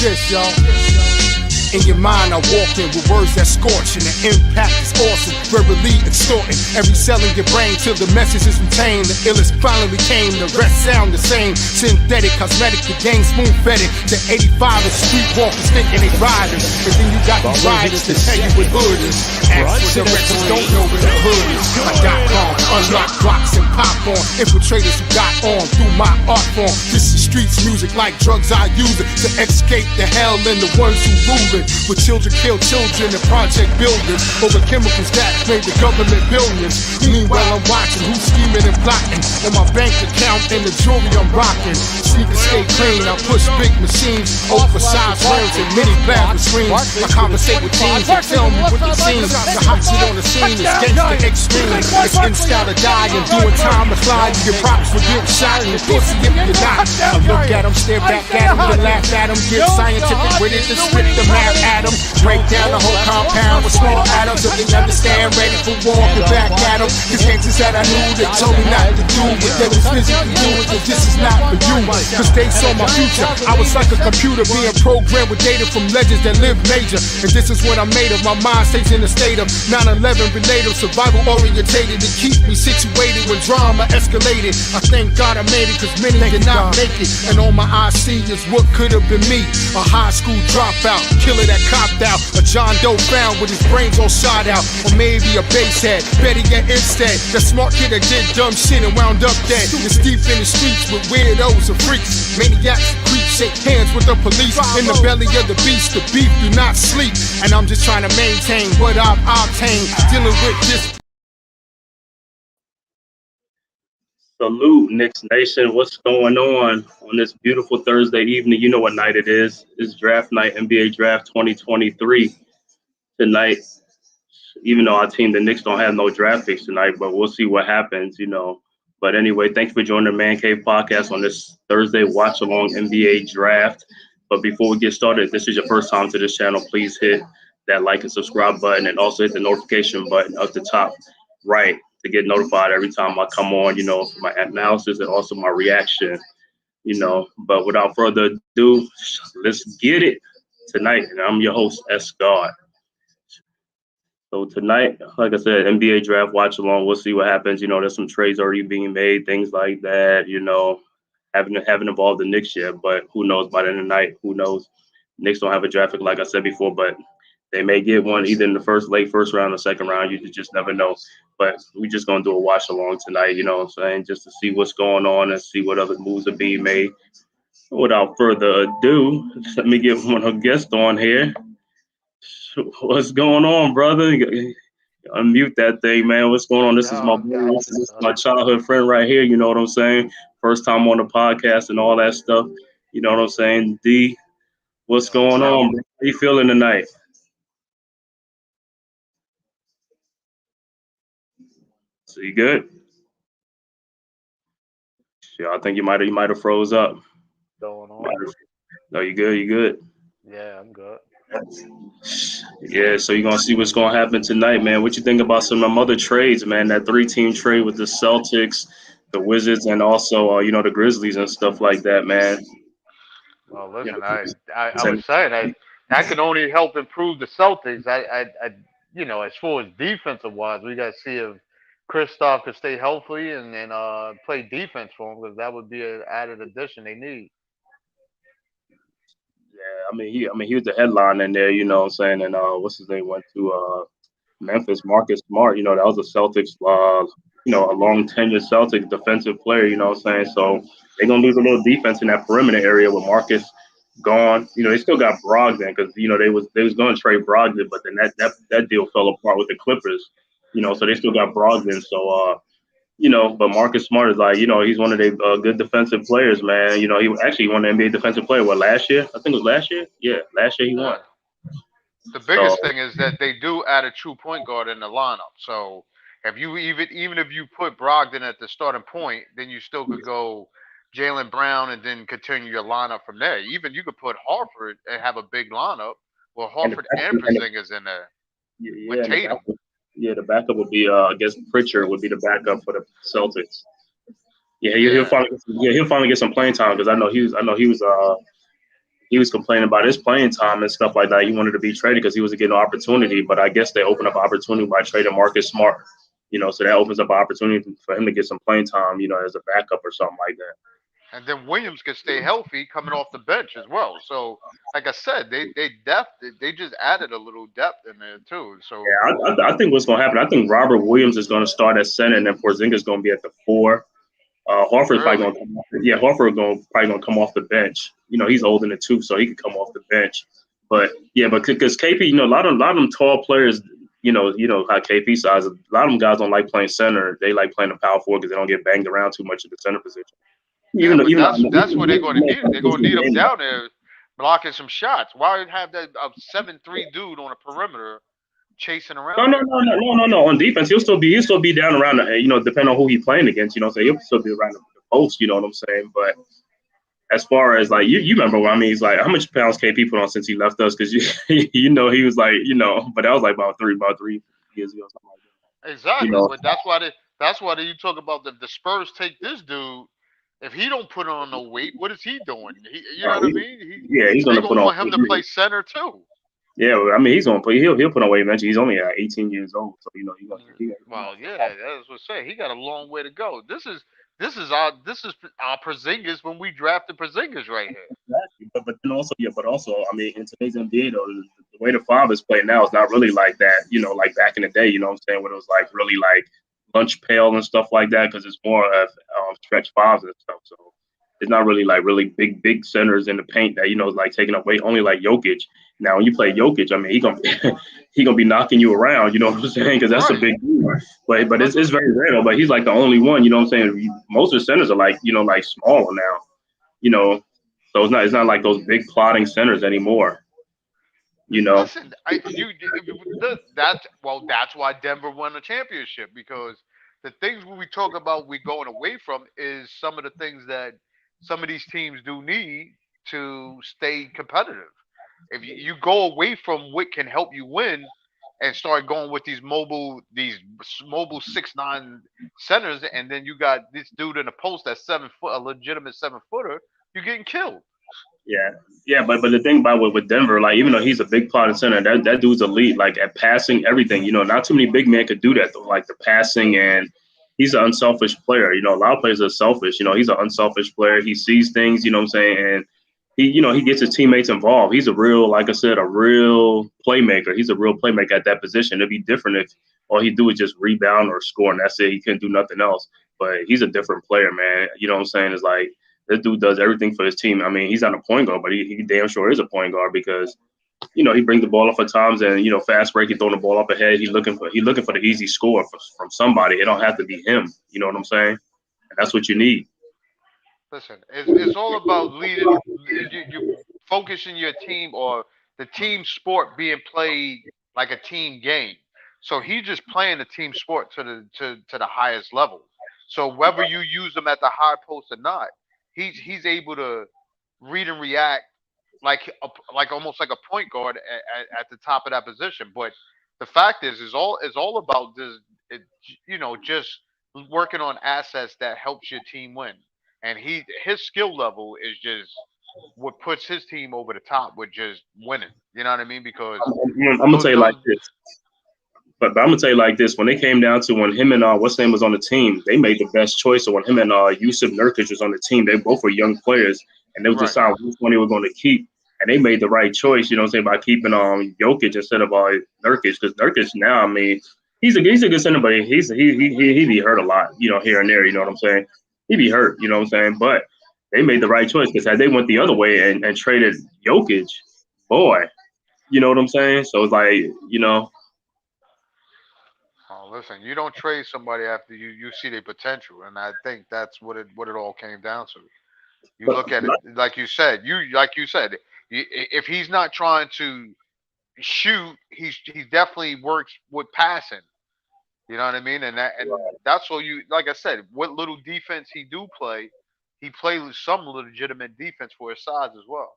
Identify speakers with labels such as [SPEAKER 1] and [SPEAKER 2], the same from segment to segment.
[SPEAKER 1] this, y'all. In your mind, I walk in with words that scorch, and the impact is awesome, verbally extorting every cell in your brain till the message is retained. The illest finally came, the rest sound the same. Synthetic, cosmetic, the game smooth-fetted. To 85 of streetwalkers thinking they riders, but then you got these riders that tell you what hood is. Ask for directions, don't know where the hood is. I got calm, unlock blocks and pop on infiltrators who got on through my art form. This is streets music, like drugs I use it to escape the hell and the ones who rule it. With children kill children in project buildings over chemicals that made the government billions. Meanwhile I'm watching who's scheming and plotting on my bank account and the jewelry I'm rocking. Sneakers stay clean, I push big machines, oversized words and many plasma screens. I conversate with teens and tell me what they seen. The hot shit on the scene is gangsta extreme. It's in style to die and doing time to fly. You get props for getting shot and pussy if you're not. I look at them, stare back at them, then laugh at them. Get scientific with it, just spit the math at them. Break down the whole compound with small atoms so they understand, ready for war, get back at them. Cause gangsters that I knew, they told me not to do what they was physically doing, cause this is not for you. Cause they saw my future, I was like a computer being programmed with data from legends that live major. And this is what I made of, my mind stays in a state of 9/11 related, survival orientated to keep me situated when drama escalated. I thank God I made it cause many did not make it. And all my eyes see is what could have been me. A high school dropout, killer that copped out, a John Doe found with his brains all shot out, or maybe a basehead, better yet instead, the smart kid that did dumb shit and wound up dead. It's deep in the streets with weirdos and freaks, maniacs and creeps, shake hands with the police, in the belly of the beast, the beef do not sleep, and I'm just trying to maintain what I've obtained, dealing with this.
[SPEAKER 2] Salute, Knicks Nation. What's going on this beautiful Thursday evening? You know what night it is. It's draft night, NBA Draft 2023 tonight. Even though our team, the Knicks, don't have no draft picks tonight, but we'll see what happens, you know. But anyway, thank you for joining the Man-Cave podcast on this Thursday watch-along NBA Draft. But before we get started, if this is your first time to this channel, please hit that like and subscribe button and also hit the notification button up the top right to get notified every time I come on, you know, my analysis and also my reaction, you know. But without further ado, let's get it tonight. And I'm your host, S. God. So tonight, like I said, NBA draft watch along. We'll see what happens. You know, there's some trades already being made, things like that, you know, haven't involved the Knicks yet, but who knows by the end of the night, who knows? Knicks don't have a draft pick, like I said before, but they may get one either in the late first round or second round. You just never know. But we're just going to do a watch along tonight, you know what I'm saying, just to see what's going on and see what other moves are being made. Without further ado, let me get one of our guests on here. What's going on, brother? Unmute that thing, man. What's going on? This is my childhood friend right here. You know what I'm saying? First time on the podcast and all that stuff. You know what I'm saying? D, what's going on, bro? How you feeling tonight? So you good? Yeah, I think you might have froze up.
[SPEAKER 3] Going on.
[SPEAKER 2] No, you good? You good?
[SPEAKER 3] Yeah, I'm good.
[SPEAKER 2] Yeah, so you're gonna see what's gonna happen tonight, man. What you think about some of them other trades, man? That 3-team trade with the Celtics, the Wizards, and also you know, the Grizzlies and stuff like that, man.
[SPEAKER 3] Well, listen, I was saying that could only help improve the Celtics. I you know, as far as defensive wise, we gotta see if Kristaps could stay healthy and play defense for him, because that would be an added addition they need.
[SPEAKER 2] Yeah, I mean he was the headline in there, you know what I'm saying, and what's his name went to Memphis, Marcus Smart, you know, that was a Celtics you know, a long tenured Celtics defensive player, you know what I'm saying? So they're gonna lose a little defense in that perimeter area with Marcus gone. You know, they still got Brogdon because, you know, they was gonna trade Brogdon, but then that deal fell apart with the Clippers, you know, so they still got Brogdon. So you know, but Marcus Smart is like, you know, he's one of the good defensive players, man. You know, he actually won the NBA defensive player, last year? I think it was last year. Yeah, last year he won.
[SPEAKER 3] The biggest thing is that they do add a true point guard in the lineup. So if you even if you put Brogdon at the starting point, then you still could go Jaylen Brown and then continue your lineup from there. Even you could put Horford and have a big lineup. Well, Horford and Porzingis in there with Tatum.
[SPEAKER 2] Yeah, the backup would be, I guess Pritchard would be the backup for the Celtics. Yeah, he'll finally get some playing time because I know he was he was complaining about his playing time and stuff like that. He wanted to be traded because he wasn't getting an opportunity. But I guess they opened up an opportunity by trading Marcus Smart. So that opens up an opportunity for him to get some playing time, as a backup or something like that.
[SPEAKER 3] And then Williams can stay healthy coming off the bench as well. So, like I said, they just added a little depth in there too. So
[SPEAKER 2] Yeah, I think what's going to happen, I think Robert Williams is going to start at center, and then Porzingis is going to be at the 4. Horford's probably
[SPEAKER 3] really,
[SPEAKER 2] going to come off. Yeah, Horford probably going to come off the bench. He's older than 2, so he could come off the bench. But yeah, but because KP, a lot of them tall players, how KP size. A lot of them guys don't like playing center. They like playing the power forward because they don't get banged around too much at the center position.
[SPEAKER 3] yeah,
[SPEAKER 2] Even though,
[SPEAKER 3] but
[SPEAKER 2] even though,
[SPEAKER 3] that's what they're going to need. They're going to need him
[SPEAKER 2] even
[SPEAKER 3] down there blocking some shots. Why have that 7'3" dude on a perimeter chasing
[SPEAKER 2] no,
[SPEAKER 3] around
[SPEAKER 2] no,
[SPEAKER 3] him?
[SPEAKER 2] no, no, no, no, no. On defense, he'll still be down around depending on who he's playing against. So he'll still be around the post. You know what I'm saying? But as far as like you remember what I mean, he's like how much pounds KP put on since he left us? Because he was like but that was like about three years ago, something like that.
[SPEAKER 3] Exactly, but that's why you talk about the Spurs take this dude. If he don't put on no weight, what is he doing? You know what I mean?
[SPEAKER 2] Yeah, he's
[SPEAKER 3] They
[SPEAKER 2] gonna put
[SPEAKER 3] gonna
[SPEAKER 2] on.
[SPEAKER 3] want him to play center too.
[SPEAKER 2] Yeah, I mean he'll put on weight eventually. He's only 18 years old, so he's gonna.
[SPEAKER 3] Well, yeah, that's what I say. He got a long way to go. This is our Porzingis when we drafted Porzingis right here.
[SPEAKER 2] Exactly. But also, I mean, in today's NBA though, the way the fathers play now is not really like that. Like back in the day, what I'm saying, when it was like really like lunch pail and stuff like that, because it's more of stretch fives and stuff. So it's not really like really big centers in the paint that like taking up weight. Only like Jokic. Now when you play Jokic, I mean, he gonna be knocking you around. You know what I'm saying? Because that's a
[SPEAKER 3] Right.
[SPEAKER 2] big deal. But it's very rare though. But he's like the only one. You know what I'm saying? Most of the centers are like like smaller now. You know, so it's not like those big plotting centers anymore. You know.
[SPEAKER 3] Listen, that's why Denver won the championship because the things we talk about we going away from is some of the things that some of these teams do need to stay competitive. If you go away from what can help you win and start going with these mobile 6'9" centers, and then you got this dude in the post that's 7 foot, a legitimate 7 footer, you're getting killed.
[SPEAKER 2] Yeah, yeah, but the thing about with Denver, like even though he's a big plotting center, that dude's elite, like at passing everything. Not too many big men could do that though, like the passing, and he's an unselfish player. A lot of players are selfish. He's an unselfish player. He sees things. You know what I'm saying, and he gets his teammates involved. He's a real, like I said, a real playmaker. He's a real playmaker at that position. It'd be different if all he do is just rebound or score, and that's it. He couldn't do nothing else. But he's a different player, man. You know what I'm saying? It's like this dude does everything for his team. I mean, he's not a point guard, but he damn sure is a point guard because he brings the ball up at times and fast break, he throwing the ball up ahead. He's looking for the easy score from somebody. It don't have to be him. You know what I'm saying? And that's what you need.
[SPEAKER 3] Listen, it's all about leading. You focusing your team or the team sport being played like a team game. So he's just playing the team sport to the highest level. So whether you use him at the high post or not, he's able to read and react like almost like a point guard at the top of that position. But the fact is all about this. It, just working on assets that helps your team win. And his skill level is just what puts his team over the top with just winning. You know what I mean? Because
[SPEAKER 2] I'm gonna
[SPEAKER 3] those
[SPEAKER 2] tell you
[SPEAKER 3] those
[SPEAKER 2] like this. But I'm gonna tell you like this: when it came down to when him and what's name was on the team, they made the best choice. So when him and Yusuf Nurkic was on the team, they both were young players, and they was
[SPEAKER 3] right.
[SPEAKER 2] deciding which one they were going to keep. And they made the right choice, you know what I'm saying, by keeping Jokic instead of Nurkic, because Nurkic now, I mean, he's a good center, but he be hurt a lot, here and there, you know what I'm saying? He be hurt, you know what I'm saying? But they made the right choice because had they went the other way and traded Jokic, boy, you know what I'm saying? So it's like,
[SPEAKER 3] Oh, listen, you don't trade somebody after you see their potential, and I think that's what it all came down to. You
[SPEAKER 2] but
[SPEAKER 3] look at it like you said, if he's not trying to shoot, he definitely works with passing. You know what I mean? And that's all you like I said, what little defense he do play, he plays some legitimate defense for his size as well.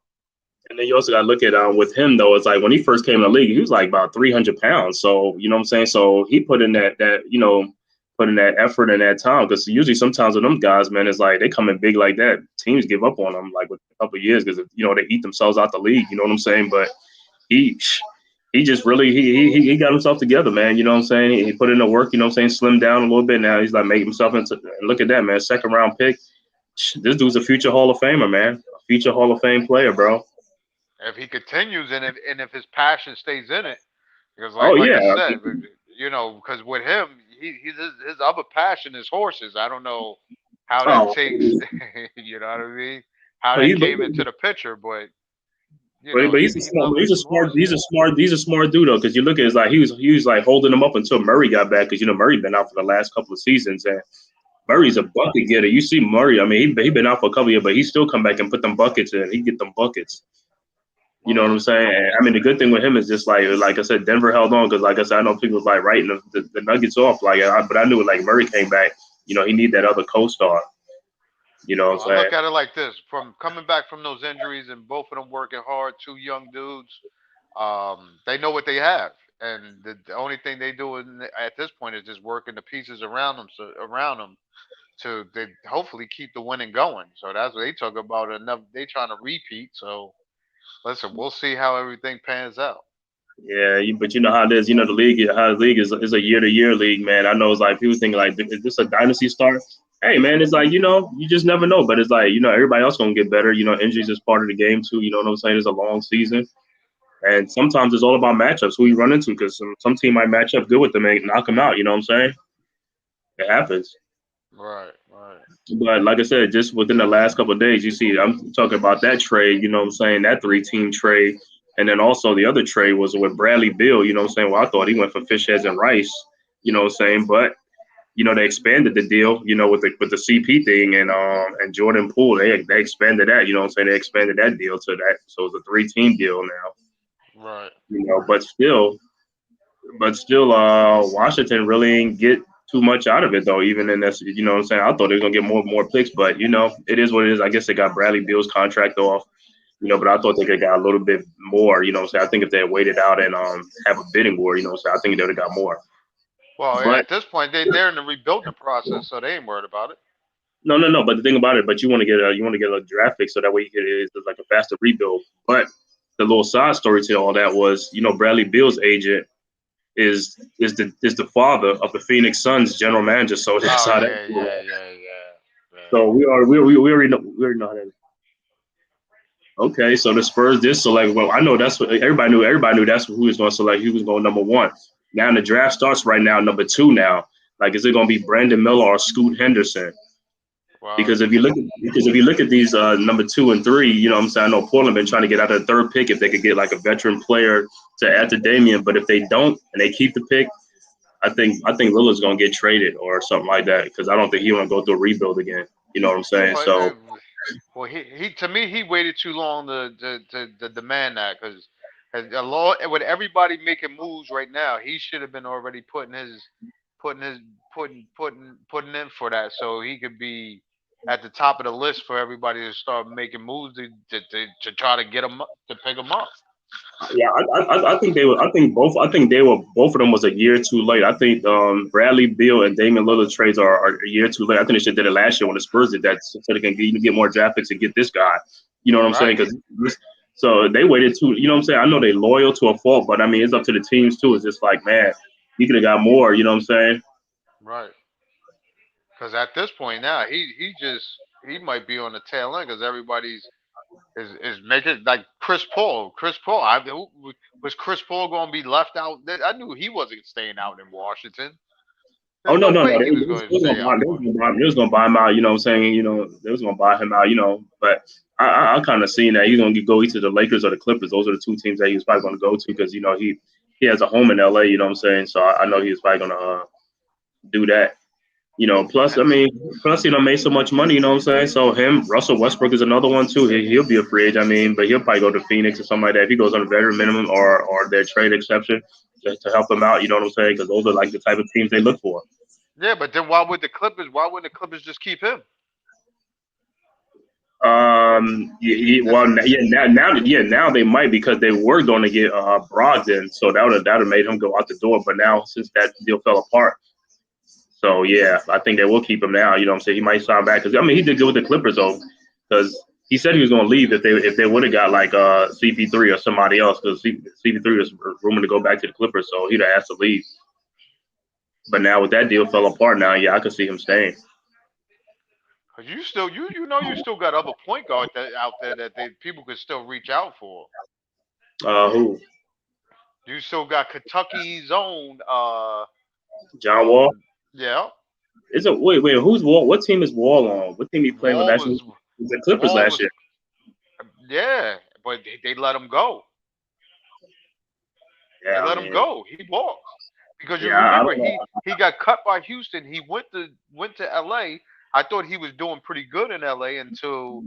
[SPEAKER 2] and then you also got to look at with him though. It's like when he first came in the league, he was like about 300 pounds. So you know what I'm saying. So he put in that putting that effort in that time. Because usually sometimes with them guys, man, it's like they come in big like that. Teams give up on them like with a couple of years because they eat themselves out the league. You know what I'm saying? But he he just really he got himself together, man. You know what I'm saying? He put in the work. You know what I'm saying? Slimmed down a little bit. Now he's like making himself into. And look at that, man. Second round pick. This dude's a future Hall of Famer, man. A future Hall of Fame player, bro.
[SPEAKER 3] If he continues and if his passion stays in it, because
[SPEAKER 2] Oh
[SPEAKER 3] like
[SPEAKER 2] yeah,
[SPEAKER 3] you said, because with him, his other passion is horses. I don't know how that
[SPEAKER 2] oh,
[SPEAKER 3] takes, you know what I mean? How
[SPEAKER 2] but,
[SPEAKER 3] that
[SPEAKER 2] he, but,
[SPEAKER 3] came into the picture, but
[SPEAKER 2] but
[SPEAKER 3] he
[SPEAKER 2] he's a
[SPEAKER 3] he
[SPEAKER 2] smart,
[SPEAKER 3] loves
[SPEAKER 2] he's a
[SPEAKER 3] them
[SPEAKER 2] smart,
[SPEAKER 3] horses.
[SPEAKER 2] he's a smart dude though. Because you look at it, like he was like holding him up until Murray got back. Because Murray been out for the last couple of seasons, and Murray's
[SPEAKER 3] Right.
[SPEAKER 2] a bucket getter. You see Murray, I mean, he been out for a couple of years, but he still come back and put them buckets in. He get them buckets. You know what I'm
[SPEAKER 3] Right.
[SPEAKER 2] saying? And, I mean, the good thing with him is just like I said, Denver held on because, like I said, I know people was like writing the Nuggets off, but I knew like Murray came back. He need that other co-star. You know what I'm
[SPEAKER 3] Well, I
[SPEAKER 2] saying?
[SPEAKER 3] look at it like this: from coming back from those injuries and both of them working hard, two young dudes, they know what they have, and the only thing they do at this point is just working the pieces around them, to they hopefully keep the winning going. So that's what they talk about. Enough, they trying to repeat. So listen, we'll see how everything pans out.
[SPEAKER 2] Yeah, but you know how it is. The league is a year to year league, man. I know it's like people think like, is this a dynasty start? Hey, man, it's like you just never know. But it's like everybody else gonna get better. Injuries is part of the game too. You know what I'm saying? It's a long season, and sometimes it's all about matchups. Who you run into because some team might match up good with them and knock them out. You know what I'm saying? It happens.
[SPEAKER 3] Right, right.
[SPEAKER 2] But like I said, just within the last couple of days, you see, I'm talking about that trade. You know what I'm saying? That 3-team trade. And then also the other trade was with Bradley Beal. You know what I'm saying? Well, I thought he went for fish heads and rice. You know what I'm saying? But they expanded the deal. With the CP thing and Jordan Poole, they expanded that. You know what I'm saying? They expanded that deal to that, so it's a 3-team deal now.
[SPEAKER 3] Right.
[SPEAKER 2] But still, Washington really ain't get too much out of it though. Even in this, you know what I'm saying? I thought they were gonna get more picks, but it is what it is. I guess they got Bradley Beal's contract off. But I thought they could have got a little bit more. You know what I'm saying? I think if they had waited out and have a bidding war, you know what I'm saying? I think they would have got more.
[SPEAKER 3] Well,
[SPEAKER 2] But
[SPEAKER 3] at this point, they're in the rebuilding process, so they ain't worried about it.
[SPEAKER 2] no. But the thing about it, but you want to get a draft pick so that way it's like a faster rebuild. But the little side story to all that was, Bradley Beal's agent is the father of the Phoenix Suns general manager. So that's
[SPEAKER 3] Oh
[SPEAKER 2] how that.
[SPEAKER 3] yeah, yeah, yeah, yeah, yeah.
[SPEAKER 2] So we already know that. Okay, so the Spurs did select. Well, I know that's what everybody knew. Everybody knew that's who was going to select. He was going number one. Now the draft starts right now, number two now. Like, is it going to be Brandon Miller or Scoot Henderson?
[SPEAKER 3] Well,
[SPEAKER 2] Because if you look at these number 2 and 3, you know what I'm saying? I know Portland been trying to get out of the third pick if they could get like a veteran player to add to Damian. But if they don't and they keep the pick, I think Lillard's gonna get traded or something like that because I don't think he want to go through a rebuild again. You know what I'm saying?
[SPEAKER 3] well,
[SPEAKER 2] So
[SPEAKER 3] he to me he waited too long to demand that because a lot with everybody making moves right now, he should have been already putting his putting in for that so he could be at the top of the list for everybody to start making moves to try to get him to pick him up.
[SPEAKER 2] yeah, I think they were. I think they were. Both of them was a year too late. I think Bradley Beal and Damian Lillard trades are a year too late. I think they should have did it last year when the Spurs did that, so they can get more draft picks and get this guy. You know what I'm saying?
[SPEAKER 3] Right,
[SPEAKER 2] So they waited too. You know what I'm saying? I know they loyal to a fault, but I mean it's up to the teams too. It's just like, man, you could have got more. You know what I'm saying?
[SPEAKER 3] right. Because at this point now, he might be on the tail end because everybody's is making like Chris Paul. Chris Paul. Was Chris Paul going to be left out? I knew he wasn't staying out in Washington.
[SPEAKER 2] Oh
[SPEAKER 3] There's
[SPEAKER 2] no,
[SPEAKER 3] no
[SPEAKER 2] no, no.
[SPEAKER 3] way
[SPEAKER 2] They,
[SPEAKER 3] he was
[SPEAKER 2] they was
[SPEAKER 3] going
[SPEAKER 2] they
[SPEAKER 3] to
[SPEAKER 2] was gonna
[SPEAKER 3] stay
[SPEAKER 2] buy.
[SPEAKER 3] out in Washington.
[SPEAKER 2] They was gonna buy him out. You know what I'm saying? They was gonna buy him out. But I kind of seen that he's gonna go either the Lakers or the Clippers. Those are the two teams that he was probably gonna go to because he has a home in LA. You know what I'm saying? So I know he was probably gonna do that. Plus, I
[SPEAKER 3] And
[SPEAKER 2] mean, made so much money. You know what I'm saying? So Russell Westbrook is another one too. He'll be a free agent. I mean, but he'll probably go to Phoenix or something like that if he goes on a veteran minimum or their trade exception to help him out. You know what I'm saying? Because those are like the type of teams they look for.
[SPEAKER 3] yeah, but then why would the Clippers? Why wouldn't the Clippers just keep him?
[SPEAKER 2] Well, yeah, now they might because they were going to get Brogdon, so that would have made him go out the door. But now since that deal fell apart, So yeah, I think they will keep him now. You know what I'm saying? He might sign back because I mean he did good with the Clippers though, because he said he was going to leave if they would have got like CP3 or somebody else because CP3 was rumored to go back to the Clippers, so he'd have asked to leave. But now with that deal fell apart, now yeah, I could see him staying.
[SPEAKER 3] Cause you still got other point guards out there that people could still reach out for.
[SPEAKER 2] Who?
[SPEAKER 3] You still got Kentucky's own.
[SPEAKER 2] John Wall?
[SPEAKER 3] Yeah,
[SPEAKER 2] Is it wait? Who's Wall? What team is Wall on? What team he playing on
[SPEAKER 3] Wall
[SPEAKER 2] last year?
[SPEAKER 3] was
[SPEAKER 2] It was the Clippers
[SPEAKER 3] Wall
[SPEAKER 2] last
[SPEAKER 3] was
[SPEAKER 2] year.
[SPEAKER 3] yeah, but they let him go. They
[SPEAKER 2] Yeah, I
[SPEAKER 3] let him
[SPEAKER 2] mean,
[SPEAKER 3] go. He walked because you
[SPEAKER 2] yeah, I
[SPEAKER 3] remember
[SPEAKER 2] don't know.
[SPEAKER 3] he got cut by Houston. He went to L.A. I thought he was doing pretty good in L.A. until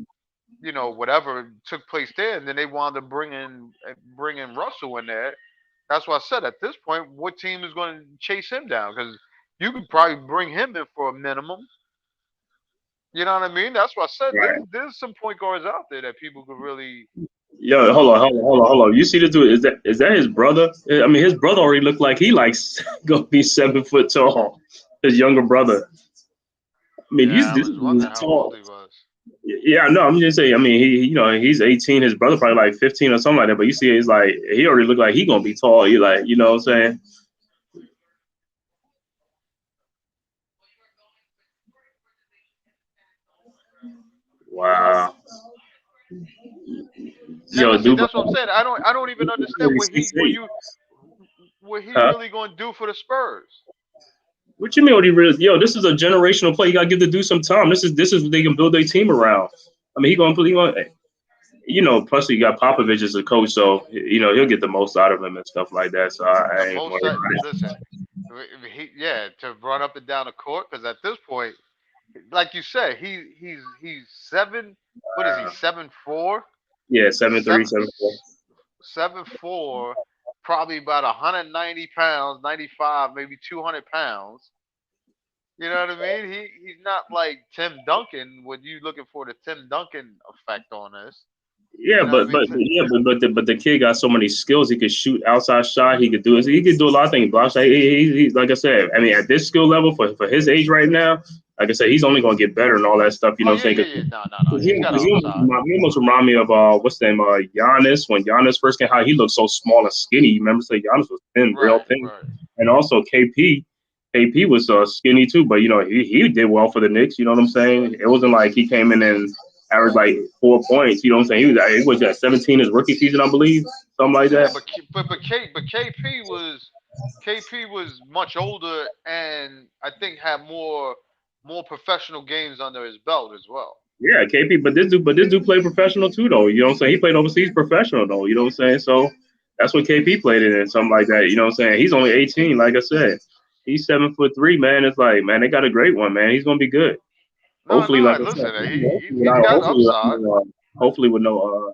[SPEAKER 3] whatever took place there, and then they wound up bringing Russell in there. That's why I said at this point, what team is going to chase him down? Because you could probably bring him in for a minimum. You know what I mean? That's why I said
[SPEAKER 2] Right.
[SPEAKER 3] there's some point guards out there that people could really.
[SPEAKER 2] Yo, hold on. You see the dude? Is that his brother? I mean, his brother already looked like he likes gonna be 7 foot tall. His younger brother. I mean,
[SPEAKER 3] Yeah, I
[SPEAKER 2] this
[SPEAKER 3] was
[SPEAKER 2] dude
[SPEAKER 3] wondering
[SPEAKER 2] is
[SPEAKER 3] how old
[SPEAKER 2] tall.
[SPEAKER 3] he was.
[SPEAKER 2] Yeah, no, I'm just saying. I mean, he's 18. His brother probably like 15 or something like that. But you see, he's like he already looked like he gonna be tall. He like, you know what I'm saying? Wow.
[SPEAKER 3] Like
[SPEAKER 2] Yo,
[SPEAKER 3] I said,
[SPEAKER 2] dude,
[SPEAKER 3] that's what I'm saying. I don't even understand what he
[SPEAKER 2] huh?
[SPEAKER 3] really going to do for the Spurs.
[SPEAKER 2] What you mean? What he really? Yo, this is a generational play. You gotta give the dude some time. This is what they can build their team around. I mean, plus he got Popovich as a coach, so he'll get the most out of him and stuff like that. So I
[SPEAKER 3] The
[SPEAKER 2] ain't
[SPEAKER 3] most
[SPEAKER 2] worried
[SPEAKER 3] that
[SPEAKER 2] about it.
[SPEAKER 3] listen, to run up and down the court because at this point, like you said, he's seven. What is he?
[SPEAKER 2] Uh,
[SPEAKER 3] 7'4",
[SPEAKER 2] yeah, 7'3",
[SPEAKER 3] seven
[SPEAKER 2] 7'4".
[SPEAKER 3] 7'4", probably about 190 pounds, 95, maybe 200 pounds. You know what I mean? He's not like Tim Duncan. What you looking for the Tim Duncan effect on this?
[SPEAKER 2] Yeah,
[SPEAKER 3] You know what I
[SPEAKER 2] but
[SPEAKER 3] mean?
[SPEAKER 2] but yeah, but the kid got so many skills. He could shoot outside shot. He could do it. He could do a lot of things. Block shot. He's like I said. I mean, at this skill level for his age right now, like I said, he's only gonna get better and all that stuff. You know
[SPEAKER 3] Oh
[SPEAKER 2] what
[SPEAKER 3] yeah,
[SPEAKER 2] I'm
[SPEAKER 3] yeah,
[SPEAKER 2] saying?
[SPEAKER 3] yeah. No. He's got
[SPEAKER 2] He almost remind me of what's the name? Giannis. When Giannis first came out, he looked so small and skinny. You remember? Say Giannis was thin, real
[SPEAKER 3] right,
[SPEAKER 2] thin,
[SPEAKER 3] right.
[SPEAKER 2] and also KP. KP was skinny too, but he did well for the Knicks. You know what I'm saying? It wasn't like he came in and averaged like 4 points. You know what I'm saying? He was at 17 his rookie season, I believe, something like
[SPEAKER 3] Yeah,
[SPEAKER 2] that.
[SPEAKER 3] KP was much older and I think had more professional games under his belt as well.
[SPEAKER 2] Yeah, KP, but this dude played professional too, though. You know what I'm saying? He played overseas professional, though. You know what I'm saying? So that's what KP played in, and something like that. You know what I'm saying? He's only 18, like I said. He's 7'3", man. It's like, man, they got a great one, man. He's gonna be good.
[SPEAKER 3] No,
[SPEAKER 2] Hopefully, like
[SPEAKER 3] no.
[SPEAKER 2] I said,
[SPEAKER 3] Listen, he's
[SPEAKER 2] without,
[SPEAKER 3] got upside.
[SPEAKER 2] hopefully with no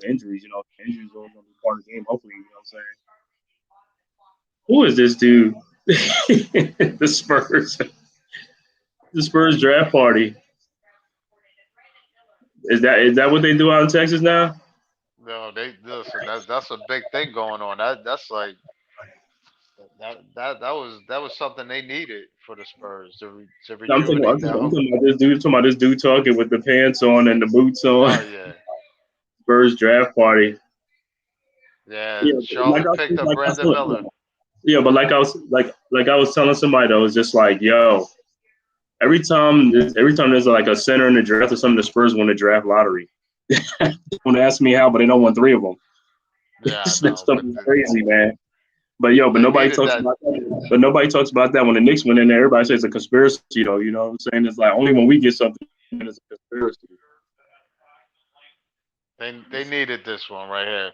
[SPEAKER 2] injuries. Injuries are gonna be part of the game. Hopefully, you know what I'm saying? Who is this dude? The Spurs. The Spurs draft party. Is that what they do out in Texas now?
[SPEAKER 3] No, they listen. That's a big thing going on. That's like that was something they needed for the Spurs to
[SPEAKER 2] No, I'm talking, I'm
[SPEAKER 3] rejuvenate
[SPEAKER 2] talking,
[SPEAKER 3] that
[SPEAKER 2] I'm
[SPEAKER 3] whole.
[SPEAKER 2] talking about this dude. Talking about this dude talking with the pants on and the boots on.
[SPEAKER 3] Oh yeah,
[SPEAKER 2] Spurs draft party.
[SPEAKER 3] yeah.
[SPEAKER 2] Yeah, like
[SPEAKER 3] Charlotte
[SPEAKER 2] I,
[SPEAKER 3] picked up
[SPEAKER 2] like I
[SPEAKER 3] Brandon
[SPEAKER 2] said,
[SPEAKER 3] Miller.
[SPEAKER 2] yeah, but like I was telling somebody though, it's just like, yo, every time there's like a center in the draft or something, the Spurs win the draft lottery. Don't ask me how, but they don't won three of them.
[SPEAKER 3] Yeah, I
[SPEAKER 2] That
[SPEAKER 3] know,
[SPEAKER 2] stuff
[SPEAKER 3] but
[SPEAKER 2] is crazy, man. But
[SPEAKER 3] they
[SPEAKER 2] nobody
[SPEAKER 3] needed
[SPEAKER 2] talks
[SPEAKER 3] that.
[SPEAKER 2] about that. But nobody talks about that when the Knicks went in there. Everybody says it's a conspiracy, though. You know what I'm saying? It's like only when we get something, it's a conspiracy.
[SPEAKER 3] They needed this one right here.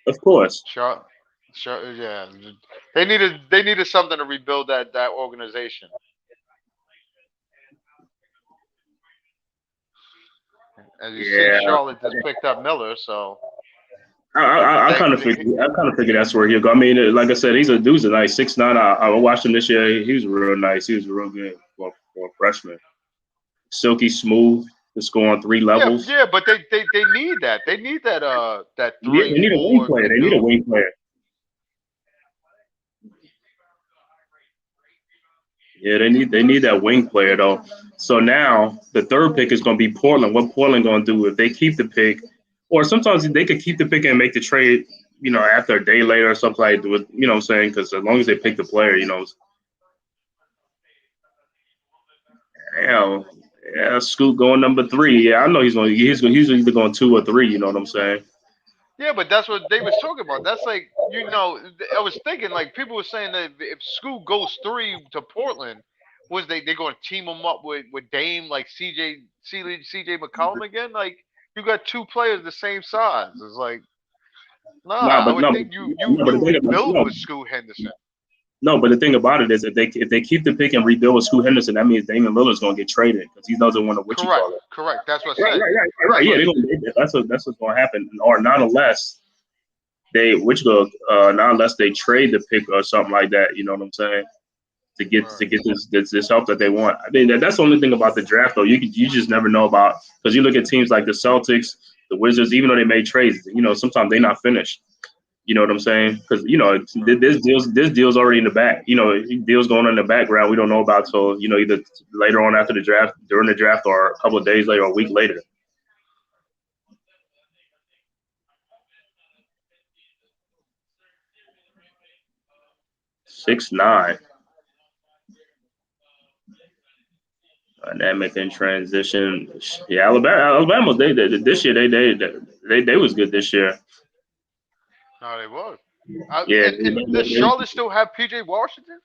[SPEAKER 2] Of course.
[SPEAKER 3] Char, yeah. They needed something to rebuild that organization. As you see,
[SPEAKER 2] Yeah.
[SPEAKER 3] Charlotte just picked up Miller, so
[SPEAKER 2] I, I, I
[SPEAKER 3] they,
[SPEAKER 2] kind of figured. I kind of figured that's where he'll go. I mean, like I said, dude's a nice 6'9". I watched him this year. He was real nice. He was real good for a freshman. Silky smooth. To score on three
[SPEAKER 3] yeah,
[SPEAKER 2] levels.
[SPEAKER 3] yeah, but they need that. They need that
[SPEAKER 2] Yeah,
[SPEAKER 3] three
[SPEAKER 2] they need a wing
[SPEAKER 3] four
[SPEAKER 2] player.
[SPEAKER 3] could
[SPEAKER 2] They need a
[SPEAKER 3] do.
[SPEAKER 2] wing player. Yeah, they need that wing player though. So now the third pick is going to be Portland. What Portland going to do if they keep the pick, or sometimes they could keep the pick and make the trade, after a day later or something like that. You know what I'm saying? Because as long as they pick the player, yeah, yeah, Scoot going number 3. Yeah, I know he's either going 2 or 3. You know what I'm saying?
[SPEAKER 3] Yeah, but that's what they was talking about. That's like, I was thinking like people were saying that if Scoot goes 3 to Portland, was they going to team him up with Dame like CJ McCollum again? Like you got 2 players the same size. It's like nah.
[SPEAKER 2] Nah,
[SPEAKER 3] I
[SPEAKER 2] but
[SPEAKER 3] would
[SPEAKER 2] no,
[SPEAKER 3] think you
[SPEAKER 2] no, but
[SPEAKER 3] you
[SPEAKER 2] the thing about
[SPEAKER 3] rebuild
[SPEAKER 2] no,
[SPEAKER 3] with Scoot Henderson.
[SPEAKER 2] no, but the thing about it is if they keep the pick and rebuild with Scoot Henderson, that means Damian Lillard's going to get traded because he doesn't want to what you
[SPEAKER 3] Correct,
[SPEAKER 2] call it.
[SPEAKER 3] correct. That's what I
[SPEAKER 2] Right,
[SPEAKER 3] said.
[SPEAKER 2] right, right, right, right.
[SPEAKER 3] That's
[SPEAKER 2] Yeah,
[SPEAKER 3] what.
[SPEAKER 2] that's what's going to happen, or not unless not unless they trade the pick or something like that. You know what I'm saying? To get this help that they want. I mean that's the only thing about the draft though. You just never know about because you look at teams like the Celtics, the Wizards, even though they made trades, sometimes they're not finished. You know what I'm saying? Because this deal's already in the back. Deals going on in the background we don't know about till either later on after the draft, during the draft, or a couple of days later or a week later. 6'9". Dynamic in transition. Yeah, Alabama. They this year they was good this year.
[SPEAKER 3] No, they was.
[SPEAKER 2] Yeah,
[SPEAKER 3] And does Charlotte still have PJ Washington?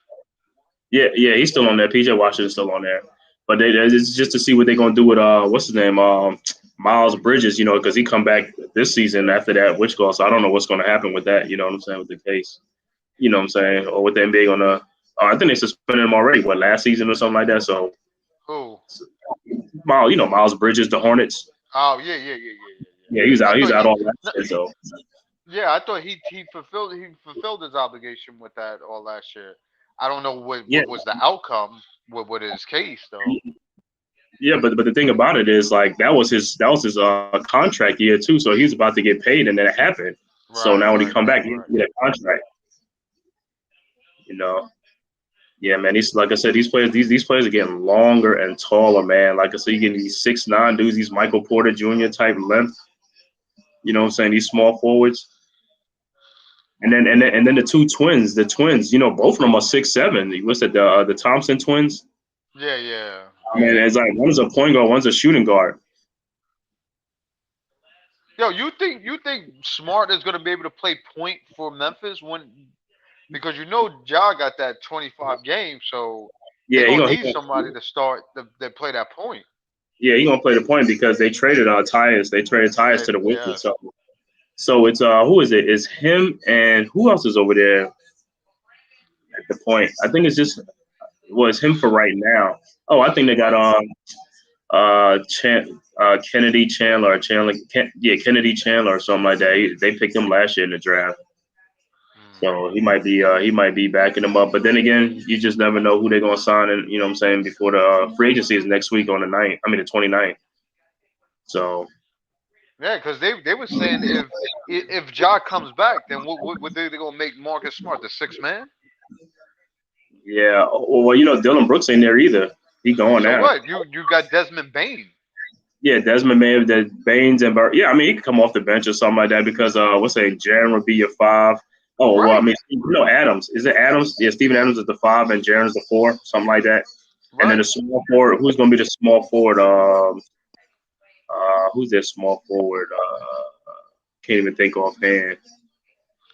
[SPEAKER 2] yeah. He's still on there. PJ Washington's still on there. But it's just to see what they're gonna do with what's his name, Miles Bridges. Because he come back this season after that witch call. So I don't know what's gonna happen with that. You know what I'm saying with the case. You know what I'm saying, or with the NBA gonna. I think they suspended him already. What, last season or something like that. So
[SPEAKER 3] Who?
[SPEAKER 2] Miles Bridges, the Hornets.
[SPEAKER 3] Oh yeah.
[SPEAKER 2] Yeah, he was
[SPEAKER 3] I
[SPEAKER 2] out. He was
[SPEAKER 3] thought
[SPEAKER 2] out
[SPEAKER 3] he.
[SPEAKER 2] all last
[SPEAKER 3] No,
[SPEAKER 2] year. So
[SPEAKER 3] yeah, I thought he fulfilled his obligation with that all last year. I don't know
[SPEAKER 2] yeah.
[SPEAKER 3] what was the outcome with his case though.
[SPEAKER 2] Yeah, but the thing about it is like that was his contract year too. So he was about to get paid, and then it happened. So
[SPEAKER 3] Right,
[SPEAKER 2] now when he
[SPEAKER 3] right,
[SPEAKER 2] come
[SPEAKER 3] right,
[SPEAKER 2] back, he
[SPEAKER 3] right.
[SPEAKER 2] get a contract. You know, yeah, man. These like I said, these players are getting longer and taller, man. Like I said, you getting these 6'9" dudes, these Michael Porter Jr. type length. You know what I'm saying? These small forwards, and then the two twins, the twins. Both of them are 6'7". What's that? The Thompson twins.
[SPEAKER 3] Yeah, yeah.
[SPEAKER 2] I mean, it's like one's a point guard, one's a shooting guard.
[SPEAKER 3] Yo, you think Smart is gonna be able to play point for Memphis because Ja got that 25 games, so they're
[SPEAKER 2] Yeah,
[SPEAKER 3] gonna
[SPEAKER 2] he
[SPEAKER 3] need
[SPEAKER 2] gonna
[SPEAKER 3] somebody to start that play that point.
[SPEAKER 2] yeah, he gonna play the point because they traded Tyus. They traded Tyus
[SPEAKER 3] Yeah,
[SPEAKER 2] to the
[SPEAKER 3] yeah.
[SPEAKER 2] Wizards. So it's who is it? It's him and who else is over there at the point? I think it's just it's him for right now. Oh, I think they got Kennedy Kennedy Chandler or something like that. They picked him last year in the draft.
[SPEAKER 3] Mm.
[SPEAKER 2] So he might be backing them up. But then again, you just never know who they're gonna sign, and you know what I'm saying, before the free agency is next week on the 9th. I mean the 29th. So
[SPEAKER 3] Yeah, because they were saying if Ja comes back, then what they gonna make Marcus Smart the sixth man?
[SPEAKER 2] yeah, well, Dylan Brooks ain't there either. He going
[SPEAKER 3] So
[SPEAKER 2] now.
[SPEAKER 3] what? You got Desmond Bain.
[SPEAKER 2] Yeah, Desmond may have the Baines and yeah, I mean he could come off the bench or something like that because what's that? Jaron would be your 5. Oh well, I
[SPEAKER 3] Right,
[SPEAKER 2] mean Adams. Is it Adams? Yeah, Steven Adams is the 5 and Jaron's the 4, something like that. And then
[SPEAKER 3] right.
[SPEAKER 2] the small forward, who's gonna be the small forward? Who's that small forward? Can't even think offhand.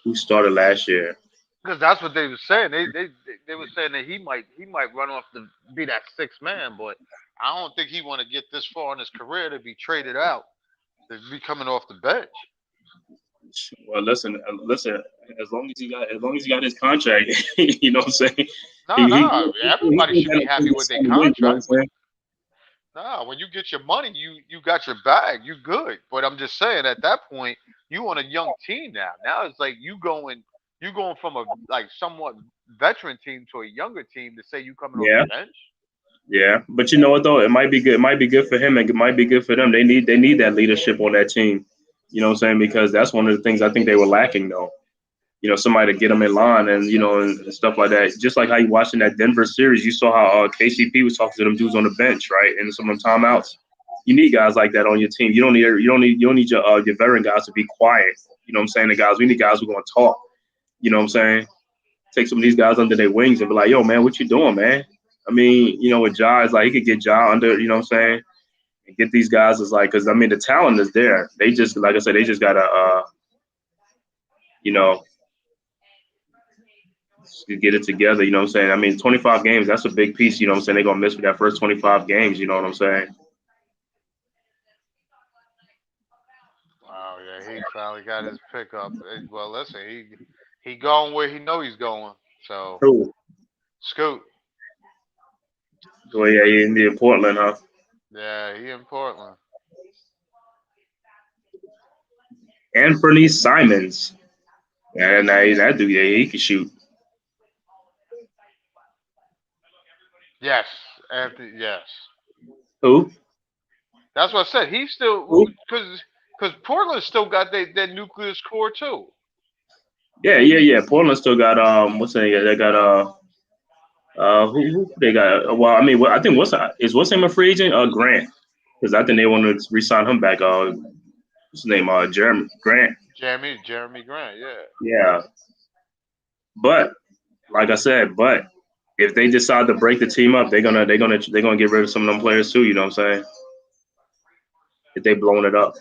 [SPEAKER 2] Who started last year?
[SPEAKER 3] Because that's what they were saying. They were saying that he might run off to be that sixth man, but I don't think he want to get this far in his career to be traded out to be coming off the bench.
[SPEAKER 2] Well, listen. As long as he got his contract, you know what I'm saying.
[SPEAKER 3] No, no. Everybody
[SPEAKER 2] He
[SPEAKER 3] should be
[SPEAKER 2] got
[SPEAKER 3] happy with their
[SPEAKER 2] to win, you know what I'm
[SPEAKER 3] contract.
[SPEAKER 2] saying?
[SPEAKER 3] Nah, when you get your money, you got your bag. You good. But I'm just saying, at that point, you on a young team now. Now it's like you going from a like somewhat veteran team to a younger team to say you coming off the
[SPEAKER 2] Yeah,
[SPEAKER 3] bench.
[SPEAKER 2] yeah. But you know what though? It might be good. It might be good for him, and it might be good for them. They need that leadership on that team. You know what I'm saying? Because that's one of the things I think they were lacking though. somebody to get them in line and and stuff like that. Just like how you watching that Denver series, you saw how KCP was talking to them dudes on the bench, right, and some of them timeouts. You need guys like that on your team. You don't need your veteran guys to be quiet. You know what I'm saying? We need guys who are gonna talk. You know what I'm saying? Take some of these guys under their wings and be like, yo, man, what you doing, man? I mean, with Ja, it's like he could get Ja under, you know what I'm saying? And get these guys is like, because I mean, the talent is there. They just, like I said, they just gotta, you know, get it together. You know what I'm saying? I mean, 25 games, that's a big piece. You know what I'm saying? They're gonna miss for that first 25 games. You know what I'm saying?
[SPEAKER 3] Wow, yeah, he finally got his pickup. Well, listen, he going where he know he's going. So
[SPEAKER 2] Cool.
[SPEAKER 3] Scoot,
[SPEAKER 2] Well, yeah, he in Portland, huh?
[SPEAKER 3] yeah, he in Portland.
[SPEAKER 2] Anthony Simons. Yeah, that dude, yeah, he can shoot.
[SPEAKER 3] Yes, Anthony. Yes,
[SPEAKER 2] Who?
[SPEAKER 3] that's what I said. He's still
[SPEAKER 2] Who?
[SPEAKER 3] because Portland still got that nucleus core too.
[SPEAKER 2] Yeah. Portland still got what's that? They got who they got? Well, I mean, I think what's name a free agent? Grant, because I think they want to re-sign him back. What's his name? Jeremy Grant.
[SPEAKER 3] Jeremy Grant. Yeah.
[SPEAKER 2] Yeah, but like I said, if they decide to break the team up, they're gonna get rid of some of them players too. You know what I'm saying? If they blowing it up,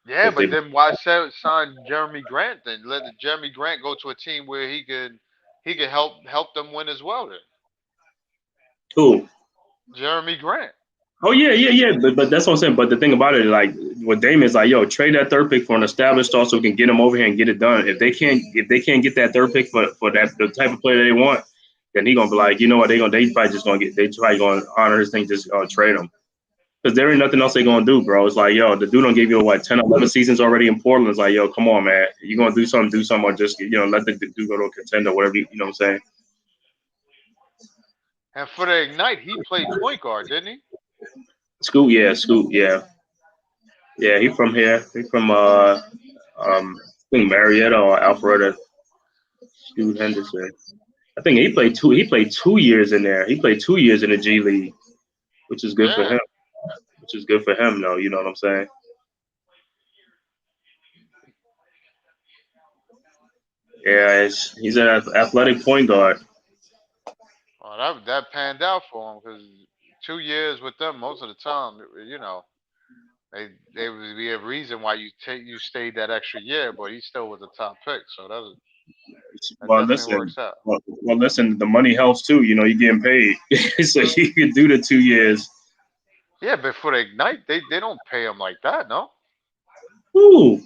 [SPEAKER 3] Yeah,
[SPEAKER 2] if they
[SPEAKER 3] but then why sign Jeremy Grant then? Let Jeremy Grant go to a team where he could help them win as well then.
[SPEAKER 2] who?
[SPEAKER 3] Jeremy Grant.
[SPEAKER 2] Oh yeah. But that's what I'm saying. But the thing about it, like with Damon is like, yo, trade that third pick for an established star so we can get him over here and get it done. If they can't get that third pick for that the type of player they want, then he gonna be like, you know what, they probably gonna honor his thing, just trade him. Because there ain't nothing else they gonna do, bro. It's like, yo, the dude don't give you what 10, 11 seasons already in Portland. It's like, yo, come on, man. You gonna do something, or just let the dude go to a contender, whatever. You know what I'm saying?
[SPEAKER 3] And for the Ignite, he played point guard, didn't he?
[SPEAKER 2] Scoot, yeah. He from here. He from I think Marietta or Alpharetta. Scoot Henderson. I think he played 2 years in there. He played 2 years in the G League, which is good for
[SPEAKER 3] Yeah.
[SPEAKER 2] him. Which is good for him, though. You know what I'm saying? Yeah, he's an athletic point guard.
[SPEAKER 3] Well, that panned out for him because 2 years with them most of the time, they would be a reason why you stayed that extra year, but he still was a top pick, so that
[SPEAKER 2] Well,
[SPEAKER 3] definitely
[SPEAKER 2] listen.
[SPEAKER 3] works out.
[SPEAKER 2] Listen. The money helps too. You're getting paid, so you can do the 2 years.
[SPEAKER 3] Yeah, but for the Ignite, they don't pay him like that, no.
[SPEAKER 2] Ooh,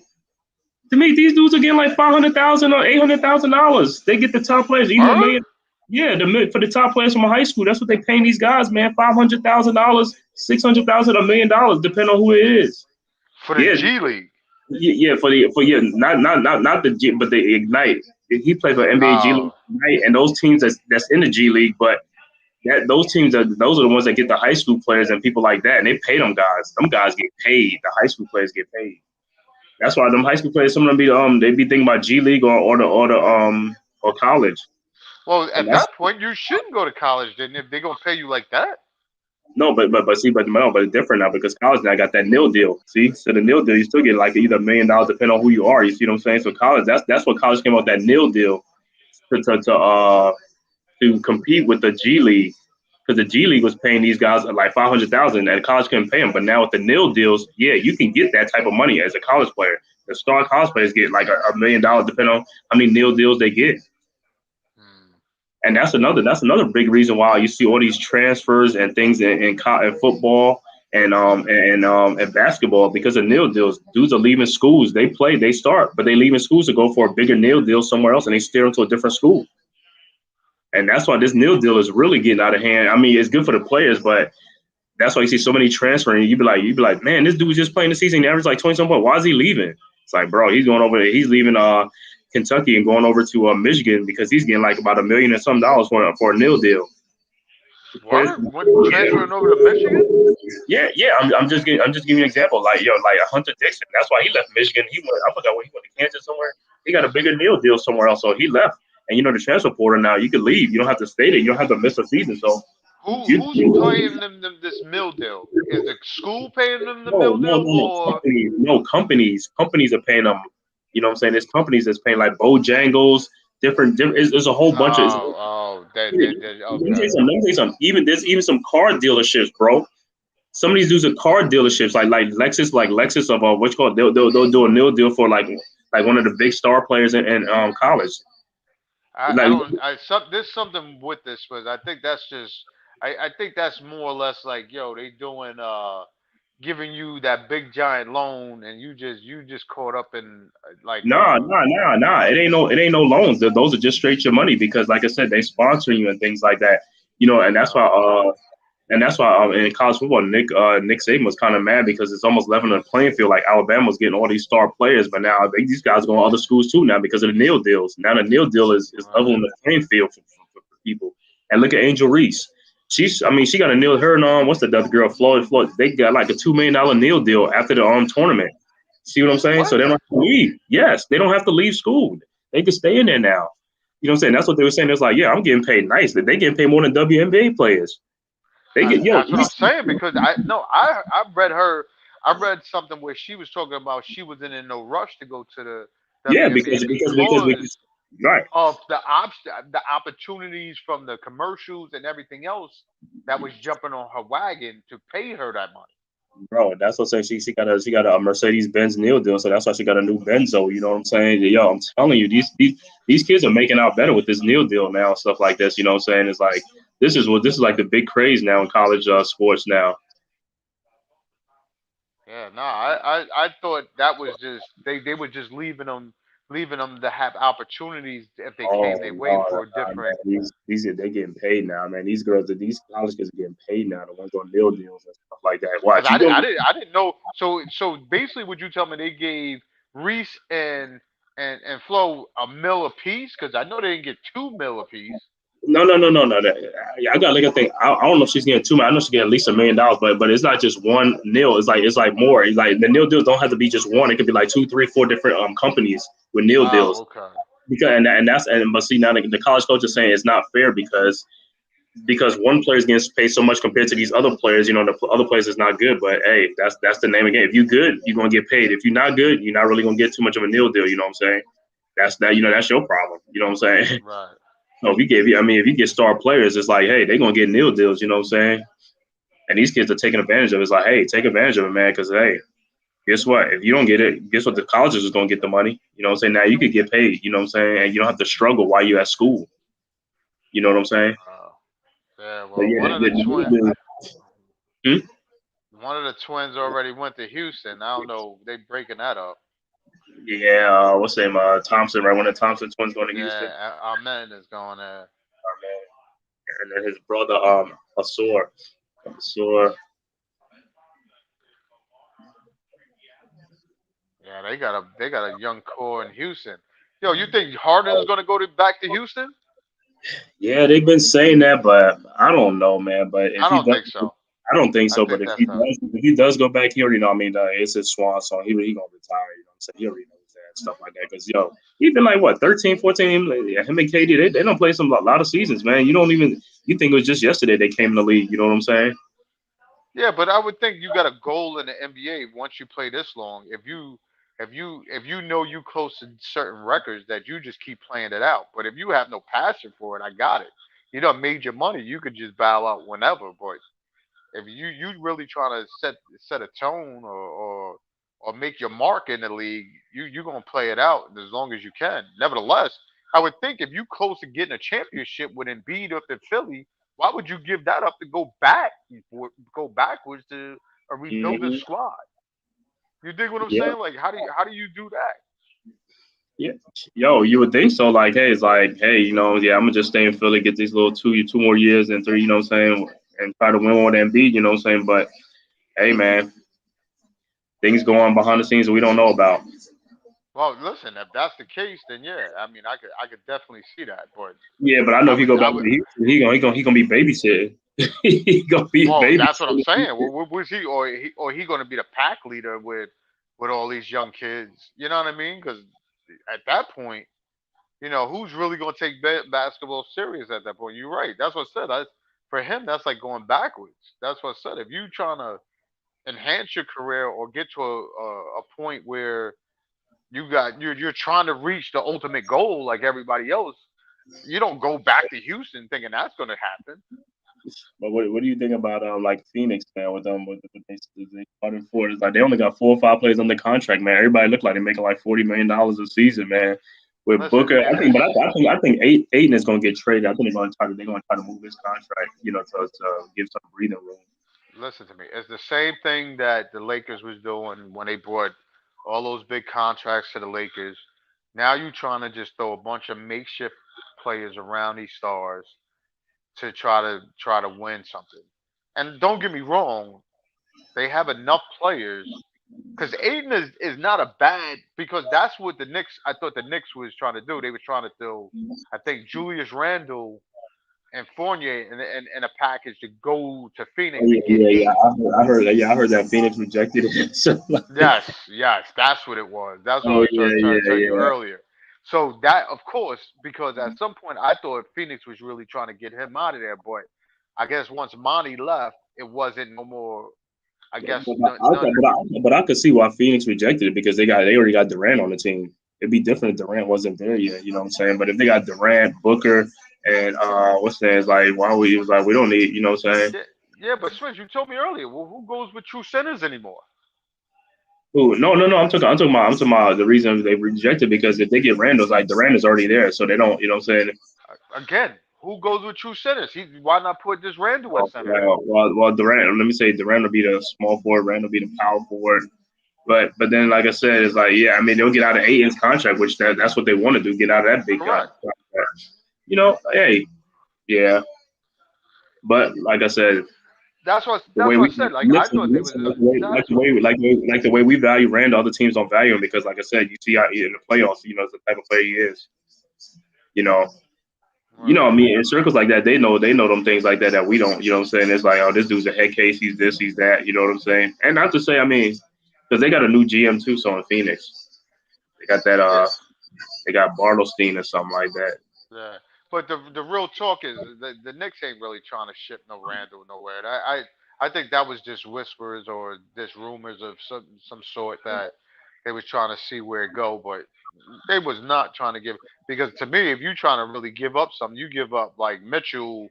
[SPEAKER 2] to me, these dudes are getting like $500,000 or $800,000. They get the top players, even a
[SPEAKER 3] Word?
[SPEAKER 2] million. Yeah, for the top players from a high school, that's what they paying these guys, man. $500,000, $600,000, $1 million, depending on who it is.
[SPEAKER 3] For the
[SPEAKER 2] Yeah,
[SPEAKER 3] G League.
[SPEAKER 2] yeah, not the G, but the Ignite. He played for NBA G League
[SPEAKER 3] Oh,
[SPEAKER 2] Ignite, and those teams that's in the G League, but those are the ones that get the high school players and people like that, and they pay them guys. Them guys get paid. The high school players get paid. That's why them high school players, some of them they be thinking about G League or college.
[SPEAKER 3] well,
[SPEAKER 2] And
[SPEAKER 3] at
[SPEAKER 2] that's
[SPEAKER 3] that point, you shouldn't go to college then if they're gonna pay you like that.
[SPEAKER 2] no, but see, but no, but it's different now because college now got that nil deal. See, so the nil deal, you still get like either $1 million depending on who you are. You see what I'm saying? So college, that's what college came up with, that nil deal to compete with the G League, because the G League was paying these guys like 500,000, and college couldn't pay them. But now with the nil deals, yeah, you can get that type of money as a college player. The star college players get like $1 million depending on how many nil deals they get.
[SPEAKER 3] Hmm.
[SPEAKER 2] And that's another big reason why you see all these transfers and things in football and basketball, because of nil deals. Dudes are leaving schools. They start, but they leaving schools to go for a bigger nil deal somewhere else, and they steer into a different school. And that's why this nil deal is really getting out of hand. I mean, it's good for the players, but that's why you see so many transferring. You be like, man, this dude was just playing the season. He averaged like 20 something. Why is he leaving? It's like, bro, he's going over there. He's leaving Kentucky and going over to Michigan because he's getting like about $1 million and some for a nil deal.
[SPEAKER 3] Word? Went transferring over to Michigan?
[SPEAKER 2] Yeah. I'm just giving you an example. Like like Hunter Dixon. That's why he left Michigan. He went. I forgot where he went to Kansas somewhere. He got a bigger deal somewhere else, so he left. And the transfer portal now, you can leave. You don't have to stay there. You don't have to miss a season. So you
[SPEAKER 3] Who's paying them this mill deal? Is the school paying them the
[SPEAKER 2] no,
[SPEAKER 3] mill
[SPEAKER 2] no,
[SPEAKER 3] deal,
[SPEAKER 2] no, no.
[SPEAKER 3] or
[SPEAKER 2] Companies, no companies. Companies are paying them. You know what I'm saying? There's companies that's paying like Bojangles, different. It's a whole bunch of. Let me tell
[SPEAKER 3] okay.
[SPEAKER 2] you something. Let me tell you something. Even there's even some car dealerships, bro. Some of these dudes are car dealerships, like Lexus of what you call it. They'll do a nil deal for like one of the big star players in college.
[SPEAKER 3] I
[SPEAKER 2] Like
[SPEAKER 3] don't there's something with this, but I think that's just I think that's more or less like, yo, they doing giving you that big giant loan, and you just caught up in like
[SPEAKER 2] nah. It ain't no loans. Those are just straight your money because, like I said, they sponsor you and things like that. And that's why in college football, Nick Saban was kind of mad because it's almost leveling the playing field. Like Alabama's getting all these star players, but now these guys going to other schools too now because of the nil deals. Now the nil deal is leveling the playing field for people. And look at Angel Reese. She got a nil. Her and what's the other girl, Floyd. They got like a $2 million nil deal after the tournament. See what I'm saying?
[SPEAKER 3] what?
[SPEAKER 2] So they don't have to leave. Yes, they don't have to leave school. They can stay in there now. You know what I'm saying? That's what they were saying. It's like, yeah, I'm getting paid nice. They getting paid more than WNBA players. They get
[SPEAKER 3] That's what I'm saying, because I read her. I read something where she was talking about she wasn't in no rush to go to the
[SPEAKER 2] yeah,
[SPEAKER 3] WNBA because
[SPEAKER 2] because right.
[SPEAKER 3] of the opportunities from the commercials and everything else that was jumping on her wagon to pay her that money.
[SPEAKER 2] Bro, that's what I'm saying. She got a Mercedes Benz Neil deal, so that's why she got a new Benzo. You know what I'm saying? Yo, I'm telling you, these kids are making out better with this Neil deal now, and stuff like this. You know what I'm saying? It's like this is like the big craze now in college sports now.
[SPEAKER 3] Yeah, no, I thought that was just they were just leaving them to have opportunities if they
[SPEAKER 2] Oh
[SPEAKER 3] came their way
[SPEAKER 2] no,
[SPEAKER 3] for
[SPEAKER 2] man.
[SPEAKER 3] different.
[SPEAKER 2] These they getting paid now, man. These college kids are getting paid now. The ones on Neil deals and stuff like that.
[SPEAKER 3] Because
[SPEAKER 2] Watch you gonna
[SPEAKER 3] I didn't know. So basically, would you tell me they gave Reese and Flo a mill apiece? Because I know they didn't get 2 mil apiece.
[SPEAKER 2] no. I got like a thing. I don't know if she's getting two. I know she's getting at least $1 million, but it's not just one nil. It's like more. It's like the nil deals don't have to be just one. It could be like two, three, four different companies with nil
[SPEAKER 3] Oh,
[SPEAKER 2] deals.
[SPEAKER 3] okay.
[SPEAKER 2] Because but see now the college coach is saying it's not fair because one player is getting paid so much compared to these other players. The other players is not good. But hey, that's the name of the game. If you good, you're gonna get paid. If you're not good, you're not really gonna get too much of a nil deal. You know what I'm saying? That's that. That's your problem. You know what I'm saying?
[SPEAKER 3] Right.
[SPEAKER 2] No, if you get star players, it's like, hey, they're gonna get nil deals. You know what I'm saying? And these kids are taking advantage of it. It's like, hey, take advantage of it, man. Because hey, guess what? If you don't get it, guess what? The colleges is gonna get the money. You know what I'm saying? Now you could get paid. You know what I'm saying? And you don't have to struggle while you're at school. You know what I'm saying?
[SPEAKER 3] Uh, yeah.
[SPEAKER 2] But
[SPEAKER 3] Well,
[SPEAKER 2] yeah, Hmm?
[SPEAKER 3] one of the twins already went to Houston. I don't know. They breaking that up.
[SPEAKER 2] Yeah. What's his name? Thompson, right? One of the Thompson twins going to Houston.
[SPEAKER 3] Yeah, Amen is going there.
[SPEAKER 2] And then his brother, Asor.
[SPEAKER 3] Yeah, they got a young core in Houston. Yo, you think Harden's gonna go back to Houston?
[SPEAKER 2] Yeah, they've been saying that, but I don't know, man. But if
[SPEAKER 3] I
[SPEAKER 2] he
[SPEAKER 3] don't
[SPEAKER 2] does,
[SPEAKER 3] think so.
[SPEAKER 2] I don't think
[SPEAKER 3] I
[SPEAKER 2] so. But
[SPEAKER 3] think that's a
[SPEAKER 2] if he does go back, he already know. I mean, it's his swan song. He gonna retire. You know what I'm saying? He already knows that stuff like that. Because he been like what 13, 14. Him and KD, they don't play a lot of seasons, man. You think it was just yesterday they came in the league. You know what I'm saying?
[SPEAKER 3] yeah, but I would think you got a goal in the NBA once you play this long. If you know you close to certain records that you just keep playing it out. But if you have no passion for it, I got it. You done made your money. You could just bow out whenever. But if you really trying to set a tone or make your mark in the league, you gonna play it out as long as you can. Nevertheless, I would think if you close to getting a championship with Embiid up in Philly, why would you give that up to go backwards to a rebuilding
[SPEAKER 2] Hmm.
[SPEAKER 3] squad? You dig what I'm
[SPEAKER 2] Yeah.
[SPEAKER 3] saying? Like how do you do that?
[SPEAKER 2] Yeah. Yo, you would think so. Like, hey, it's like, hey, yeah, I'm gonna just stay in Philly, get these little two more years and three. You know what I'm saying? And try to win more than Embiid. You know what I'm saying? But hey, man, things go on behind the scenes that we don't know about.
[SPEAKER 3] Well, listen, if that's the case, then yeah, I mean, I could definitely see that. But
[SPEAKER 2] Yeah, but I know
[SPEAKER 3] I
[SPEAKER 2] if he
[SPEAKER 3] would
[SPEAKER 2] go
[SPEAKER 3] I
[SPEAKER 2] back
[SPEAKER 3] would
[SPEAKER 2] to Houston, he gonna be babysitting. He gonna be
[SPEAKER 3] Well,
[SPEAKER 2] baby.
[SPEAKER 3] that's what I'm saying. Well, was he or he going to be the pack leader with all these young kids? You know what I mean? Because at that point, who's really going to take basketball serious at that point? You're right. That's what I said. For him, that's like going backwards. That's what I said. If you trying to enhance your career or get to a point where you're trying to reach the ultimate goal like everybody else, you don't go back to Houston thinking that's going to happen.
[SPEAKER 2] But what do you think about like Phoenix, man? With them with they started for it's like they only got 4 or 5 players on the contract, man. Everybody look like they're making like $40 million a season, man. With
[SPEAKER 3] Listen,
[SPEAKER 2] Booker, I think Aiden is gonna get traded. I think they're gonna try to move his contract, to give some breathing room.
[SPEAKER 3] listen to me. It's the same thing that the Lakers was doing when they brought all those big contracts to the Lakers. Now you trying to just throw a bunch of makeshift players around these stars to try to win something. And don't get me wrong, they have enough players because Aiden is not a bad because that's what the Knicks. I thought the Knicks was trying to do. They were trying to throw, I think, Julius Randle and Fournier in a package to go to
[SPEAKER 2] Oh,
[SPEAKER 3] Phoenix
[SPEAKER 2] yeah,
[SPEAKER 3] and get
[SPEAKER 2] yeah, yeah.
[SPEAKER 3] Aiden.
[SPEAKER 2] I heard that Phoenix rejected it. So, like,
[SPEAKER 3] Yes, yes, that's what it was. That's what I
[SPEAKER 2] oh
[SPEAKER 3] was
[SPEAKER 2] yeah,
[SPEAKER 3] trying to
[SPEAKER 2] yeah,
[SPEAKER 3] tell you
[SPEAKER 2] yeah.
[SPEAKER 3] earlier. So that, of course, because at some point I thought Phoenix was really trying to get him out of there, but I guess once Monty left, it wasn't no more. I guess none.
[SPEAKER 2] But I could see why Phoenix rejected it because they already got Durant on the team. It'd be different if Durant wasn't there yet. You know what I'm saying? But if they got Durant, Booker, and what's that? It's like why we it was like we don't need. You know what I'm saying?
[SPEAKER 3] Yeah, yeah, but Switch, you told me earlier. Well, who goes with true centers anymore?
[SPEAKER 2] Ooh, no, no, no. I'm talking about the reason they rejected because if they get Randall's like Durant is already there, so they don't. You know what I'm saying?
[SPEAKER 3] Again, who goes with true centers? Why not put this Randall at center then?
[SPEAKER 2] Well, Durant. Let me say Durant will be the small forward. Randall will be the power forward. But then, like I said, it's like yeah. I mean, they'll get out of Aiton's contract, which that's what they want to do. Get out of that big guy.
[SPEAKER 3] Correct.
[SPEAKER 2] Hey, yeah. But like I said, the
[SPEAKER 3] That's
[SPEAKER 2] way
[SPEAKER 3] what
[SPEAKER 2] we
[SPEAKER 3] I said. Like I
[SPEAKER 2] listen,
[SPEAKER 3] thought they was
[SPEAKER 2] listen,
[SPEAKER 3] that's what
[SPEAKER 2] like the way we value Randall, other teams don't value him because, like I said, you see how in the playoffs, it's the type of player he is. You know,
[SPEAKER 3] right.
[SPEAKER 2] I mean, in circles like that, they know them things like that we don't. You know what I'm saying? It's like, oh, this dude's a head case. He's this, he's that. You know what I'm saying? And not to say, I mean, because they got a new GM too, so in Phoenix, they got that.
[SPEAKER 3] Yeah,
[SPEAKER 2] They got Bartlestein or something like that.
[SPEAKER 3] yeah. But the real talk is the Knicks ain't really trying to ship no Randall nowhere. And I think that was just whispers or just rumors of some sort that they was trying to see where it go, but they was not trying to give because to me, if you trying to really give up something, you give up like Mitchell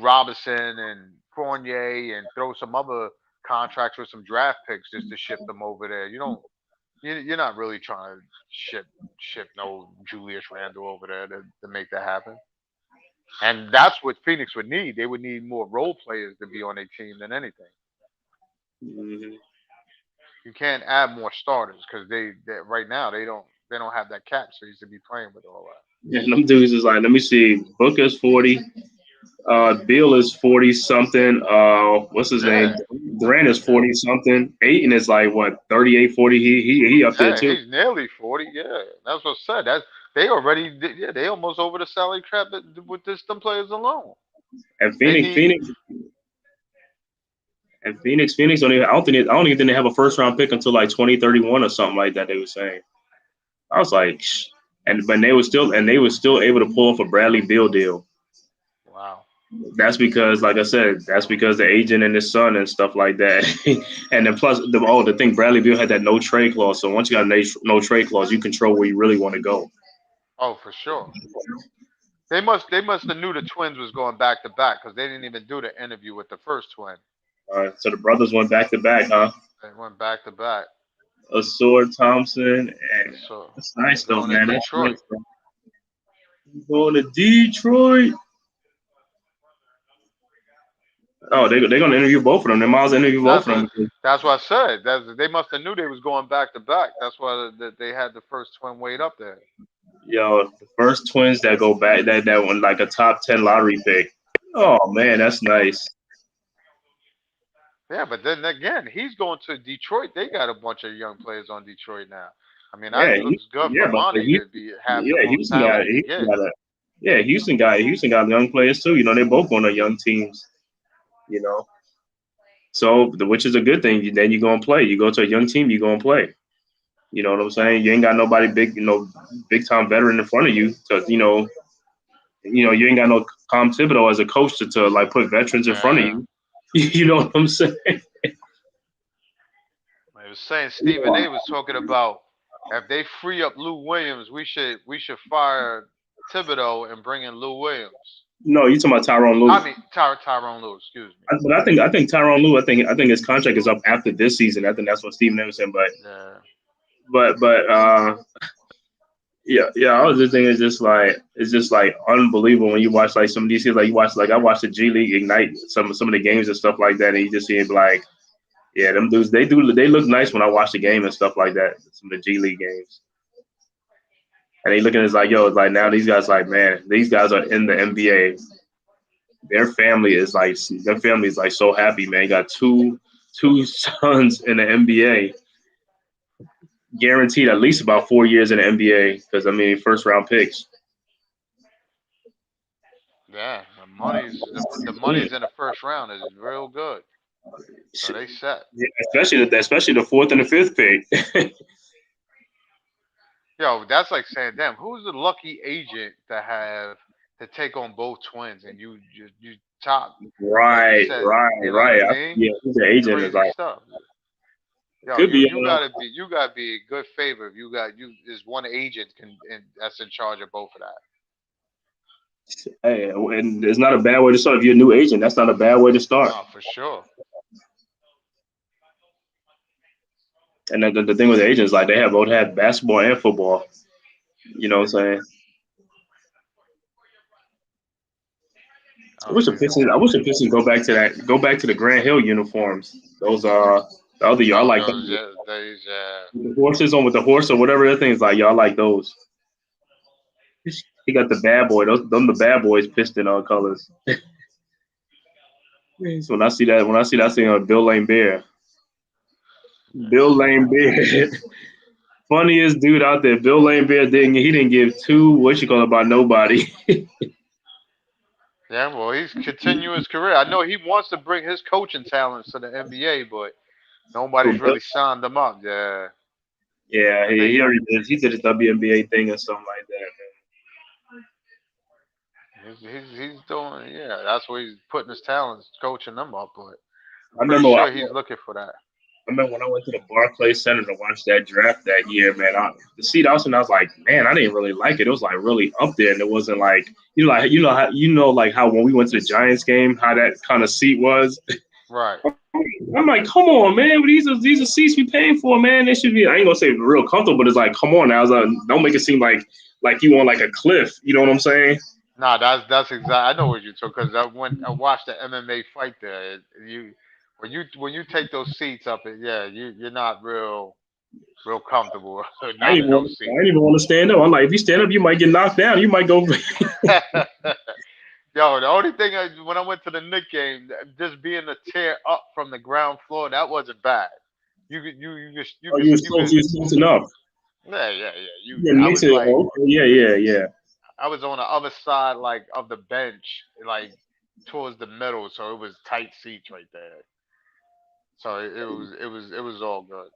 [SPEAKER 3] Robinson and Fournier and throw some other contracts with some draft picks just to ship them over there. You don't you're not really trying to ship no Julius Randle over there to make that happen. And that's what Phoenix would need. They would need more role players to be on their team than anything.
[SPEAKER 2] Hmm.
[SPEAKER 3] You can't add more starters because they right now they don't have that cap space to be playing with all that.
[SPEAKER 2] And them dudes is like, let me see, Booker's 40. Bill is 40 something. What's his name?
[SPEAKER 3] Yeah,
[SPEAKER 2] Durant is 40 something. Aiton is like what 38, 40. He up there
[SPEAKER 3] yeah,
[SPEAKER 2] too.
[SPEAKER 3] he's nearly 40. Yeah, that's what I said. That's they already yeah they almost over the salary cap with this them players alone.
[SPEAKER 2] And
[SPEAKER 3] They
[SPEAKER 2] Phoenix,
[SPEAKER 3] need
[SPEAKER 2] Phoenix, and Phoenix don't even. I don't even think they have a first round pick until like 2031 or something like that. They were saying. I was like, and but they were still able to pull off a Bradley Beal deal.
[SPEAKER 3] wow.
[SPEAKER 2] That's because, like I said, that's because the agent and his son and stuff like that. And then plus the thing Bradley Beal had that no trade clause. So once you got a no trade clause, you control where you really want to go.
[SPEAKER 3] Oh, for sure. They must have knew the twins was going back to back because they didn't even do the interview with the first twin.
[SPEAKER 2] So the brothers went back to back, huh?
[SPEAKER 3] They went back to back.
[SPEAKER 2] Asor Thompson, and
[SPEAKER 3] So
[SPEAKER 2] that's nice
[SPEAKER 3] they're
[SPEAKER 2] though,
[SPEAKER 3] going to
[SPEAKER 2] man. That's nice.
[SPEAKER 3] Detroit.
[SPEAKER 2] Though. Going to Detroit. Oh, they're gonna interview both of them. They might as well interview both
[SPEAKER 3] That's
[SPEAKER 2] of
[SPEAKER 3] what
[SPEAKER 2] them.
[SPEAKER 3] that's what I said. They must have knew they was going back to back. That's why they had the first twin weight up there.
[SPEAKER 2] Yo, the first twins that go back that one like a top 10 lottery pick. Oh man, that's nice.
[SPEAKER 3] Yeah, but then again, he's going to Detroit. They got a bunch of young players on Detroit now. I mean, that
[SPEAKER 2] Yeah,
[SPEAKER 3] looks good for
[SPEAKER 2] yeah, but
[SPEAKER 3] Monty to be have the most
[SPEAKER 2] Houston got
[SPEAKER 3] talent he can get.
[SPEAKER 2] Houston got young players too. They're both on the young teams. You know, so which is a good thing. Then you go and play. You go to a young team, you go and play. You know what I'm saying? You ain't got nobody big, big time veteran in front of you. So you ain't got no Tom Thibodeau as a coach to like put veterans in front of
[SPEAKER 3] Yeah.
[SPEAKER 2] you. You know what I'm saying?
[SPEAKER 3] I was saying Stephen A was talking about if they free up Lou Williams, we should fire Thibodeau and bring in Lou Williams.
[SPEAKER 2] No, you talking about Tyronn Lue.
[SPEAKER 3] I mean Tyrone Lue, excuse me.
[SPEAKER 2] But I think Tyronn Lue. I think his contract is up after this season. I think that's what Stephen A was saying. But
[SPEAKER 3] Yeah.
[SPEAKER 2] but but uh, yeah. I was just thinking it's just like unbelievable when you watch like some of these kids. Like you watch like I watched the G League Ignite some of the games and stuff like that, and you just see it like. Yeah, them dudes they look nice when I watch the game and stuff like that. Some of the G League games. And they looking at it like, yo, it's like now these guys like, man, these guys are in the NBA. Their family is like so happy, man. Got two sons in the NBA, guaranteed at least about 4 years in the NBA. Because I mean, first round picks.
[SPEAKER 3] Yeah. The money's in the first round is real good. So they set.
[SPEAKER 2] Yeah, especially the fourth and the fifth pick.
[SPEAKER 3] Yo, that's like saying, damn, who's the lucky agent to take on both twins and you top like you
[SPEAKER 2] Right,
[SPEAKER 3] said,
[SPEAKER 2] right,
[SPEAKER 3] you know what I
[SPEAKER 2] right.
[SPEAKER 3] mean?
[SPEAKER 2] Yeah, who's the agent is
[SPEAKER 3] Crazy
[SPEAKER 2] like
[SPEAKER 3] stuff. Yo,
[SPEAKER 2] could
[SPEAKER 3] you
[SPEAKER 2] be.
[SPEAKER 3] you gotta be you gotta be a good favor if you got you is one agent that's in charge of both of that.
[SPEAKER 2] Hey, and it's not a bad way to start. If you're a new agent, that's not a bad way to start.
[SPEAKER 3] No, for sure.
[SPEAKER 2] And then the thing with the agents, like they have both had basketball and football. You know what I'm saying? I
[SPEAKER 3] Oh
[SPEAKER 2] wish the
[SPEAKER 3] yeah.
[SPEAKER 2] Pistons. I wish the Pistons go back to that. Go back to the Grand Hill uniforms. Those the other y'all
[SPEAKER 3] Oh,
[SPEAKER 2] like
[SPEAKER 3] those
[SPEAKER 2] those.
[SPEAKER 3] yeah, these
[SPEAKER 2] The horses on with the horse or whatever that thing is like. Y'all like those. He got the bad boy. Them the bad boys piston colors. So when I see that thing on Bill Lane Bear. Bill Lane Bear. Funniest dude out there. Bill Lane Bear didn't give two what you call about nobody.
[SPEAKER 3] Yeah, well, he's continuing his career. I know he wants to bring his coaching talents to the NBA, but nobody's really signed him up. Yeah,
[SPEAKER 2] Yeah,
[SPEAKER 3] I
[SPEAKER 2] he,
[SPEAKER 3] think
[SPEAKER 2] he already did. He did his WNBA thing or something like that.
[SPEAKER 3] he's doing. Yeah, that's where he's putting his talents, coaching them up. But I'm
[SPEAKER 2] I
[SPEAKER 3] pretty
[SPEAKER 2] remember. I
[SPEAKER 3] sure he's looking for that.
[SPEAKER 2] remember when I went to the Barclays Center to watch that draft that year, man. The seat I was in, I was like, man, I didn't really like it. It was like really up there, and it wasn't like like how when we went to the Giants game, how that kind of seat was.
[SPEAKER 3] Right.
[SPEAKER 2] I'm like, come on, man. These are seats we paying for, man. They should be. I ain't gonna say real comfortable, but it's like, come on now. Don't make it seem like you on like a cliff. You know what I'm saying?
[SPEAKER 3] Nah, that's exactly. I know what you took because I watched the MMA fight there. You when you take those seats up, yeah, you're not real comfortable. Not in those
[SPEAKER 2] I
[SPEAKER 3] seats.
[SPEAKER 2] didn't even want to stand up. I'm like, if you stand up, you might get knocked down. You might go.
[SPEAKER 3] Yo, the only thing when I went to the Knick game, just being a tear up from the ground floor, that wasn't bad.
[SPEAKER 2] Oh, you was close enough.
[SPEAKER 3] yeah, yeah, yeah.
[SPEAKER 2] Yeah, Knicks. Yeah.
[SPEAKER 3] I was on the other side like of the bench, like towards the middle, so it was tight seats right there. So it was all good.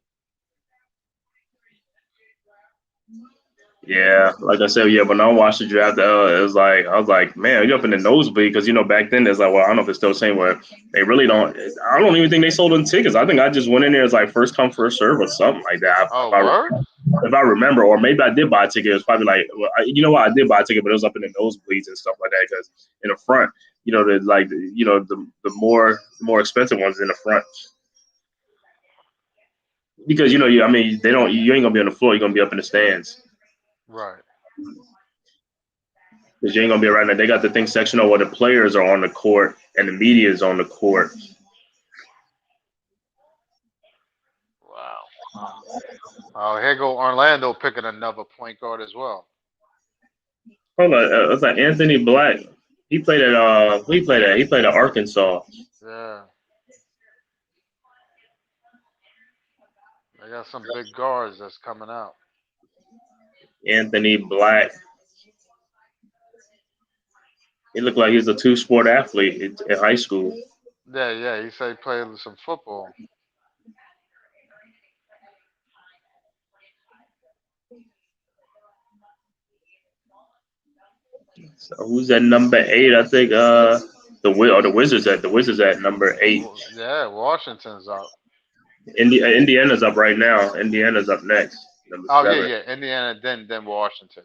[SPEAKER 2] Yeah, like I said, yeah. When I watched the draft, it was like I was like, man, you up in the nosebleed because back then it's like, well, I don't know if it's still the same where they really don't. I don't even think they sold them tickets. I think I just went in there as like first come first serve or something like that.
[SPEAKER 3] Oh, word?
[SPEAKER 2] If I remember, or maybe I did buy a ticket. It was probably like, well, you know what, I did buy a ticket, but it was up in the nosebleeds and stuff like that because in the front, the more expensive ones in the front because I mean they don't you ain't gonna be on the floor. You're gonna be up in the stands.
[SPEAKER 3] Right.
[SPEAKER 2] Because you ain't gonna be right now. They got the thing sectional where the players are on the court and the media is on the court.
[SPEAKER 3] Wow. Oh, here go Orlando picking another point guard as well.
[SPEAKER 2] Hold on, it's like Anthony Black. He played at he played at Arkansas.
[SPEAKER 3] Yeah, they got some big guards that's coming out.
[SPEAKER 2] Anthony Black. He looked like he's a two-sport athlete in high school.
[SPEAKER 3] Yeah, yeah. He said he played some football.
[SPEAKER 2] So who's at number 8? I think the Wizards at number 8.
[SPEAKER 3] Yeah, Washington's up.
[SPEAKER 2] Indiana's up right now. Indiana's up next, number
[SPEAKER 3] Oh yeah,
[SPEAKER 2] 7.
[SPEAKER 3] yeah. Indiana, then Washington.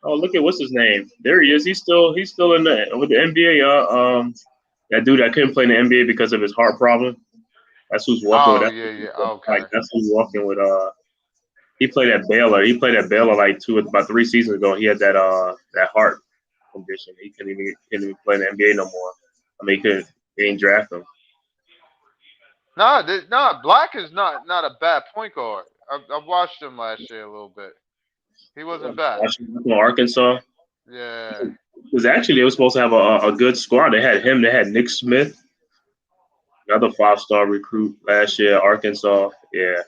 [SPEAKER 2] Oh, look at what's his name. There he is. He's still in the with the NBA. That dude that couldn't play in the NBA because of his heart problem. That's who's walking with
[SPEAKER 3] Oh
[SPEAKER 2] that.
[SPEAKER 3] yeah, yeah.
[SPEAKER 2] Like
[SPEAKER 3] Okay.
[SPEAKER 2] that's who's walking with. He played at Baylor. He played at Baylor like about 3 seasons ago. He had that heart condition. He couldn't even play in the NBA no more. I mean, he couldn't. They didn't draft him.
[SPEAKER 3] Nah, nah. Black is not a bad point guard. I watched him last year a little bit. He wasn't bad.
[SPEAKER 2] Washington, Arkansas.
[SPEAKER 3] Yeah.
[SPEAKER 2] Because actually, they were supposed to have a good squad. They had him. They had Nick Smith, another 5-star recruit last year, Arkansas. Yeah.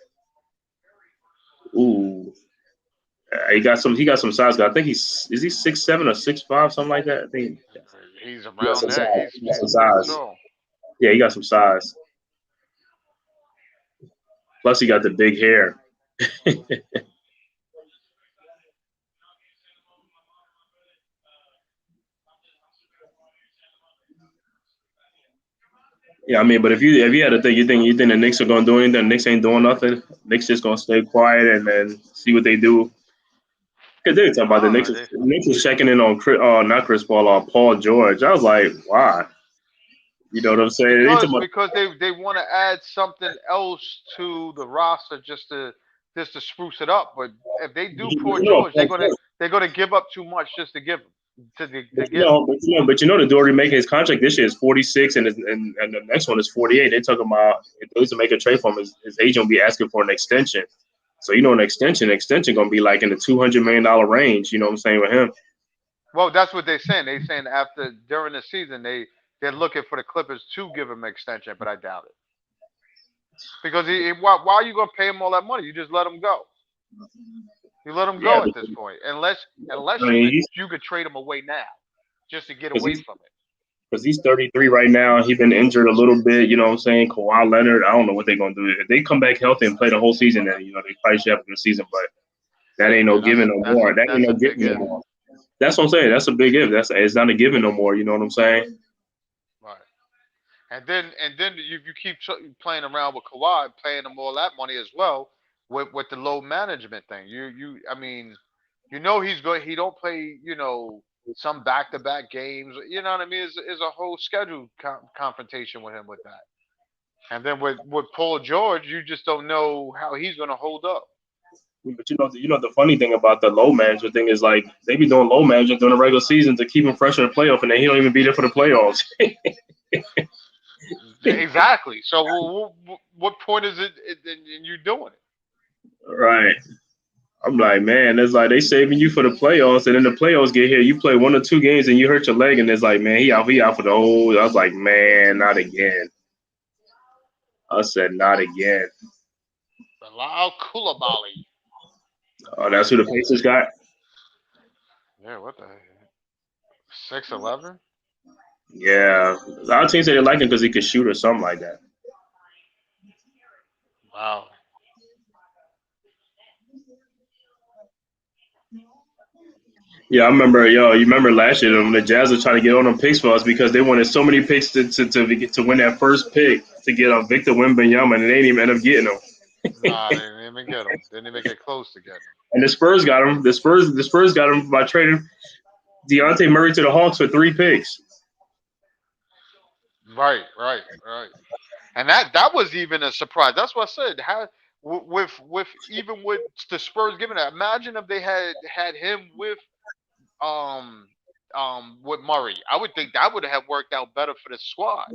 [SPEAKER 2] Ooh. He got some size. I think he 6'7" or 6'5", something like that. I think
[SPEAKER 3] He's
[SPEAKER 2] he got
[SPEAKER 3] around
[SPEAKER 2] some
[SPEAKER 3] there.
[SPEAKER 2] size. He got
[SPEAKER 3] He's
[SPEAKER 2] some
[SPEAKER 3] pretty
[SPEAKER 2] size.
[SPEAKER 3] tall.
[SPEAKER 2] Yeah, he got some size. Plus, he got the big hair. Yeah, I mean, but if you had to think, you think the Knicks are gonna do anything? The Knicks ain't doing nothing. Knicks just gonna stay quiet and then see what they do. Because they were talking about the
[SPEAKER 3] No,
[SPEAKER 2] Knicks. Knicks was checking in on not Chris Paul, Paul George. I was like, why? You know what I'm saying? They talking about
[SPEAKER 3] because they want to add something else to the roster just to spruce it up. But if they do poor George,
[SPEAKER 2] Paul George.
[SPEAKER 3] they're gonna give up too much just to give him to
[SPEAKER 2] But
[SPEAKER 3] get him.
[SPEAKER 2] the Dory making his contract this year is 46, and the next one is 48. They talking about if they was to make a trade for him, his agent will be asking for an extension. So an extension gonna be like in the $200 million range. You know what I'm saying with him?
[SPEAKER 3] Well, that's what they're saying. They're saying after during the season they're looking for the Clippers to give him an extension, but I doubt it because why are you gonna pay him all that money? You just let him go. You let him
[SPEAKER 2] Yeah,
[SPEAKER 3] go at this point,
[SPEAKER 2] I
[SPEAKER 3] unless
[SPEAKER 2] mean
[SPEAKER 3] you could trade him away now just to get
[SPEAKER 2] because
[SPEAKER 3] away
[SPEAKER 2] he's
[SPEAKER 3] from it.
[SPEAKER 2] because he's 33 right now. He's been injured a little bit. You know what I'm saying? Kawhi Leonard. I don't know what they're gonna do if they come back healthy and play the whole season. Then they probably should have a good season, but that ain't no
[SPEAKER 3] Yeah,
[SPEAKER 2] giving no more. That ain't
[SPEAKER 3] that's
[SPEAKER 2] no
[SPEAKER 3] a big
[SPEAKER 2] giving no
[SPEAKER 3] if.
[SPEAKER 2] more. That's what I'm saying. That's a big if. It's not a giving no more. You know what I'm saying?
[SPEAKER 3] Right. And then if you keep playing around with Kawhi, paying him all that money as well with the low management thing. I mean, he's going. He don't play. Some back to back games. You know what I mean? Is a whole schedule confrontation with him with that. And then with Paul George, you just don't know how he's going to hold up.
[SPEAKER 2] But the funny thing about the low management thing is like they be doing low management during the regular season to keep him fresh in the playoff, and then he don't even be there for the playoffs.
[SPEAKER 3] Exactly. So what point is it in you doing it?
[SPEAKER 2] Right. I'm like, man, it's like they saving you for the playoffs, and then the playoffs get here. You play 1 or 2 games, and you hurt your leg, and it's like, man, he out for the whole. I was like, man, not again. I said, not again.
[SPEAKER 3] Allow Koulibaly.
[SPEAKER 2] Oh,
[SPEAKER 3] What
[SPEAKER 2] that's
[SPEAKER 3] is
[SPEAKER 2] who the
[SPEAKER 3] he?
[SPEAKER 2] Pacers got.
[SPEAKER 3] Yeah, what the heck? 6'11"?
[SPEAKER 2] Yeah, a lot of teams say they like him because he could shoot or something like that.
[SPEAKER 3] Wow.
[SPEAKER 2] Yeah, I remember. You remember last year when the Jazz were trying to get on them picks for us because they wanted so many picks to win that first pick to get Victor Wembanyama, and they didn't even end up getting him.
[SPEAKER 3] Nah, they didn't even get him. Didn't even get close to getting
[SPEAKER 2] And the Spurs got him. The Spurs got him by trading Deontay Murray to the Hawks for 3 picks.
[SPEAKER 3] him. Right, right, right. And that was even a surprise. That's what I said. How with even with the Spurs giving that. Imagine if they had him um with Murray. I would think that would have worked out better for the squad.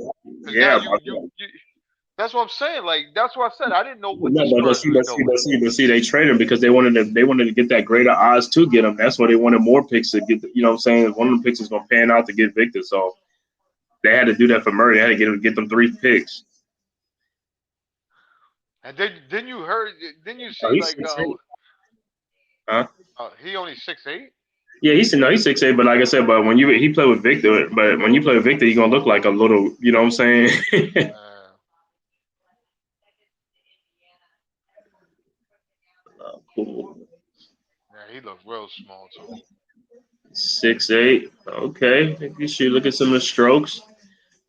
[SPEAKER 3] Because now
[SPEAKER 2] Yeah,
[SPEAKER 3] you that's what I'm saying. Like that's what I said. I didn't know what the
[SPEAKER 2] no, but
[SPEAKER 3] Spurs
[SPEAKER 2] see,
[SPEAKER 3] was
[SPEAKER 2] but see,
[SPEAKER 3] doing.
[SPEAKER 2] but see, but see, they traded him because they wanted to get that greater odds to get him. That's why they wanted more picks to get. You know what I'm saying? One of the picks is going to pan out to get Victor, so they had to do that for Murray. They had to get them 3 picks.
[SPEAKER 3] And then you heard, didn't you
[SPEAKER 2] Oh,
[SPEAKER 3] see
[SPEAKER 2] he's
[SPEAKER 3] like
[SPEAKER 2] 6'8". Huh?
[SPEAKER 3] he only 6'8"?
[SPEAKER 2] Yeah, he's 6'8", but like I said, but when he play with Victor, but when you play with Victor, he's gonna look like a little, you know what I'm saying?
[SPEAKER 3] Uh,
[SPEAKER 2] Cool.
[SPEAKER 3] yeah, he looked real small too.
[SPEAKER 2] 6'8". Okay, you should look at some of the strokes.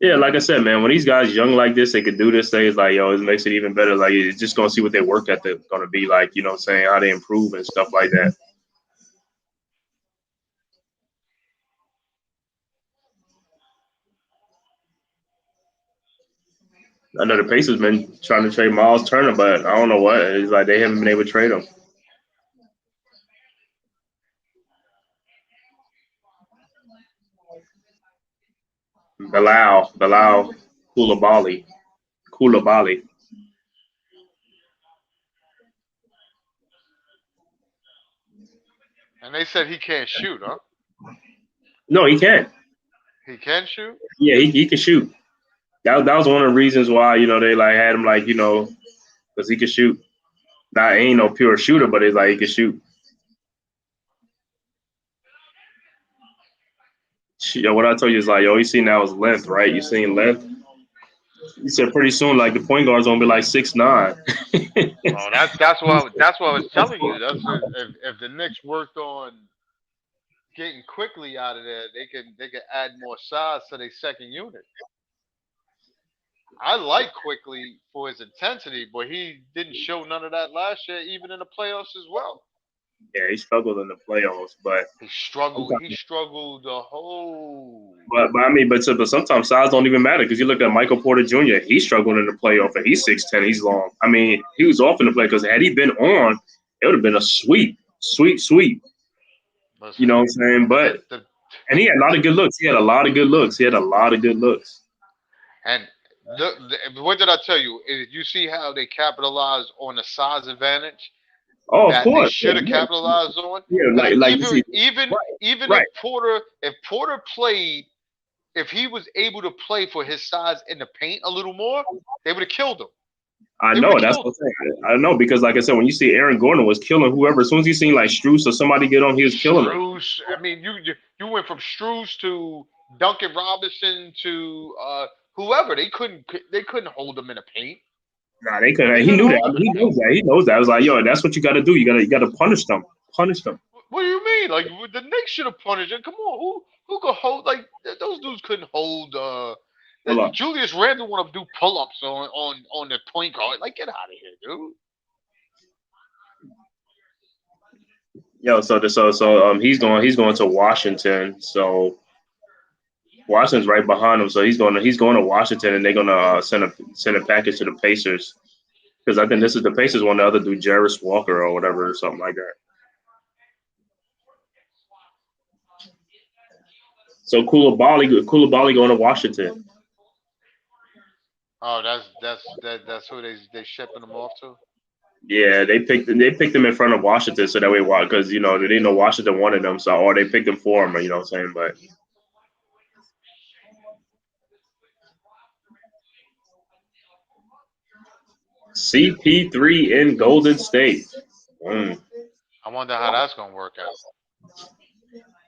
[SPEAKER 2] Yeah, like I said, man, when these guys young like this, they could do this thing. It's like, yo, it makes it even better. Like, it's just gonna see what their work ethic gonna be like. You know what I'm saying? How they improve and stuff like that. I know the Pacers been trying to trade Miles Turner, but I don't know what. It's like they haven't been able to trade him. Bilal Koulibaly, Koulibaly.
[SPEAKER 3] And they said he can't shoot, huh?
[SPEAKER 2] No, he can't.
[SPEAKER 3] He can shoot.
[SPEAKER 2] Yeah, he can shoot. That was one of the reasons why they like had him like because he can shoot. Now he ain't no pure shooter, but it's like he can shoot. What I told you is like, yo, you see now is length, right? You seen length. You said pretty soon, like the point guard's gonna be like 6'9".
[SPEAKER 3] Oh, that's what I was telling you. That's if the Knicks worked on getting quickly out of there, they could add more size to their second unit. I like quickly for his intensity, but he didn't show none of that last year, even in the playoffs as well.
[SPEAKER 2] Yeah, he struggled in the playoffs, but
[SPEAKER 3] He struggled. He
[SPEAKER 2] sometimes,
[SPEAKER 3] struggled the whole.
[SPEAKER 2] but I mean, but sometimes size don't even matter because you look at Michael Porter Jr. He struggled in the playoff, and he's 6'10". He's long. I mean, he was off in the play because had he been on, it would have been a sweep. You know what
[SPEAKER 3] Listen,
[SPEAKER 2] I'm saying?
[SPEAKER 3] the
[SPEAKER 2] But
[SPEAKER 3] the
[SPEAKER 2] and he had a lot of good looks. He had a lot of good looks. He had a lot of good looks.
[SPEAKER 3] and what did I tell you? You see how they capitalized on the size advantage
[SPEAKER 2] Oh, of
[SPEAKER 3] that they
[SPEAKER 2] course.
[SPEAKER 3] should have
[SPEAKER 2] Yeah,
[SPEAKER 3] capitalized on.
[SPEAKER 2] yeah.
[SPEAKER 3] Because
[SPEAKER 2] Like you
[SPEAKER 3] even
[SPEAKER 2] see,
[SPEAKER 3] even
[SPEAKER 2] right,
[SPEAKER 3] even
[SPEAKER 2] right.
[SPEAKER 3] if Porter played, if he was able to play for his size in the paint a little more, they would have killed him.
[SPEAKER 2] I
[SPEAKER 3] They would
[SPEAKER 2] know.
[SPEAKER 3] have
[SPEAKER 2] That's
[SPEAKER 3] killed
[SPEAKER 2] what
[SPEAKER 3] him.
[SPEAKER 2] I'm saying. I know because, like I said, when you see Aaron Gordon was killing whoever, as soon as you seen like Struess or somebody get on, he was killing them.
[SPEAKER 3] Struess. I mean, you went from Struess to Duncan Robinson to whoever. They couldn't hold him in the paint.
[SPEAKER 2] Nah, they
[SPEAKER 3] They
[SPEAKER 2] couldn't. He
[SPEAKER 3] couldn't
[SPEAKER 2] knew that.
[SPEAKER 3] hold
[SPEAKER 2] I
[SPEAKER 3] him
[SPEAKER 2] mean,
[SPEAKER 3] in the
[SPEAKER 2] he
[SPEAKER 3] paint.
[SPEAKER 2] knows that. He knows that. I was like, yo, that's what you got to do. You got to punish them. Punish them.
[SPEAKER 3] What do you mean? Like the Knicks should have punished him. Come on, who could hold like those dudes couldn't hold.
[SPEAKER 2] Hold up.
[SPEAKER 3] Julius Randle want to do pull ups on the point guard. Like get out of here, dude.
[SPEAKER 2] Yo, so he's going to Washington. So Washington's right behind him. So he's going to Washington, and they're gonna send a package to the Pacers because I think this is the Pacers want the other dude, Jarvis Walker or whatever or something like that. So Koulibaly going to Washington.
[SPEAKER 3] Oh, that's who they shipping them off to.
[SPEAKER 2] Yeah, they picked him in front of Washington so that way because they didn't know Washington wanted them, so or they picked him for him, you know what I'm saying? But CP3 in Golden State. Mm.
[SPEAKER 3] I wonder how that's gonna work out.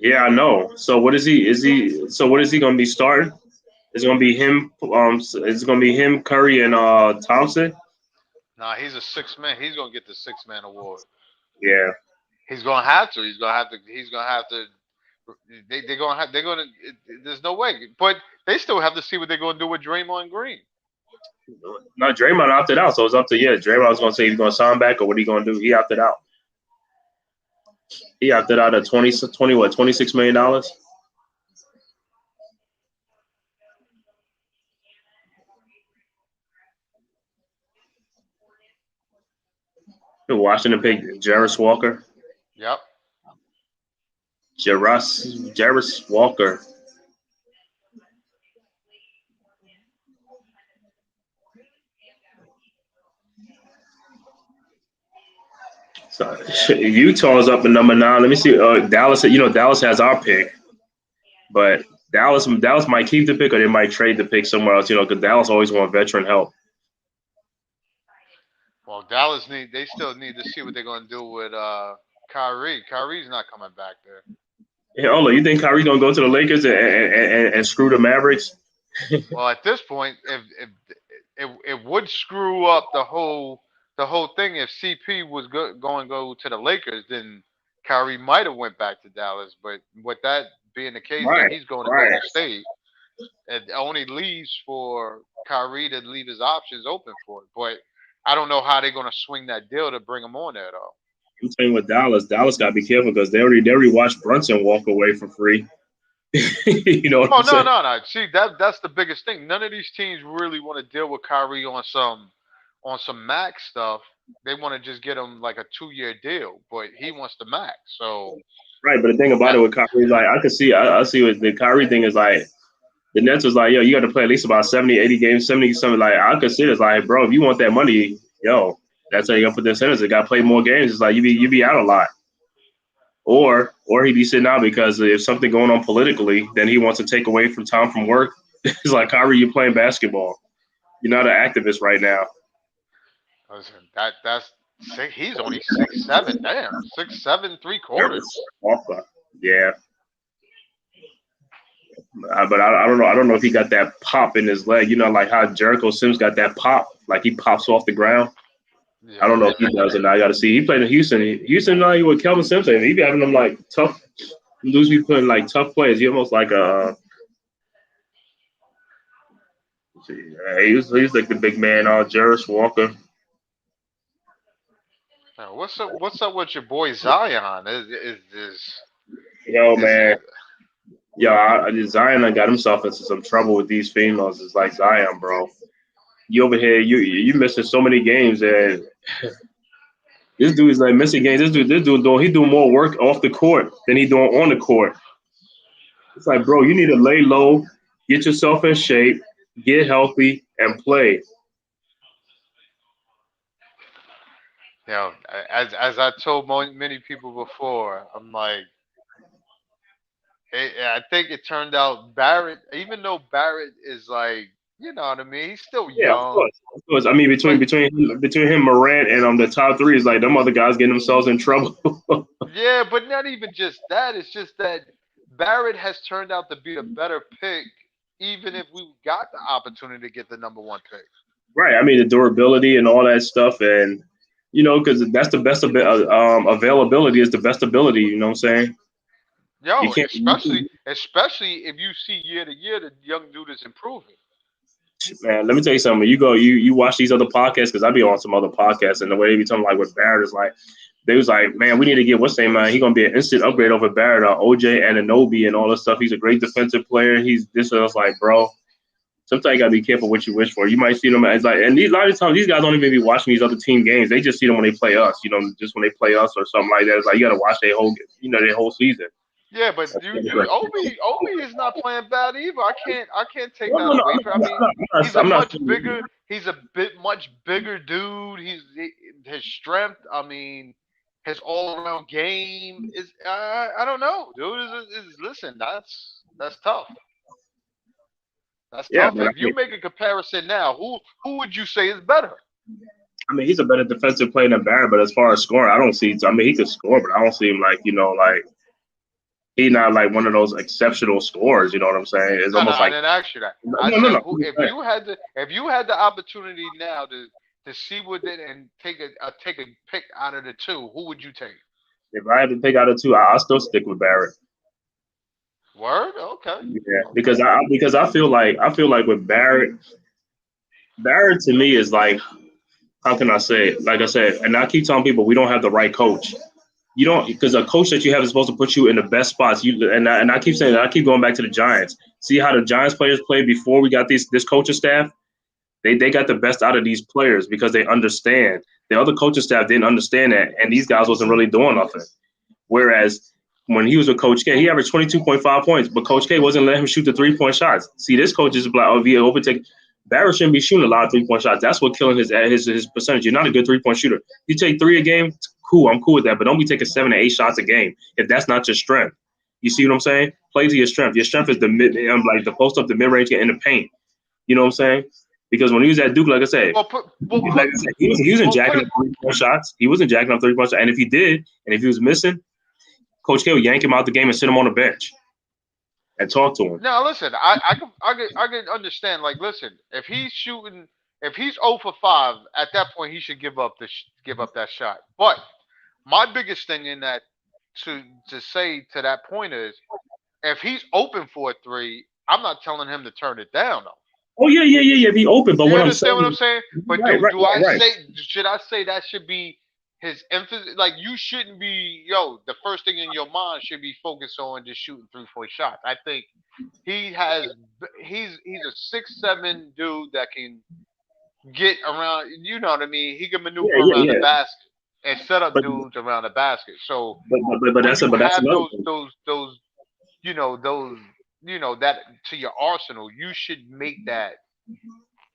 [SPEAKER 2] Yeah, I know. So what is he? Is he? So what is he going to be starting? It's going to be him. It's going to be him, Curry, and Thompson.
[SPEAKER 3] Nah, he's a six man. He's gonna get the six man award.
[SPEAKER 2] Yeah,
[SPEAKER 3] He's gonna have to. He's gonna have to. He's gonna have to. They're gonna have. They're gonna. There's no way. But they still have to see what they're gonna do with Draymond Green.
[SPEAKER 2] no, Draymond opted out, so it's up to Draymond was going to say he's going to sign back or what he going to do. He opted out. He opted out at 20 what, $26 million. Washington picked Jarvis Walker.
[SPEAKER 3] Yep.
[SPEAKER 2] Jarvis Walker. So Utah's up at number 9. Let me see. Dallas. Dallas has our pick, but Dallas might keep the pick or they might trade the pick somewhere else. Because Dallas always want veteran help.
[SPEAKER 3] Well, Dallas they still need to see what they're gonna do with Kyrie. Kyrie's not coming back there.
[SPEAKER 2] Hey, Ola, you think Kyrie's gonna go to the Lakers and screw the Mavericks?
[SPEAKER 3] Well, at this point, if it would screw up the whole thing if CP was going to go to the Lakers, then Kyrie might have went back to Dallas. But with that being the case that
[SPEAKER 2] Right,
[SPEAKER 3] he's going to
[SPEAKER 2] right.
[SPEAKER 3] Golden State, it only leaves for Kyrie to leave his options open for it. But I don't know how they're going to swing that deal to bring him on there though.
[SPEAKER 2] I'm saying with Dallas, Dallas got to be careful because they already watched Brunson walk away for free. You know what
[SPEAKER 3] Oh
[SPEAKER 2] I'm
[SPEAKER 3] no,
[SPEAKER 2] saying?
[SPEAKER 3] no, no. See that's the biggest thing. None of these teams really want to deal with Kyrie on some max stuff. They want to just get him like a 2-year deal, but he wants the max. So
[SPEAKER 2] Right, but the thing about
[SPEAKER 3] that
[SPEAKER 2] it with Kyrie is like I can see, I see what the Kyrie thing is like. The Nets was like, yo, you got to play at least about 70, 80 games, 70 something. Like I could see it's like, bro, if you want that money, yo, that's how you got to put the incentives. You got to play more games. It's like you be out a lot. Or he be sitting out because if something going on politically, then he wants to take away from time from work. It's like Kyrie, you're playing basketball. You're not an activist right now.
[SPEAKER 3] listen, that's he's only 6'7". Damn, 6'7", three quarters.
[SPEAKER 2] Yeah, but I don't know. I don't know if he got that pop in his leg. You know, like how Jericho Sims got that pop, like he pops off the ground. I don't know
[SPEAKER 3] Yeah,
[SPEAKER 2] if he does it now. I got to see. He played in Houston. Houston, with Kelvin Simpson. He be having them like tough. Dudes be putting like tough players. He almost like a. He's like the big man. Jarris Walker.
[SPEAKER 3] now, what's up with your boy Zion?
[SPEAKER 2] Yo,
[SPEAKER 3] Is
[SPEAKER 2] man. Yo, Zion done got himself into some trouble with these females. It's like Zion, bro. You over here, you missing so many games, and this dude is like missing games. This dude he doing more work off the court than he doing on the court. It's like, bro, you need to lay low, get yourself in shape, get healthy, and play.
[SPEAKER 3] as I told many people before, I'm like, I think it turned out Barrett, even though Barrett is like, you know what I mean, he's still
[SPEAKER 2] Yeah, of
[SPEAKER 3] young,
[SPEAKER 2] course, of course. I mean, between
[SPEAKER 3] but
[SPEAKER 2] between him, Morant, and the top three is like them other guys getting themselves in trouble.
[SPEAKER 3] yeah, but not even just that. It's just that Barrett has turned out to be a better pick, even if we got the opportunity to get the number one pick.
[SPEAKER 2] Right. I mean, the durability and all that stuff, and because that's the best of availability is the best ability. You know what I'm saying? You
[SPEAKER 3] Yo,
[SPEAKER 2] can't.
[SPEAKER 3] especially if you see year to year the young dude is improving.
[SPEAKER 2] Man, let me tell you something. You watch these other podcasts because I be on some other podcasts, and the way they be talking like with Barrett is like they was like, man, we need to get what's name, man. He gonna be an instant upgrade over Barrett, OJ Anunoby, and all this stuff. He's a great defensive player. He's this and I was like, bro. Sometimes you gotta be careful what you wish for. You might see them as like, and a lot of times these guys don't even be watching these other team games. They just see them when they play us. Just when they play us or something like that. It's like you gotta watch their whole season.
[SPEAKER 3] Yeah, but you Obi is not playing bad either. I can't take
[SPEAKER 2] No,
[SPEAKER 3] that
[SPEAKER 2] no, no,
[SPEAKER 3] away from. I mean,
[SPEAKER 2] I'm not saying
[SPEAKER 3] he's a bit much bigger dude. His strength. I mean, his all around game is. I don't know, dude. Listen, that's tough. That's
[SPEAKER 2] yeah,
[SPEAKER 3] tough.
[SPEAKER 2] but
[SPEAKER 3] If you make a comparison now, who would you say is better?
[SPEAKER 2] I mean he's a better defensive player than Barrett, but as far as scoring, I don't see. I mean he could score, but I don't see him like like he's not like one of those exceptional scorers. You know what I'm saying? It's
[SPEAKER 3] No, no,
[SPEAKER 2] almost
[SPEAKER 3] I
[SPEAKER 2] like
[SPEAKER 3] didn't ask you that.
[SPEAKER 2] no,
[SPEAKER 3] I
[SPEAKER 2] no, no,
[SPEAKER 3] said
[SPEAKER 2] no.
[SPEAKER 3] who if you had the opportunity now to see what it and take a pick out of the two, who would you take?
[SPEAKER 2] If I had to pick out of two, I'll still stick with Barrett.
[SPEAKER 3] Word? Okay.
[SPEAKER 2] Yeah,
[SPEAKER 3] Okay.
[SPEAKER 2] because I feel like with Barrett to me is like how can I say it? Like I said, and I keep telling people we don't have the right coach. You don't because a coach that you have is supposed to put you in the best spots. I keep saying that. I keep going back to the Giants. See how the Giants players played before we got this coaching staff. They got the best out of these players because they understand. The other coaching staff didn't understand that, and these guys wasn't really doing nothing. Whereas when he was with Coach K, he averaged 22.5 points, but Coach K wasn't letting him shoot the 3-point shots. See, this coach is like, oh, via overtake. Barrett shouldn't be shooting a lot of 3-point shots. That's what killing his percentage. You're not a good 3-point shooter. You take 3 a game, cool. I'm cool with that, but don't be taking 7 or 8 shots a game if that's not your strength. You see what I'm saying? Play to your strength. Your strength is the like the post up, the mid range, in the paint. You know what I'm saying? Because when he was at Duke, like I said, he wasn't
[SPEAKER 3] well
[SPEAKER 2] jacking
[SPEAKER 3] put
[SPEAKER 2] up 3-point shots. He wasn't jacking up 3-point shots. And if he did, and if he was missing, Coach K will yank him out the game and sit him on the bench and talk to him.
[SPEAKER 3] Now listen, I can understand. Like, listen, if he's 0 for 5, at that point he should give up that shot. But my biggest thing in that to say to that point is, if he's open for a 3, I'm not telling him to turn it down though.
[SPEAKER 2] Oh yeah. If he open, but
[SPEAKER 3] You
[SPEAKER 2] what
[SPEAKER 3] understand what I'm saying? But
[SPEAKER 2] right.
[SPEAKER 3] Should I say that should be his emphasis? Like, you shouldn't be, the first thing in your mind should be focused on just shooting 3-point shots. I think he's a 6'7" dude that can get around. You know what I mean? He can maneuver around the basket and set up dudes around the basket. So,
[SPEAKER 2] but that's another
[SPEAKER 3] those that to your arsenal, you should make that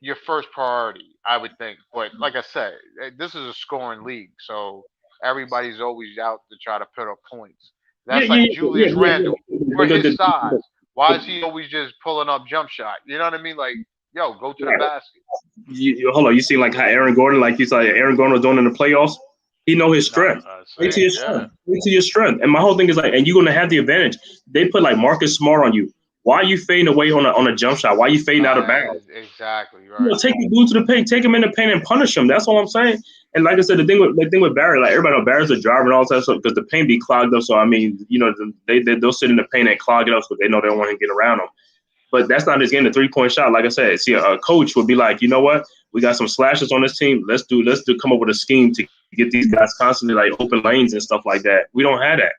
[SPEAKER 3] your first priority, I would think. But like I said, this is a scoring league, so everybody's always out to try to put up points. That's Julius Randle for his size. Why is he always just pulling up jump shot? You know what I mean? Like, go to the basket.
[SPEAKER 2] Hold on, you see like how Aaron Gordon, like you saw Aaron Gordon was doing in the playoffs. He know his strength. Wait to your strength. Wait to your strength. And my whole thing is like, and you're gonna have the advantage. They put like Marcus Smart on you. Why are you fading away on a jump shot? Why are you fading out of bounds?
[SPEAKER 3] Exactly right.
[SPEAKER 2] Take the dude to the paint, take him in the paint and punish him. That's all I'm saying. And like I said, the thing with Barry, like everybody knows Barry's a driver and all that stuff because the paint be clogged up. So I mean, they'll sit in the paint and clog it up because they know they don't want to get around them. But that's not his game. The 3-point shot, like I said, see, a coach would be like, you know what? We got some slashes on this team. Let's come up with a scheme to get these guys constantly like open lanes and stuff like that. We don't have that.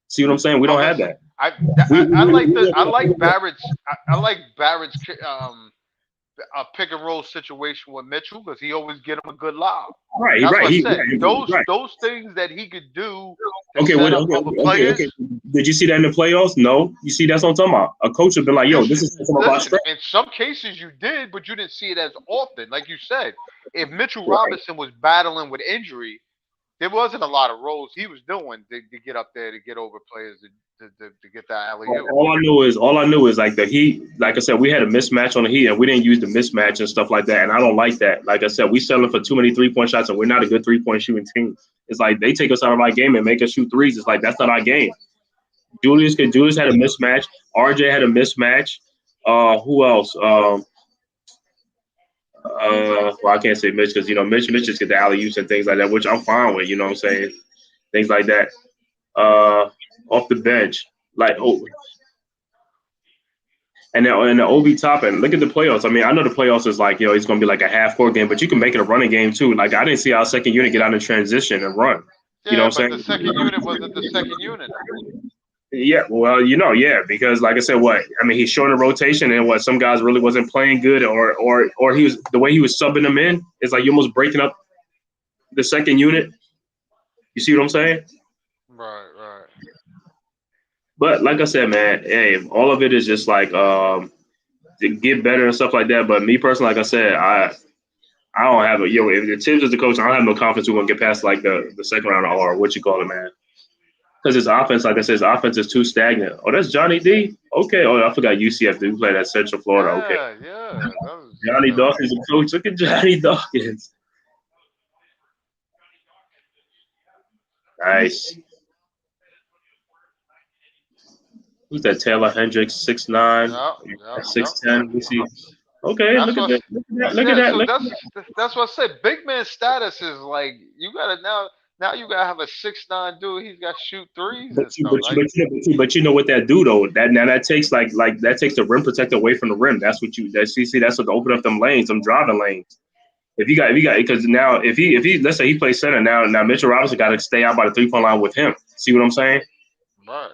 [SPEAKER 2] See what I'm saying? We don't have that.
[SPEAKER 3] I like Barrett's pick and roll situation with Mitchell because he always get him a good lob.
[SPEAKER 2] Right,
[SPEAKER 3] That's
[SPEAKER 2] right.
[SPEAKER 3] Those things that he could do.
[SPEAKER 2] Okay. Did you see that in the playoffs? No. You see, that's what I'm talking about. A coach would be like, "Yo, this is something about strength."
[SPEAKER 3] In some cases, you did, but you didn't see it as often. Like you said, if Mitchell Robinson was battling with injury, there wasn't a lot of rolls he was doing to get up there to get over players to get that alley-oop.
[SPEAKER 2] All I knew is like the Heat. Like I said, we had a mismatch on the Heat, and we didn't use the mismatch and stuff like that. And I don't like that. Like I said, we settling for too many 3-point shots, and we're not a good 3-point shooting team. It's like they take us out of our game and make us shoot threes. It's like that's not our game. Julius had a mismatch. RJ had a mismatch. Who else? Well, I can't say Mitch because Mitch just get the alley-oops and things like that, which I'm fine with. You know what I'm saying? Things like that. Off the bench, and the OB top end. Look at the playoffs. I mean, I know the playoffs is like it's gonna be like a half-court game, but you can make it a running game too. Like I didn't see our second unit get out in transition and run.
[SPEAKER 3] Yeah,
[SPEAKER 2] you know what
[SPEAKER 3] but
[SPEAKER 2] I'm saying?
[SPEAKER 3] The second unit wasn't the second unit.
[SPEAKER 2] Yeah, well, because like I said, he's showing a rotation, and some guys really wasn't playing good, or he was the way he was subbing them in. It's like you're almost breaking up the second unit. You see what I'm saying?
[SPEAKER 3] Right.
[SPEAKER 2] But like I said, man, hey, all of it is just like to get better and stuff like that. But me personally, like I said, I don't have if the Tibbs is the coach, I don't have no confidence we're gonna get past like the second round or what you call it, man. Because his offense, like I said, his offense is too stagnant. Oh, that's Johnny D. Okay. Oh, I forgot UCF. He played at Central Florida. Okay.
[SPEAKER 3] Yeah.
[SPEAKER 2] Johnny Dawkins, the coach. Look at Johnny Dawkins. Nice. Who's that? Taylor Hendricks, 6'9", 6'10". We see. Okay, look at that.
[SPEAKER 3] That's what I said. Big man status is like you gotta now you gotta have a 6'9" dude. He's got to shoot threes.
[SPEAKER 2] But you know what that do though? That takes like that takes the rim protector away from the rim. That's what that's what open up them lanes, them driving lanes. If you got because now if he let's say he plays center now Mitchell Robinson got to stay out by the 3-point line with him. See what I'm saying?
[SPEAKER 3] Right.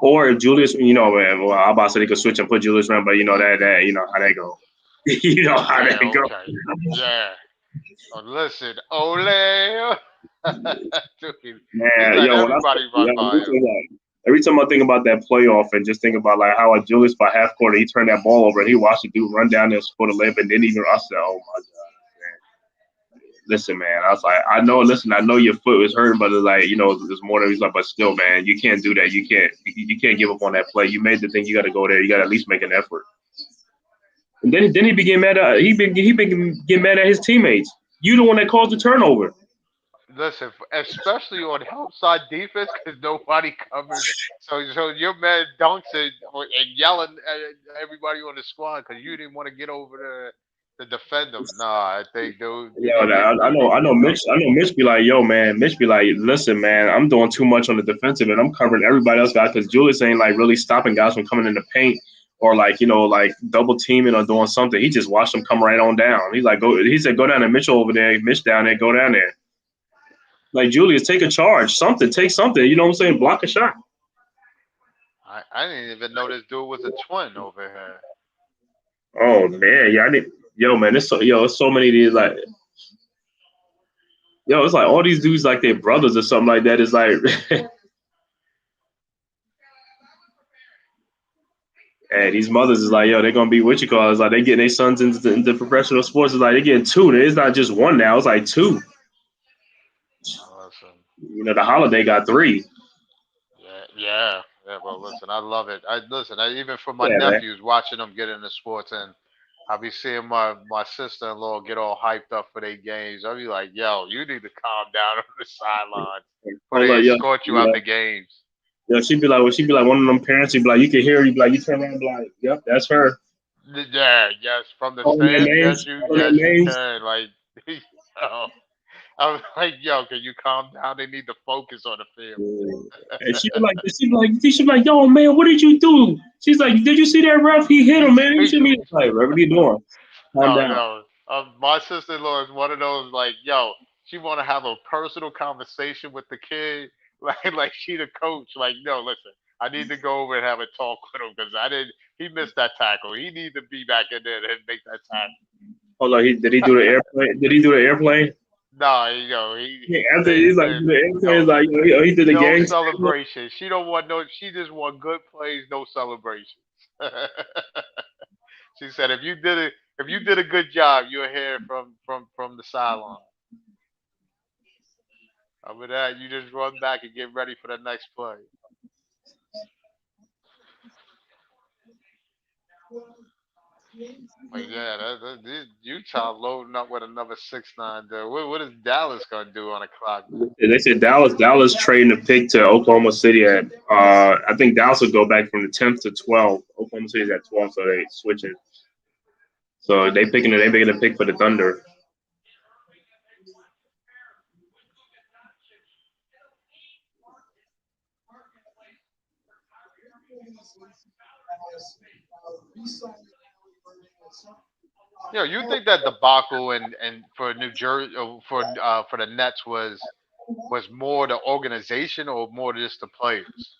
[SPEAKER 2] Or if Julius, man, well, I'm about to say they could switch and put Julius around, but that you know how they go. You know how they go.
[SPEAKER 3] Yeah. Oh, listen, Ole. Dude,
[SPEAKER 2] every time I think about that playoff and just think about like how Julius by half court he turned that ball over and he watched the dude run down there for the layup and didn't even. I said, oh my god. Listen, man, I was like, I know your foot was hurting, but it's like, there's more than he's like, but still, man, you can't do that. You can't give up on that play. You made the thing. You got to go there. You got to at least make an effort. And then he began mad at getting mad at his teammates. You the one that caused the turnover.
[SPEAKER 3] Listen, especially on help side defense because nobody covers. So your man dunks it and yelling at everybody on the squad because you didn't want to get over to defend them. Nah, I think dude, you
[SPEAKER 2] Yeah,
[SPEAKER 3] need to
[SPEAKER 2] I
[SPEAKER 3] you
[SPEAKER 2] know,
[SPEAKER 3] need
[SPEAKER 2] I
[SPEAKER 3] to
[SPEAKER 2] know.
[SPEAKER 3] get
[SPEAKER 2] Mitch,
[SPEAKER 3] covered.
[SPEAKER 2] I know. Mitch be like, "Yo, man." Mitch be like, "Listen, man, I'm doing too much on the defensive, and I'm covering everybody else, guys, because Julius ain't like really stopping guys from coming in the paint or like like double teaming or doing something. He just watched them come right on down. He's like, go. He said, go down to Mitchell over there, Mitch down there, go down there. Like Julius, take a charge, something, take something. You know what I'm saying? Block a shot.
[SPEAKER 3] I didn't even know this dude was a twin over here.
[SPEAKER 2] Oh man, yeah, I need. Yo, man, it's so many of these like. Yo, it's like all these dudes like their brothers or something like that. It's like, and these mothers is like, yo, they're gonna be what you call it. It's like they getting their sons into professional sports. It's like they getting two. It's not just one now. It's like two.
[SPEAKER 3] Listen,
[SPEAKER 2] The holiday got three.
[SPEAKER 3] yeah. But listen, I love it. Even for my
[SPEAKER 2] Yeah, man.
[SPEAKER 3] nephews watching them get into sports, and I'll be seeing my sister in law get all hyped up for their games. I'll be like, yo, you need to calm down on the sidelines before
[SPEAKER 2] Hold
[SPEAKER 3] they
[SPEAKER 2] up, yo,
[SPEAKER 3] escort you out
[SPEAKER 2] yeah,
[SPEAKER 3] the games.
[SPEAKER 2] yo. She'd be like one of them parents. She'd be like, you can hear. You'd be like, you turn around, and be like, yep, that's her.
[SPEAKER 3] Yeah, yes, from the
[SPEAKER 2] Calling their
[SPEAKER 3] stands,
[SPEAKER 2] names, calling their
[SPEAKER 3] yes, you
[SPEAKER 2] names.
[SPEAKER 3] can. Like, yo, I'm like, yo, can you calm down? They need to focus on the field.
[SPEAKER 2] And she'd be like, yo, man, what did you do? She's like, did you see that ref? He hit him, man. You should be like, ref, what are you doing? Calm
[SPEAKER 3] No,
[SPEAKER 2] down.
[SPEAKER 3] no. My sister-in-law is one of those like, yo, she want to have a personal conversation with the kid, like she the coach. Like, no, listen, I need to go over and have a talk with him because I didn't. He missed that tackle. He need to be back in there and make that
[SPEAKER 2] Hold on, did he do the airplane? Did he do the airplane?
[SPEAKER 3] tackle. No, you know,
[SPEAKER 2] Yeah,
[SPEAKER 3] he
[SPEAKER 2] after
[SPEAKER 3] said,
[SPEAKER 2] he's like the airplane,
[SPEAKER 3] no,
[SPEAKER 2] is like he did the
[SPEAKER 3] no
[SPEAKER 2] gang.
[SPEAKER 3] celebration. She don't want no. She just want good plays, no celebrations. She said, if you did a good job, you'll hear from the sideline. Over that, you just run back and get ready for the next play. But yeah, this Utah loading up with another 6-9. There. What is Dallas gonna do on the clock now?
[SPEAKER 2] They said Dallas trading the pick to Oklahoma City at I think Dallas will go back from the 10th to 12. Oklahoma City's at 12, so they switching. So they picking a pick for the Thunder.
[SPEAKER 3] You know, you think that debacle and for New Jersey for the Nets was more the organization or more just the players?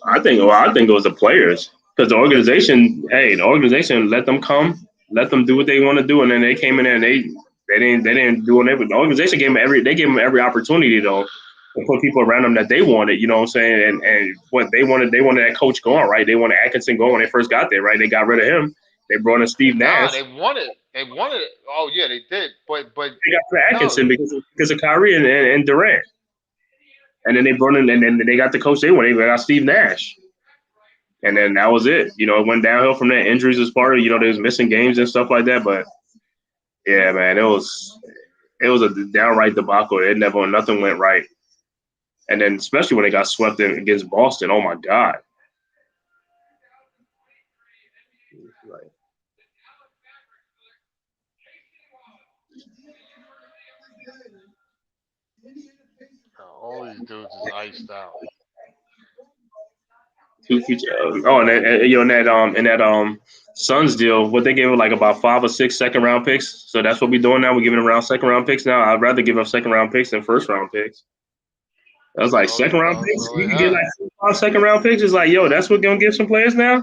[SPEAKER 2] I think it was the players because the organization let them come, let them do what they want to do, and then they came in there and they didn't do it. The organization gave them every opportunity though to put people around them that they wanted. You know what I'm saying? And what they wanted that coach going right. They wanted Atkinson going when they first got there, right? They got rid of him. They brought in Steve
[SPEAKER 3] Nah,
[SPEAKER 2] Nash.
[SPEAKER 3] they wanted it. Oh yeah, they did. But
[SPEAKER 2] They got rid of
[SPEAKER 3] no,
[SPEAKER 2] Atkinson because of Kyrie and Durant. And then they brought in, and then they got the coach they wanted. They got Steve Nash. And then that was it. It went downhill from there. Injuries was part of it. They was missing games and stuff like that. But yeah, man, it was a downright debacle. Nothing went right. And then especially when they got swept in against Boston. Oh my God. Like,
[SPEAKER 3] all these dudes is iced out.
[SPEAKER 2] two future. Oh, and in that Suns deal, what they gave it like about 5 or 6 second round picks. So that's what we're doing now. We're giving around second round picks now. I'd rather give up second round picks than first round picks. That was like second round
[SPEAKER 3] That's
[SPEAKER 2] picks.
[SPEAKER 3] all
[SPEAKER 2] You
[SPEAKER 3] they
[SPEAKER 2] can get
[SPEAKER 3] had.
[SPEAKER 2] like 4 or 5 second round picks. It's like, yo, that's what gonna give some players now.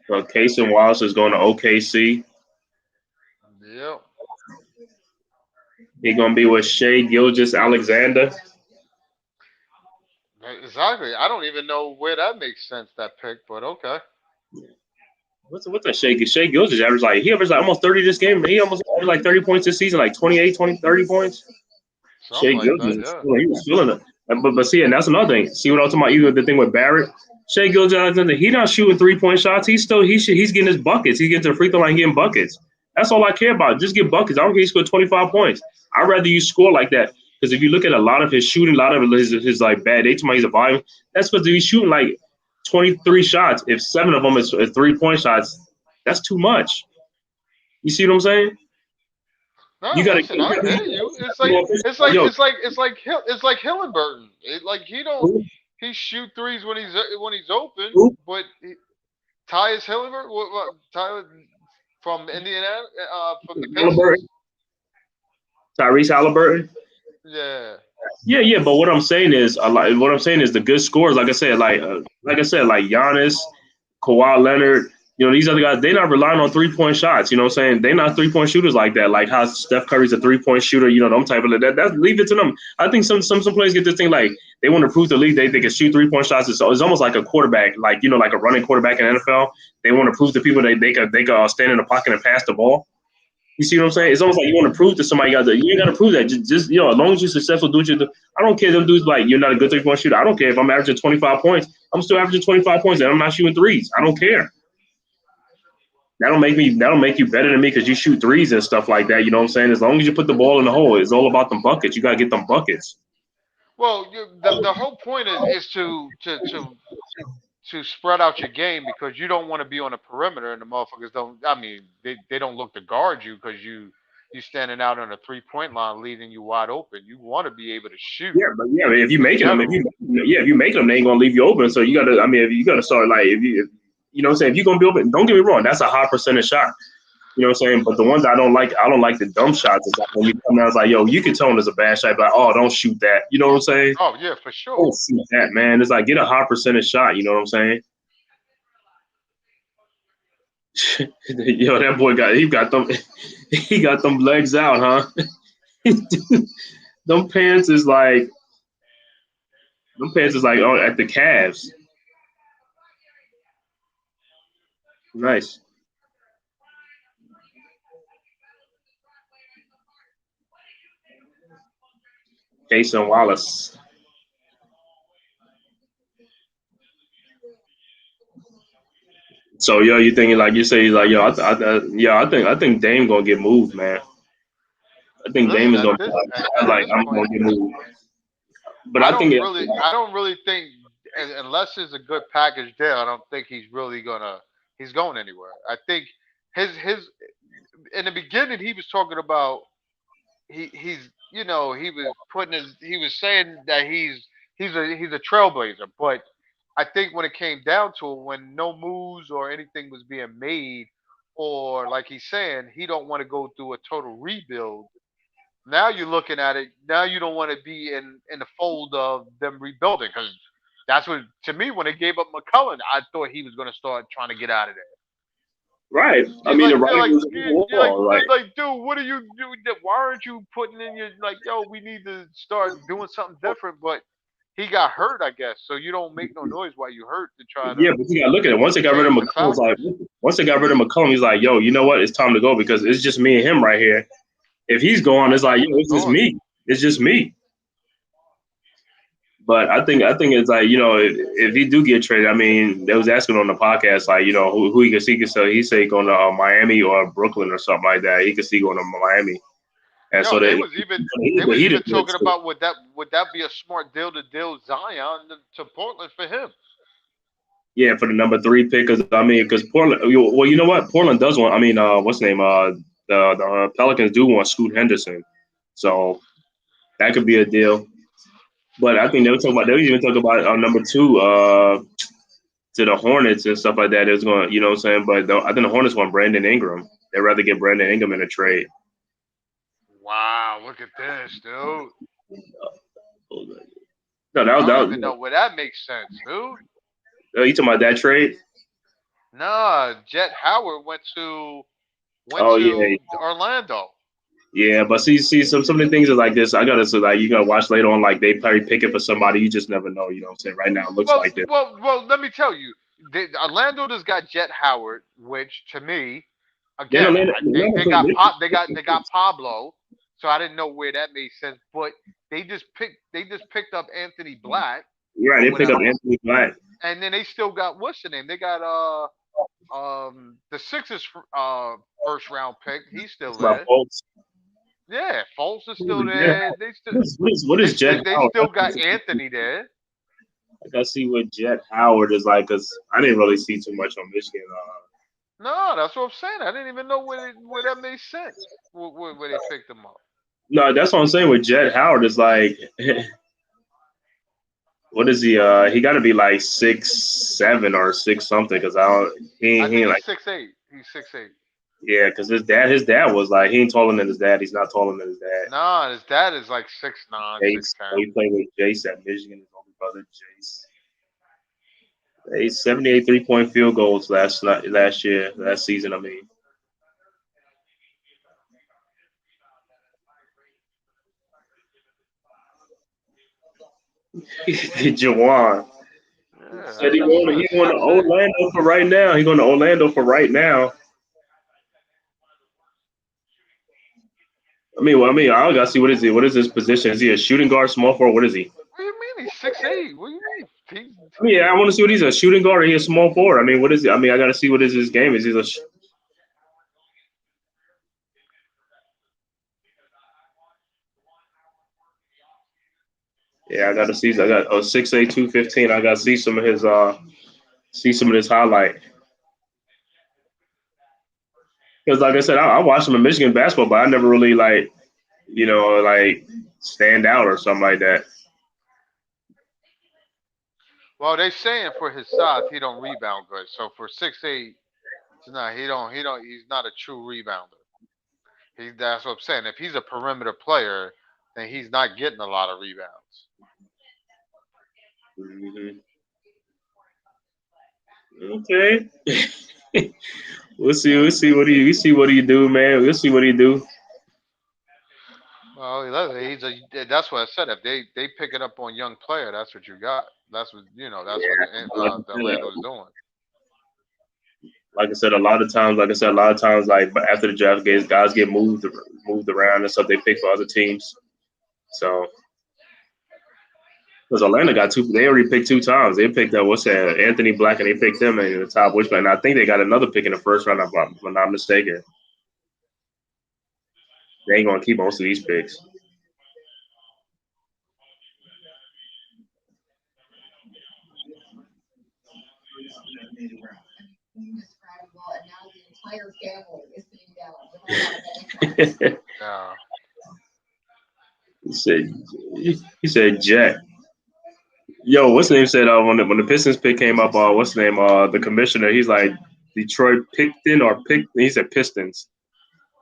[SPEAKER 2] So Case and Wallace is going to OKC.
[SPEAKER 3] Yep.
[SPEAKER 2] He's gonna be with Shea Gilgis Alexander.
[SPEAKER 3] Exactly. I don't even know where that makes sense, that pick, but okay.
[SPEAKER 2] What's that Shea? Shea Gilgis he averaged like almost 30 this game. He almost averaged like 30 points this season, like 28, 20, 30 points.
[SPEAKER 3] Something
[SPEAKER 2] Shea
[SPEAKER 3] like
[SPEAKER 2] Gilgis
[SPEAKER 3] that,
[SPEAKER 2] was
[SPEAKER 3] yeah.
[SPEAKER 2] feeling, he was feeling it. But see, and that's another thing. See what I'm talking about? Even the thing with Barrett, Shea Gilgeous-Alexander, he not shooting 3-point shots. He's getting his buckets. He's getting to the free throw line, getting buckets. That's all I care about. Just get buckets. I don't care he scored 25 points. I'd rather you score like that. Because if you look at a lot of his shooting, a lot of his like bad day, he's a volume. That's because he's shooting like 23 shots. If 7 of them is 3-point shots, that's too much. You see what I'm saying? You
[SPEAKER 3] No,
[SPEAKER 2] got
[SPEAKER 3] listen, I get it. You, it's like it's like
[SPEAKER 2] yo.
[SPEAKER 3] it's like it's like it's like Hillenburton. Like he shoot threes when he's open, but Tyus Hillenburton, Tyler from Indiana, from the
[SPEAKER 2] Halliburton,
[SPEAKER 3] Pacers.
[SPEAKER 2] Tyrese Halliburton.
[SPEAKER 3] Yeah.
[SPEAKER 2] Yeah. But what I'm saying is, what I'm saying is the good scores. Like I said, like Giannis, Kawhi Leonard. You know, these other guys, they're not relying on 3-point shots. You know what I'm saying? They're not 3-point shooters like that. Like how Steph Curry's a 3-point shooter. You know, them type of that. That leave it to them. I think some players get this thing like they want to prove to the league they can shoot 3-point shots. It's almost like a quarterback, like like a running quarterback in the NFL. They want to prove to people they could stand in the pocket and pass the ball. You see what I'm saying? It's almost like you want to prove to somebody you ain't got to prove that. Just as long as you're successful, do what you do. I don't care if them dudes like you're not a good 3-point shooter. I don't care if I'm averaging 25 points. I'm still averaging 25 points and I'm not shooting threes. I don't care. That'll make you better than me because you shoot threes and stuff like that. You know what I'm saying? As long as you put the ball in the hole, it's all about them buckets. You gotta get them buckets.
[SPEAKER 3] Well, the whole point is to spread out your game because you don't want to be on the perimeter and the motherfuckers don't. I mean, they don't look to guard you because you standing out on a 3-point line, leaving you wide open. You want to be able to shoot
[SPEAKER 2] Yeah, if you
[SPEAKER 3] in
[SPEAKER 2] making them,
[SPEAKER 3] general.
[SPEAKER 2] if you making them, they ain't gonna leave you open. So you gotta. I mean, if you gotta start like if you know what I'm saying, if you're gonna be open, don't get me wrong, that's a high percentage shot. You know what I'm saying? But the ones I don't like the dumb shots. It's like when you come out, it's like, yo, you can tell when it's a bad shot, but oh, don't shoot that. You know what I'm saying?
[SPEAKER 3] Oh yeah, for sure.
[SPEAKER 2] Don't shoot that, man. It's like get a high percentage shot. You know what I'm saying? Yo, that boy got them he got them legs out, huh? them pants is like oh, at the calves. Nice. Jason Wallace. So yo, you thinking like you say like yo, I think Dame gonna get moved, man. I think Dame
[SPEAKER 3] Listen,
[SPEAKER 2] is gonna
[SPEAKER 3] at
[SPEAKER 2] like
[SPEAKER 3] this
[SPEAKER 2] I'm
[SPEAKER 3] point,
[SPEAKER 2] gonna get moved. But I think
[SPEAKER 3] I don't really think unless it's a good package deal, I don't think he's going anywhere. I think his in the beginning he was talking about he's he was saying that he's a trailblazer, but I think when it came down to it, when no moves or anything was being made, or like he's saying, he don't want to go through a total rebuild. Now you're looking at it. Now you don't want to be in the fold of them rebuilding because that's what to me when they gave up McCullough, I thought he was going to start trying to get out of there.
[SPEAKER 2] right. I
[SPEAKER 3] You're
[SPEAKER 2] mean the
[SPEAKER 3] like you're
[SPEAKER 2] writing
[SPEAKER 3] like
[SPEAKER 2] was on the
[SPEAKER 3] you're like
[SPEAKER 2] wall. Like
[SPEAKER 3] like dude, what are you doing? Why aren't you putting in your like yo? We need to start doing something different. But he got hurt, I guess. So you don't make no noise while you hurt to try
[SPEAKER 2] yeah,
[SPEAKER 3] to
[SPEAKER 2] but you gotta look at it. Once they got rid of
[SPEAKER 3] change the
[SPEAKER 2] McCollum, it's like
[SPEAKER 3] factors.
[SPEAKER 2] once they got rid of McCollum, he's like, yo, you know what? It's time to go because it's just me and him right here. If he's gone,
[SPEAKER 3] I
[SPEAKER 2] it's like, yo,
[SPEAKER 3] definitely
[SPEAKER 2] it's just
[SPEAKER 3] thought.
[SPEAKER 2] me. It's just me. But I think it's like if he do get traded, I mean they was asking on the podcast like who he could see. So he say going to Miami or Brooklyn or something like that. He could see going to Miami, and so
[SPEAKER 3] Yo,
[SPEAKER 2] that
[SPEAKER 3] they
[SPEAKER 2] the
[SPEAKER 3] was
[SPEAKER 2] Heat
[SPEAKER 3] even
[SPEAKER 2] is
[SPEAKER 3] talking about would that be a smart deal to deal Zion to Portland for him?
[SPEAKER 2] yeah for the number 3 pick. Because I mean because Portland. Well, you know what Portland does want. I mean what's the name? The Pelicans do want Scoot Henderson, so that could be a deal. But I think they were even talking about number 2. To the Hornets and stuff like that is going, you know what I'm saying? But I think the Hornets want Brandon Ingram. They'd rather get Brandon Ingram in a trade.
[SPEAKER 3] Wow, look at this, dude.
[SPEAKER 2] No,
[SPEAKER 3] I don't
[SPEAKER 2] that
[SPEAKER 3] even know where that makes sense, dude.
[SPEAKER 2] you talking about that trade?
[SPEAKER 3] Nah, Jet Howard went
[SPEAKER 2] Oh yeah,
[SPEAKER 3] to Orlando.
[SPEAKER 2] yeah. But see, some of the things are like this. I gotta say, like you gotta watch later on. Like they probably pick it for somebody. You just never know. You know what I'm saying? Right now, it looks
[SPEAKER 3] Well,
[SPEAKER 2] like this.
[SPEAKER 3] well. Let me tell you, Orlando just got Jet Howard, which to me,
[SPEAKER 2] Then
[SPEAKER 3] again, they got Pablo, so I didn't know where that made sense. But picked up Anthony Black
[SPEAKER 2] Right,
[SPEAKER 3] or
[SPEAKER 2] they pick up
[SPEAKER 3] whatever,
[SPEAKER 2] Anthony Black.
[SPEAKER 3] and then they still got what's the name? They got the Sixers first round pick. He's still
[SPEAKER 2] It's about
[SPEAKER 3] there.
[SPEAKER 2] folks.
[SPEAKER 3] Yeah, Fultz is still
[SPEAKER 2] Yeah.
[SPEAKER 3] there. They still
[SPEAKER 2] What is Jet
[SPEAKER 3] they
[SPEAKER 2] Howard?
[SPEAKER 3] still got Anthony there.
[SPEAKER 2] I gotta see what Jet Howard is like, cause I didn't really see too much on Michigan.
[SPEAKER 3] No, that's what I'm saying. I didn't even know where that made sense. Where they picked him up.
[SPEAKER 2] No, that's what I'm saying with Jet Howard is like, what is he? He got to be like 6'7" or six something, cause I don't.
[SPEAKER 3] I
[SPEAKER 2] He
[SPEAKER 3] think
[SPEAKER 2] ain't
[SPEAKER 3] he's
[SPEAKER 2] like
[SPEAKER 3] 6'8". He's 6'8".
[SPEAKER 2] yeah, cause his dad was like he ain't taller than his dad. He's not taller than his dad.
[SPEAKER 3] Nah, his dad is like 6'9",
[SPEAKER 2] Jace,
[SPEAKER 3] 6'10".
[SPEAKER 2] he played with Jace at Michigan. His older brother Jace. They 78 3-point field goals last season. I mean, Jawan
[SPEAKER 3] Yeah,
[SPEAKER 2] said he
[SPEAKER 3] that's
[SPEAKER 2] going to
[SPEAKER 3] 6'8".
[SPEAKER 2] Orlando for right now. He going to Orlando for right now. I gotta see what is he? What is his position? Is he a shooting guard, small forward? What is he?
[SPEAKER 3] What do you mean he's 6'8"? What do you mean?
[SPEAKER 2] I want to see what he's a shooting guard or he a small forward. I mean, what is he? I mean, I gotta see what is his game. Is he yeah, I gotta see. I got 6'8", 215. I gotta see some of his highlight. Because like I said, I watched him in Michigan basketball, but I never really like stand out or something like that.
[SPEAKER 3] Well, they saying for his size he don't rebound good. So for 6'8", he's not a true rebounder. That's what I'm saying. If he's a perimeter player, then he's not getting a lot of rebounds.
[SPEAKER 2] Hmm. Okay. We'll see. We'll see what he do, man. We'll see what he do.
[SPEAKER 3] Well, that's what I said. If they pick it up on young player, that's what you got. That's what That's what the Orlando is doing.
[SPEAKER 2] Like I said, a lot of times, like after the draft, guys get moved around and stuff. They pick for other teams. So, because Orlando got two, they already picked two times. They picked up what's that, Anthony Black, and they picked him in the top wishman. And I think they got another pick in the first round, if I'm not mistaken. They ain't gonna keep most of these picks.
[SPEAKER 3] Yeah.
[SPEAKER 2] he said, he said Jet. Yo, what's the name said when the Pistons pick came up? What's the name? The commissioner. He's like Detroit Picton or Pick. He said Pistons.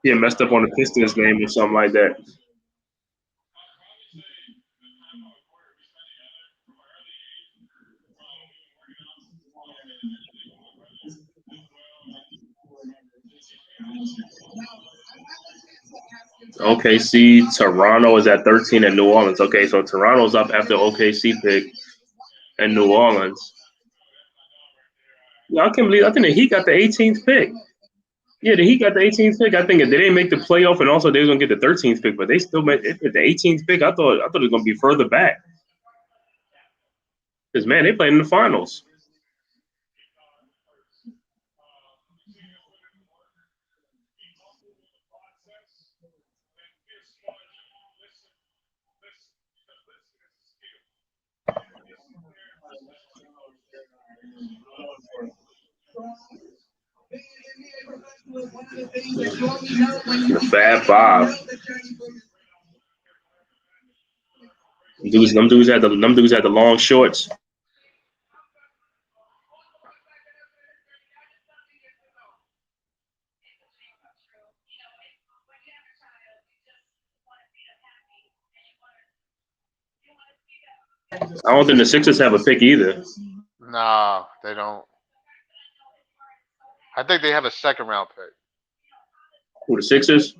[SPEAKER 2] He had messed up on the Pistons name or something like that. OKC, Toronto is at 13 and New Orleans. Okay, so Toronto's up after OKC pick and New Orleans. Yeah, I can't believe. I think the Heat got the 18th pick. Yeah, the Heat got the 18th pick. I think they didn't make the playoff, and also they was gonna get the 13th pick, but they still made it the 18th pick. I thought it was gonna be further back. Because man, they played in the finals. The Fab Five. Them dudes had the long shorts. I don't think the Sixers have a pick either.
[SPEAKER 3] Nah, they don't. I think they have a second round pick.
[SPEAKER 2] Who, the Sixers?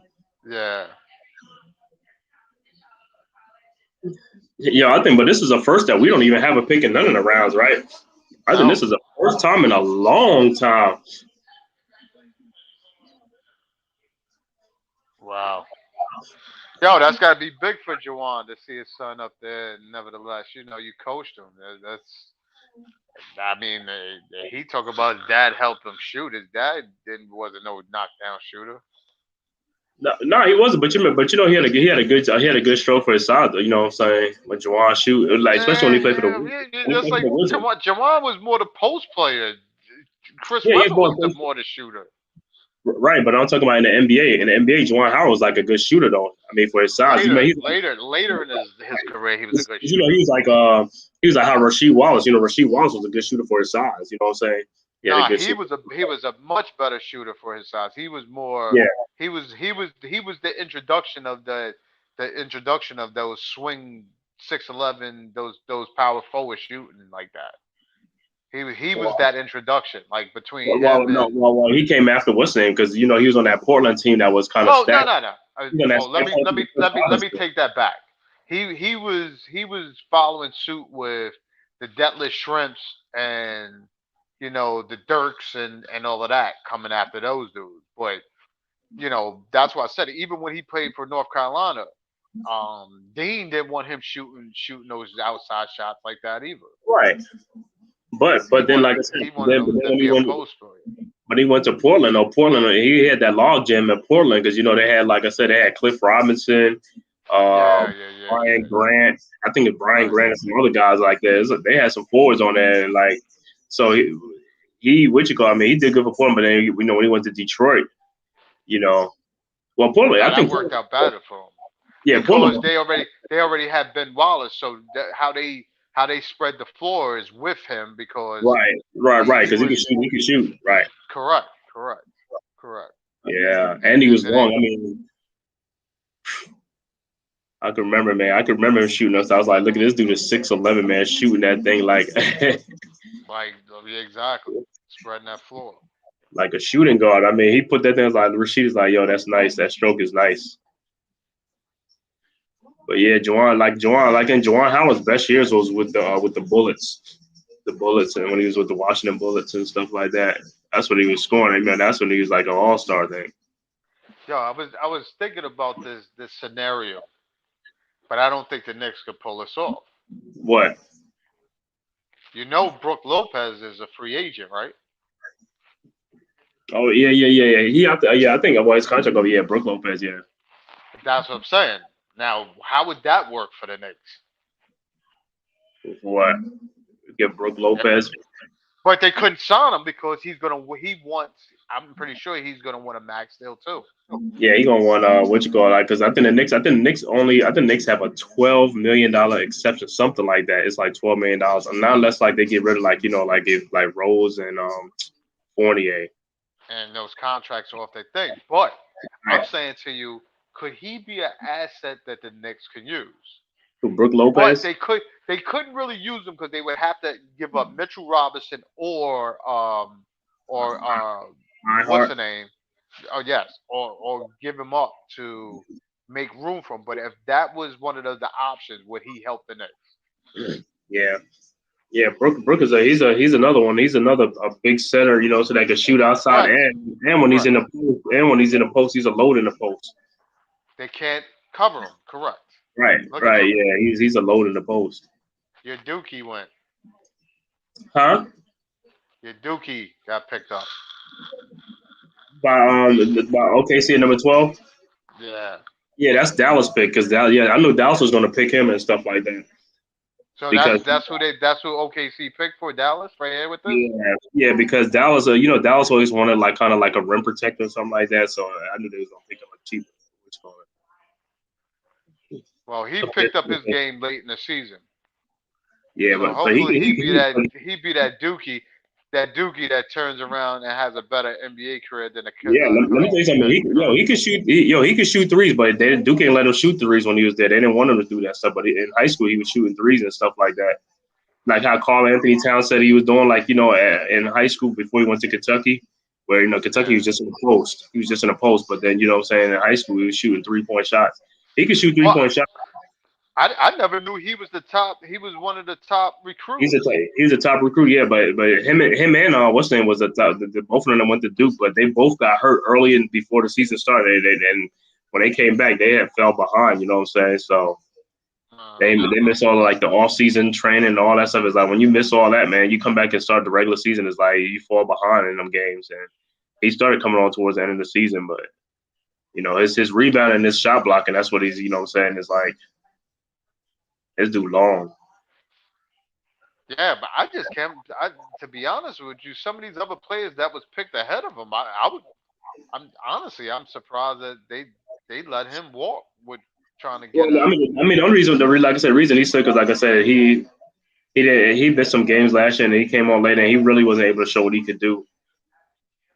[SPEAKER 3] Yeah.
[SPEAKER 2] Yeah, I think, but this is a first that we don't even have a pick in none of the rounds, right? I think
[SPEAKER 3] No.
[SPEAKER 2] this is the first time in a long time.
[SPEAKER 3] Wow. Yo, that's got to be big for Jawan to see his son up there. Nevertheless, you coached him. That's. I mean, he talk about his dad helped him shoot. His dad wasn't no knockdown shooter.
[SPEAKER 2] No, he wasn't. But he had a good stroke for his size. You know what I'm saying? When Juwan shoot, like especially when he played for the
[SPEAKER 3] Just like
[SPEAKER 2] Wizards.
[SPEAKER 3] Jawan was more the post player. Chris
[SPEAKER 2] Yeah, he's
[SPEAKER 3] Webber
[SPEAKER 2] more
[SPEAKER 3] was the more the shooter.
[SPEAKER 2] right. But I'm talking about in the NBA. In the NBA, Juwan Howard was like a good shooter though. I mean, for his size,
[SPEAKER 3] Later in his career, he was a good
[SPEAKER 2] you know,
[SPEAKER 3] shooter.
[SPEAKER 2] he was like how Rasheed Wallace. You know, Rasheed Wallace was a good shooter for his size. You know what I'm saying? He had a
[SPEAKER 3] Nah,
[SPEAKER 2] good
[SPEAKER 3] he
[SPEAKER 2] shot.
[SPEAKER 3] was a much better shooter for his size. He was more.
[SPEAKER 2] Yeah,
[SPEAKER 3] He was the introduction of those swing 6'11", those power forward shooting like that. He was that introduction, like between
[SPEAKER 2] well,
[SPEAKER 3] him
[SPEAKER 2] no,
[SPEAKER 3] and.
[SPEAKER 2] he came after what's his name because you know he was on that Portland team that was kind of
[SPEAKER 3] Oh, no,
[SPEAKER 2] stacked.
[SPEAKER 3] no, no.
[SPEAKER 2] He was on that
[SPEAKER 3] Well, let
[SPEAKER 2] stacked
[SPEAKER 3] me
[SPEAKER 2] team
[SPEAKER 3] let me
[SPEAKER 2] with Chris
[SPEAKER 3] let me let me
[SPEAKER 2] Robinson.
[SPEAKER 3] take that back. He was following suit with the Detlef Shrimps and the Dirks and all of that coming after those dudes. But that's why I said it. Even when he played for North Carolina, Dean didn't want him shooting those outside shots like that either.
[SPEAKER 2] Right,
[SPEAKER 3] He
[SPEAKER 2] but then
[SPEAKER 3] wanted
[SPEAKER 2] like I said,
[SPEAKER 3] he wanted
[SPEAKER 2] but
[SPEAKER 3] him
[SPEAKER 2] then
[SPEAKER 3] to
[SPEAKER 2] when
[SPEAKER 3] be
[SPEAKER 2] he
[SPEAKER 3] a
[SPEAKER 2] went,
[SPEAKER 3] post player.
[SPEAKER 2] but he went to Portland. Oh, Portland, he had that log jam at Portland because you know they had, like I said, they had Cliff Robinson,
[SPEAKER 3] Yeah,
[SPEAKER 2] um,
[SPEAKER 3] yeah, yeah,
[SPEAKER 2] Brian
[SPEAKER 3] yeah.
[SPEAKER 2] Grant. I think it's Brian
[SPEAKER 3] Right.
[SPEAKER 2] Grant and some other guys like that. They had some forwards on there, and like so he what you call? I mean, he did good for Portland, but then you know when he went to Detroit, you know, well Portland,
[SPEAKER 3] No,
[SPEAKER 2] I
[SPEAKER 3] that
[SPEAKER 2] think
[SPEAKER 3] worked out better for him
[SPEAKER 2] yeah
[SPEAKER 3] because
[SPEAKER 2] Portland,
[SPEAKER 3] they already had Ben Wallace, so how they spread the floor is with him because
[SPEAKER 2] right,
[SPEAKER 3] he
[SPEAKER 2] because
[SPEAKER 3] was
[SPEAKER 2] he could shoot, right,
[SPEAKER 3] correct, correct, correct,
[SPEAKER 2] yeah,
[SPEAKER 3] and
[SPEAKER 2] and he was
[SPEAKER 3] and
[SPEAKER 2] long.
[SPEAKER 3] then
[SPEAKER 2] I mean, I can remember, man. I can remember him shooting us. I was like, look at this dude is 6'11", man, shooting that thing like
[SPEAKER 3] like yeah, exactly spreading that floor.
[SPEAKER 2] like a shooting guard. I mean, he put that thing. I was like, Rasheed is like, yo, that's nice. That stroke is nice. But yeah, Juwan Howard's best years was with the Bullets, and when he was with the Washington Bullets and stuff like that. That's when he was scoring. I mean, that's when he was like an all star thing.
[SPEAKER 3] Yo, I was thinking about this scenario, but I don't think the Knicks could pull this off.
[SPEAKER 2] What?
[SPEAKER 3] Brooke Lopez is a free agent, right?
[SPEAKER 2] Oh yeah. I think well, his contract over. Yeah, Brooke Lopez. Yeah.
[SPEAKER 3] That's what I'm saying. Now, how would that work for the Knicks?
[SPEAKER 2] What? Get Brooke Lopez.
[SPEAKER 3] But they couldn't sign him because he wants. I'm pretty sure he's gonna want a max deal too.
[SPEAKER 2] Yeah, he gonna want what you call like because I think the Knicks have a $12 million exception, something like that. It's like $12 million, not unless like they get rid of like like if like Rose and Fournier.
[SPEAKER 3] And those contracts are off their thing. But I'm
[SPEAKER 2] Right.
[SPEAKER 3] saying to you, could he be an asset that the Knicks can use?
[SPEAKER 2] To Brooke
[SPEAKER 3] But
[SPEAKER 2] Lopez,
[SPEAKER 3] they couldn't really use him because they would have to give up Mitchell Robinson or what's
[SPEAKER 2] Ironheart.
[SPEAKER 3] the name? Oh yes, or give him up to make room for him. But if that was one of the options, would he help the Knicks?
[SPEAKER 2] Yeah, yeah. Brooke is he's another one. He's another a big center, so that can shoot outside
[SPEAKER 3] Right,
[SPEAKER 2] and when he's
[SPEAKER 3] right.
[SPEAKER 2] in the post, he's a load in the post.
[SPEAKER 3] They can't cover him. Correct. Look at
[SPEAKER 2] Right.
[SPEAKER 3] them.
[SPEAKER 2] Yeah, he's a load in the post.
[SPEAKER 3] Your Dookie went.
[SPEAKER 2] Huh?
[SPEAKER 3] Your Dookie got picked up.
[SPEAKER 2] By OKC at number 12.
[SPEAKER 3] Yeah.
[SPEAKER 2] Yeah, that's Dallas pick because yeah, I knew Dallas was going to pick him and stuff like that
[SPEAKER 3] So that's
[SPEAKER 2] because
[SPEAKER 3] that's who OKC picked for Dallas right here with this.
[SPEAKER 2] because Dallas, Dallas always wanted like kind of like a rim protector or something like that. So I knew they was going to pick him a cheap. What's going
[SPEAKER 3] Well, he
[SPEAKER 2] on?
[SPEAKER 3] picked up his game late in the season,
[SPEAKER 2] Yeah,
[SPEAKER 3] so
[SPEAKER 2] but he
[SPEAKER 3] hopefully
[SPEAKER 2] he, he
[SPEAKER 3] he be that Dookie that turns around and has a better NBA career than
[SPEAKER 2] yeah. Let me tell you something. He could shoot. He could shoot threes, but Duke ain't let him shoot threes when he was there. They didn't want him to do that stuff. But in high school, he was shooting threes and stuff like that. Like how Carl Anthony Towns said he was doing, like in high school before he went to Kentucky, where Kentucky
[SPEAKER 3] Yeah,
[SPEAKER 2] was just in a post. He was just in a post, but then what I'm saying, in high school he was shooting 3-point shots. He could shoot three
[SPEAKER 3] well,
[SPEAKER 2] point shots.
[SPEAKER 3] I never knew he was the top. He was one of the top
[SPEAKER 2] He's a
[SPEAKER 3] recruits.
[SPEAKER 2] he's a top recruit, yeah. But him and what's his name was the top. Both of them went to Duke, but they both got hurt early and before the season started, and when they came back, they had fell behind. You know what I'm saying? So
[SPEAKER 3] Uh,
[SPEAKER 2] they miss all like the off season training and all that stuff. It's like when you miss all that, man, you come back and start the regular season. It's like you fall behind in them games. And he started coming on towards the end of the season, but his rebound and his shot blocking. That's what he's. You know what I'm saying? It's like this dude long.
[SPEAKER 3] yeah, but I just can't. To be honest with you, some of these other players that was picked ahead of him, I would. I'm surprised that they let him walk with trying to
[SPEAKER 2] Well,
[SPEAKER 3] get a.
[SPEAKER 2] the only reason, like I said, reason he said because, like I said, he missed some games last year and he came on late and he really wasn't able to show what he could do.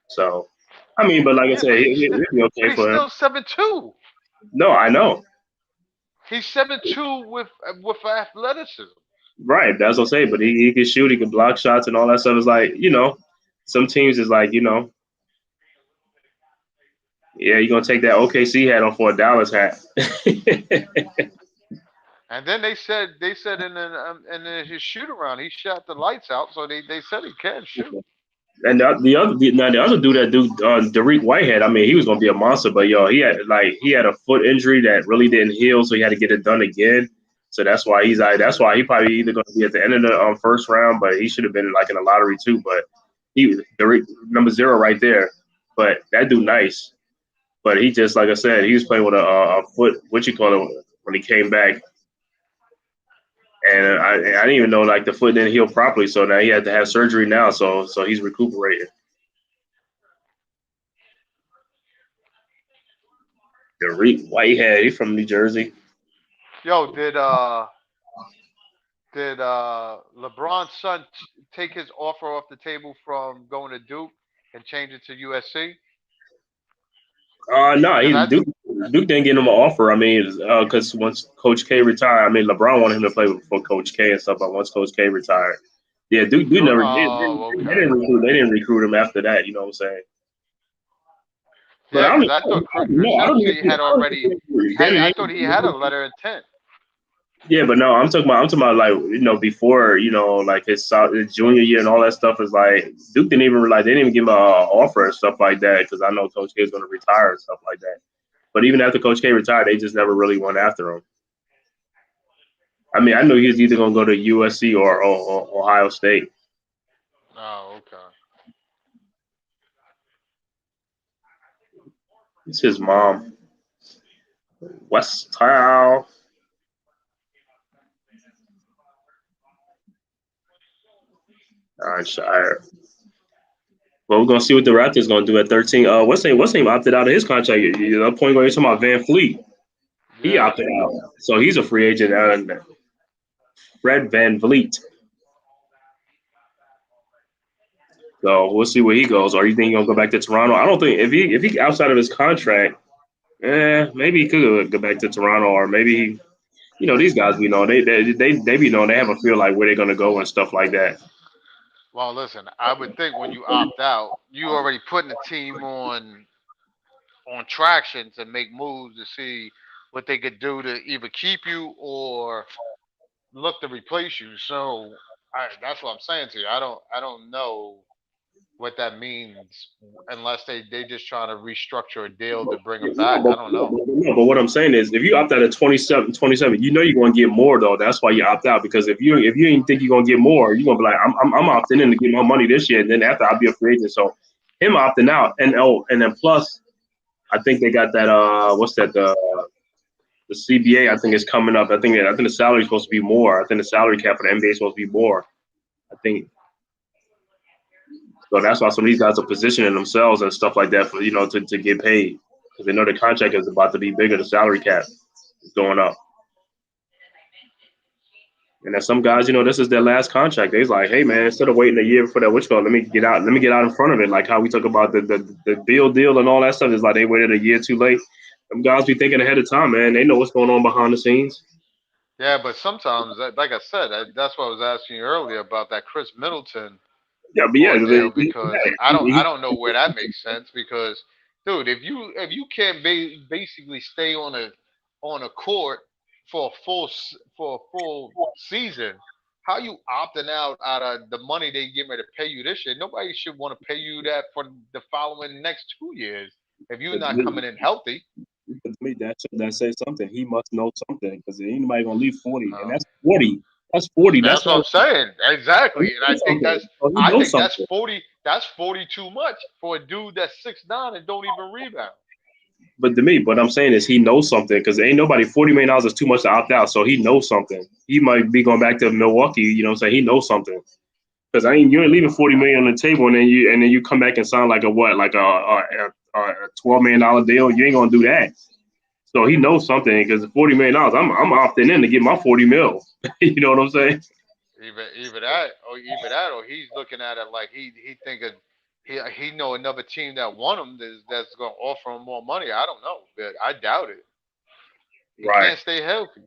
[SPEAKER 2] So, but like I
[SPEAKER 3] Yeah,
[SPEAKER 2] said,
[SPEAKER 3] but he's
[SPEAKER 2] it'd be
[SPEAKER 3] but
[SPEAKER 2] okay
[SPEAKER 3] he's
[SPEAKER 2] for him.
[SPEAKER 3] still 7'2".
[SPEAKER 2] No, I know.
[SPEAKER 3] He's 7'2" with athleticism.
[SPEAKER 2] Right, that's what I'm saying. But he can shoot, he can block shots and all that stuff. It's like, some teams is like, yeah, you're gonna take that OKC hat off for a Dallas hat.
[SPEAKER 3] And then they said in his shoot around he shot the lights out, so they said he can shoot.
[SPEAKER 2] And the other dude, that dude, Derek Whitehead. I mean, he was gonna be a monster, but he had a foot injury that really didn't heal, so he had to get it done again. So that's why he probably either gonna be at the end of the first round, but he should have been like in the lottery too. But Derek number 0 right there. But that dude nice, but he just like I said, he was playing with a foot. What you call it when he came back, and I didn't even know like the foot didn't heal properly, so now he had to have surgery now. So he's recuperating. Derek Whitehead, he's from New Jersey.
[SPEAKER 3] Yo, did LeBron's son take his offer off the table from going to Duke and change it to USC?
[SPEAKER 2] No,
[SPEAKER 3] Because I
[SPEAKER 2] Duke didn't get him an offer. I mean, because once Coach K retired, I mean, LeBron wanted him to play for Coach K and stuff. But once Coach K retired, yeah, Duke never did.
[SPEAKER 3] oh,
[SPEAKER 2] They
[SPEAKER 3] okay.
[SPEAKER 2] didn't recruit. They didn't recruit him after that. You know what I'm saying? But
[SPEAKER 3] Yeah,
[SPEAKER 2] I don't.
[SPEAKER 3] because I thought
[SPEAKER 2] No, I don't
[SPEAKER 3] Krzyzewski
[SPEAKER 2] even.
[SPEAKER 3] had
[SPEAKER 2] I don't
[SPEAKER 3] already
[SPEAKER 2] think
[SPEAKER 3] had. I
[SPEAKER 2] they
[SPEAKER 3] thought he had a letter of intent.
[SPEAKER 2] Yeah, but no, I'm talking about like before like his junior year and all that stuff is like Duke didn't even realize they didn't even give him an offer and stuff like that because I know Coach K is going to retire and stuff like that. But even after Coach K retired, they just never really went after him. I mean, I knew he was either going to go to USC or Ohio State.
[SPEAKER 3] Oh, okay.
[SPEAKER 2] It's his mom, West Tile. Shire. Well, we're gonna see what the Raptors gonna do at 13. What's name opted out of his contract? The point where you're talking about Van Fleet, he
[SPEAKER 3] Yeah.
[SPEAKER 2] opted out, so he's a free agent. Fred Van Vliet. So we'll see where he goes. Or you think he's gonna go back to Toronto? I don't think if he outside of his contract, maybe he could go back to Toronto, or maybe these guys we know they be knowing they have a feel like where they're gonna go and stuff like that.
[SPEAKER 3] Well, listen, I would think when you opt out, you already putting the team on traction to make moves to see what they could do to either keep you or look to replace you. So that's what I'm saying to you. I don't know what that means unless they just trying to restructure a deal to bring them back. I don't know.
[SPEAKER 2] No, but what I'm saying is, if you opt out at 27, you're going to get more though. That's why you opt out because if you didn't think you're going to get more, you're going to be like, I'm opting in to get my money this year, and then after I'll be a free agent. So him opting out, and then plus, I think they got that what's that the CBA I think is coming up. I think the salary is supposed to be more. I think the salary cap for the NBA is supposed to be more. I think so. That's why some of these guys are positioning themselves and stuff like that for to get paid because they know the contract is about to be bigger. The salary cap is going up. And then some guys, this is their last contract. They's like, hey man, instead of waiting a year for that, let me get out. Let me get out in front of it. Like how we talk about the bill deal and all that stuff. Is like they waited a year too late. Them guys be thinking ahead of time, man. They know what's going on behind the scenes.
[SPEAKER 3] Yeah, but sometimes, like I said, that's what I was asking you earlier about that Chris Middleton
[SPEAKER 2] Yeah, but yeah,
[SPEAKER 3] ordeal because I don't know where that makes sense because dude, if you can't basically stay on a court for a full season, how you opting out of the money they get ready to pay you this year? Nobody should want to pay you that for the following next 2 years if you're not coming in healthy.
[SPEAKER 2] me, that says something. He must know something because ain't nobody gonna leave 40, and
[SPEAKER 3] Uh,
[SPEAKER 2] that's 40. That's 40. That's
[SPEAKER 3] that's what
[SPEAKER 2] not
[SPEAKER 3] I'm saying.
[SPEAKER 2] he
[SPEAKER 3] Exactly. And
[SPEAKER 2] knows something. So he
[SPEAKER 3] I
[SPEAKER 2] knows
[SPEAKER 3] think that's
[SPEAKER 2] something.
[SPEAKER 3] 40 that's 40 too much for a dude that's 6'9" and don't even rebound.
[SPEAKER 2] But to me, what I'm saying is he knows something because ain't nobody $40 million is too much to opt out. So he knows something. He might be going back to Milwaukee. You know what I'm saying? He knows something. Because I ain't you ain't leaving 40 million on the table and then you come back and sign like a what like a $12 million deal. You ain't gonna do that. So he knows something because $40 million. I'm opting in to get my 40 mil. You know what I'm saying?
[SPEAKER 3] Either that, or he's looking at it like he thinking he know another team that want him that's gonna offer him more money. I don't know, but I doubt it. He
[SPEAKER 2] Right.
[SPEAKER 3] can't stay healthy.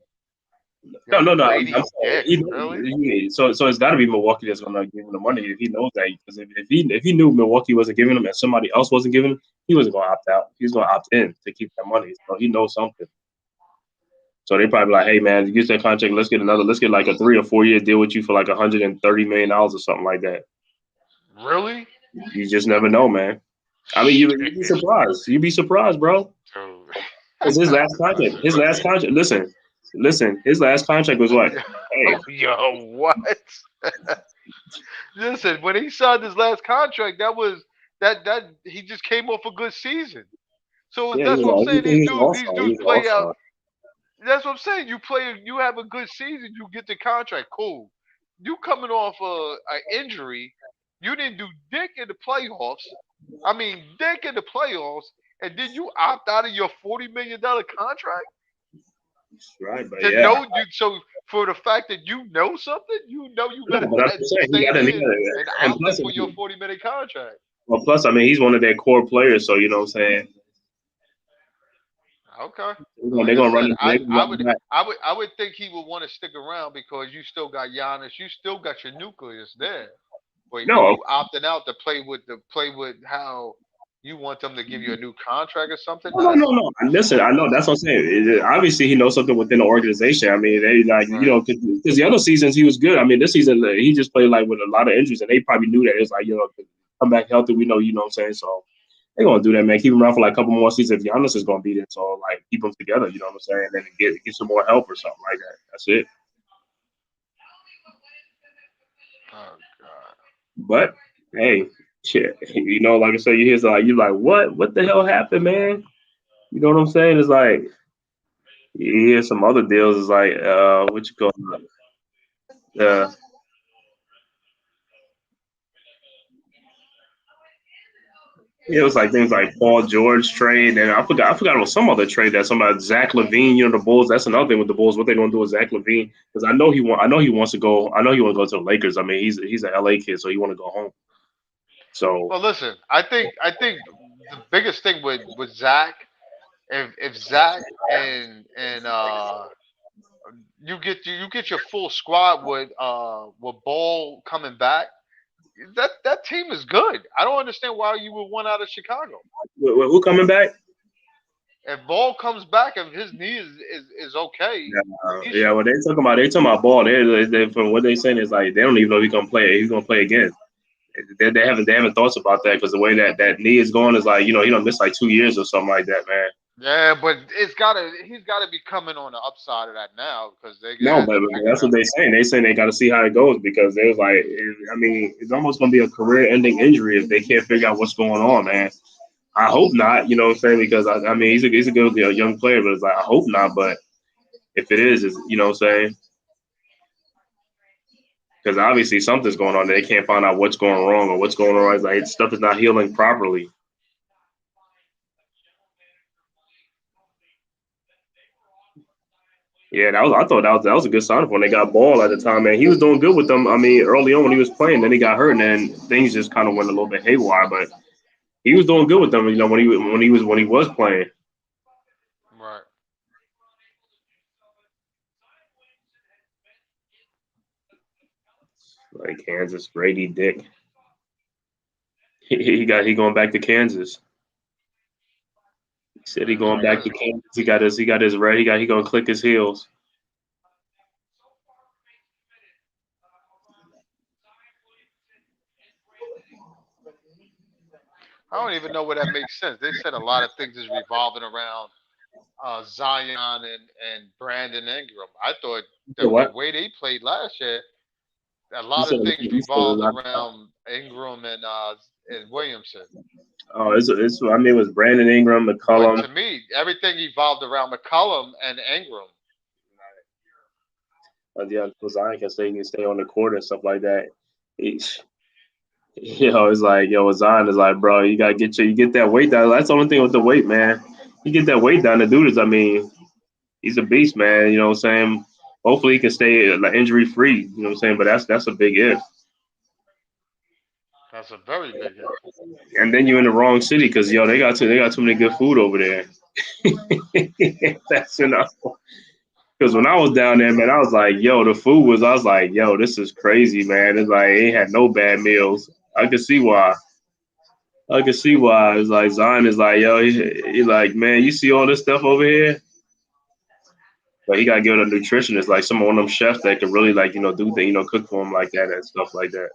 [SPEAKER 2] No,
[SPEAKER 3] Yo,
[SPEAKER 2] no, no. I'm
[SPEAKER 3] Grady
[SPEAKER 2] saying
[SPEAKER 3] Dick, really?
[SPEAKER 2] so it's got to be Milwaukee that's gonna give him the money if he knows that. Because if he knew Milwaukee wasn't giving him and somebody else wasn't giving him, he wasn't gonna opt out. He's gonna opt in to keep that money. So he knows something. So they probably like, hey man, you get that contract. Let's get like a 3 or 4 year deal with you for like $130 million or something like that.
[SPEAKER 3] Really?
[SPEAKER 2] You just never know, man. I mean, you'd be surprised. You'd be surprised, bro.
[SPEAKER 3] Dude.
[SPEAKER 2] Because his last contract. Listen. His last contract was what? Hey,
[SPEAKER 3] Yo, what? Listen, when he signed his last contract, that he just came off a good season. So
[SPEAKER 2] yeah,
[SPEAKER 3] that's what I'm saying.
[SPEAKER 2] he was an all
[SPEAKER 3] These
[SPEAKER 2] star. He
[SPEAKER 3] dudes
[SPEAKER 2] was an all
[SPEAKER 3] play out.
[SPEAKER 2] star.
[SPEAKER 3] That's what I'm saying. You have a good season, you get the contract. Cool. You coming off a injury, you didn't do dick in the playoffs. I mean, dick in the playoffs, and then you opt out of your $40 million contract
[SPEAKER 2] Right, but
[SPEAKER 3] to
[SPEAKER 2] yeah.
[SPEAKER 3] know you. So for the fact that you know something, you know you
[SPEAKER 2] No,
[SPEAKER 3] better
[SPEAKER 2] but I'm just saying he
[SPEAKER 3] stay
[SPEAKER 2] got to.
[SPEAKER 3] in and
[SPEAKER 2] And
[SPEAKER 3] opt in
[SPEAKER 2] plus,
[SPEAKER 3] for your 40 minute contract.
[SPEAKER 2] I mean, he's one of their core players. So you know what I'm saying.
[SPEAKER 3] Okay.
[SPEAKER 2] They're
[SPEAKER 3] Like I
[SPEAKER 2] gonna
[SPEAKER 3] said,
[SPEAKER 2] run. They're gonna run back.
[SPEAKER 3] I would think he would want to stick around because you still got Giannis, you still got your nucleus there. But
[SPEAKER 2] No,
[SPEAKER 3] you opting out to play with how you want them to give you a new contract or something.
[SPEAKER 2] no, no, no, no. And
[SPEAKER 3] That's
[SPEAKER 2] listen, I know
[SPEAKER 3] pointless.
[SPEAKER 2] that's what I'm saying. Obviously, he knows something within the organization. I mean, they like
[SPEAKER 3] Right.
[SPEAKER 2] because the other seasons he was good. I mean, this season he just played like with a lot of injuries, and they probably knew that it's like come back healthy. We know, you know what I'm saying. So they're gonna do that, man. Keep him around for like a couple more seasons. If Giannis is gonna be there, so like keep them together. You know what I'm saying? And then get some more help or something like that. That's it.
[SPEAKER 3] Oh God.
[SPEAKER 2] But hey, shit, like I said, you hear like you like what the hell happened, man? You know what I'm saying? It's like you hear some other deals. It's like what you call it? Uh, it was like things like Paul George trade, and I forgot it was some other trade that somebody Zach Levine. You know the Bulls. That's another thing with the Bulls. What they gonna do with Zach Levine? Because I know he wants to go. I know he want to go to the Lakers. I mean he's an LA kid, so he want to go home. So
[SPEAKER 3] Well, listen. I think the biggest thing with Zach, if Zach and you get your full squad with Ball coming back, that team is good. I don't understand why you would want out of Chicago.
[SPEAKER 2] who coming back?
[SPEAKER 3] If Ball comes back, if his knee is okay, he
[SPEAKER 2] Yeah.
[SPEAKER 3] should.
[SPEAKER 2] Well, they talking about ball. From what they saying is like they don't even know if he's gonna play. He's gonna play again. They haven't thoughts about that because the way that knee is going is like he don't miss like 2 years or something like that, man.
[SPEAKER 3] Yeah, but he's gotta be coming on the upside of that now because they're gonna
[SPEAKER 2] No,
[SPEAKER 3] have
[SPEAKER 2] but
[SPEAKER 3] to figure it
[SPEAKER 2] that's what
[SPEAKER 3] out.
[SPEAKER 2] they saying. They saying they got to see how it goes because they was like, I mean, it's almost gonna be a career-ending injury if they can't figure out what's going on, man. I hope not. You know what I'm saying? Because I mean, he's a good young player, but it's like I hope not. But if it is you know what I'm saying? Because obviously something's going on. They can't find out what's going wrong or what's going on. It's like stuff is not healing properly. Yeah, I thought that was a good sign when they got Ball at the time, man. He was doing good with them. I mean, early on when he was playing, then he got hurt, and then things just kind of went a little bit haywire. But he was doing good with them, when he was playing.
[SPEAKER 3] Right.
[SPEAKER 2] Like Kansas, Grady Dick. He going back to Kansas. He said he
[SPEAKER 3] That's
[SPEAKER 2] going back to
[SPEAKER 3] crazy.
[SPEAKER 2] Kansas. He got his red. He gonna click his heels.
[SPEAKER 3] I don't even know where that makes sense. They said a lot of things is revolving around. Zion and Brandon Ingram. I thought
[SPEAKER 2] So
[SPEAKER 3] the
[SPEAKER 2] what?
[SPEAKER 3] way they played last year, a
[SPEAKER 2] You
[SPEAKER 3] lot
[SPEAKER 2] said
[SPEAKER 3] of things
[SPEAKER 2] you said a
[SPEAKER 3] revolved
[SPEAKER 2] lot.
[SPEAKER 3] around Ingram and Williamson.
[SPEAKER 2] Oh, it's I mean, it was Brandon Ingram,
[SPEAKER 3] But
[SPEAKER 2] McCollum.
[SPEAKER 3] to me, everything evolved around McCollum and Ingram.
[SPEAKER 2] Yeah, because Zion can stay on the court and stuff like that. It's, it's like Zion is like, bro, you get that weight down. That's the only thing with the weight, man. You get that weight down. The dude is, I mean, he's a beast, man. You know what I'm saying? Hopefully he can stay like, injury free. You know what I'm saying? But that's a big if.
[SPEAKER 3] That's a very big hit.
[SPEAKER 2] And then you're in the wrong city because they got too many good food over there. That's enough. Because when I was down there, man, I was like, the food was. I was like, this is crazy, man. It's like they ain't had no bad meals. I could see why. I could see why. It's like Zion is like, he like, man, you see all this stuff over here? But he gotta give it a nutritionist, like one of them chefs that can really like, do things, cook for him like that and stuff like that.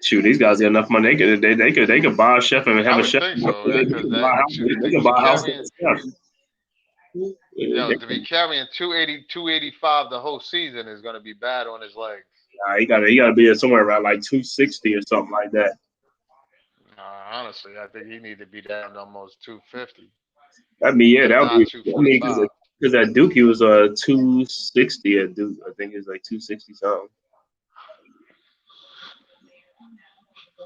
[SPEAKER 2] Shoot, these guys got enough money. They could buy a chef and have
[SPEAKER 3] I
[SPEAKER 2] a
[SPEAKER 3] would
[SPEAKER 2] chef.
[SPEAKER 3] think so,
[SPEAKER 2] They
[SPEAKER 3] because
[SPEAKER 2] could buy a house.
[SPEAKER 3] shoot,
[SPEAKER 2] They could buy a house with a chef.
[SPEAKER 3] to be carrying 280, 285 the whole season is going to be bad on his legs.
[SPEAKER 2] He gotta be at somewhere around like 260 or something like that.
[SPEAKER 3] Honestly, I think he need to be down to almost 250,
[SPEAKER 2] I mean, yeah,
[SPEAKER 3] if
[SPEAKER 2] that would be.
[SPEAKER 3] not
[SPEAKER 2] I mean,
[SPEAKER 3] 245.
[SPEAKER 2] because at Duke he was 260 at Duke. I think he was like 260 something.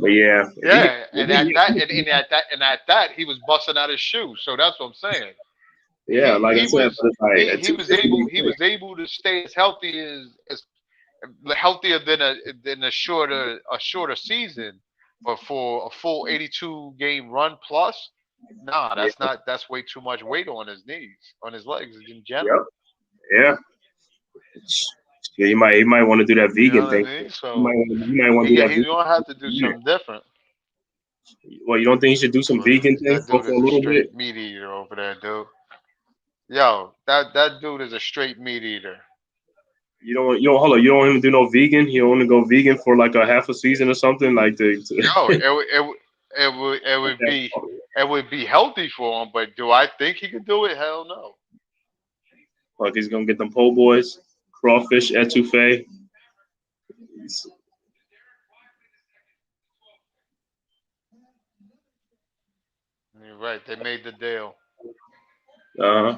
[SPEAKER 2] But yeah,
[SPEAKER 3] Yeah, and at that he was busting out his shoe. So that's what I'm saying.
[SPEAKER 2] yeah, like I
[SPEAKER 3] He
[SPEAKER 2] said,
[SPEAKER 3] was
[SPEAKER 2] but it's like at
[SPEAKER 3] he was
[SPEAKER 2] 260,
[SPEAKER 3] able to stay as healthy as healthier than a shorter season, but for a full 82 game run plus, nah,
[SPEAKER 2] yeah,
[SPEAKER 3] that's way too much weight on his knees, on his legs in
[SPEAKER 2] yep,
[SPEAKER 3] general.
[SPEAKER 2] yeah. Yeah, he might want to do that
[SPEAKER 3] You know
[SPEAKER 2] vegan
[SPEAKER 3] what I
[SPEAKER 2] thing.
[SPEAKER 3] mean? So
[SPEAKER 2] He might want to do that
[SPEAKER 3] he's
[SPEAKER 2] vegan
[SPEAKER 3] gonna have to do
[SPEAKER 2] thing.
[SPEAKER 3] something different.
[SPEAKER 2] Well, you don't think he should do some vegan thing
[SPEAKER 3] That dude
[SPEAKER 2] for
[SPEAKER 3] is
[SPEAKER 2] a
[SPEAKER 3] a
[SPEAKER 2] little bit?
[SPEAKER 3] straight meat eater over there, dude. Yo, that dude is a straight meat eater.
[SPEAKER 2] You don't hold on. You don't want him to do no vegan. You want to go vegan for like a half a season or something like
[SPEAKER 3] Yo, it would be healthy for him, but do I think he could do it? Hell no.
[SPEAKER 2] like he's gonna get them po' boys, crawfish etouffee.
[SPEAKER 3] You're right. They made the deal.
[SPEAKER 2] Uh,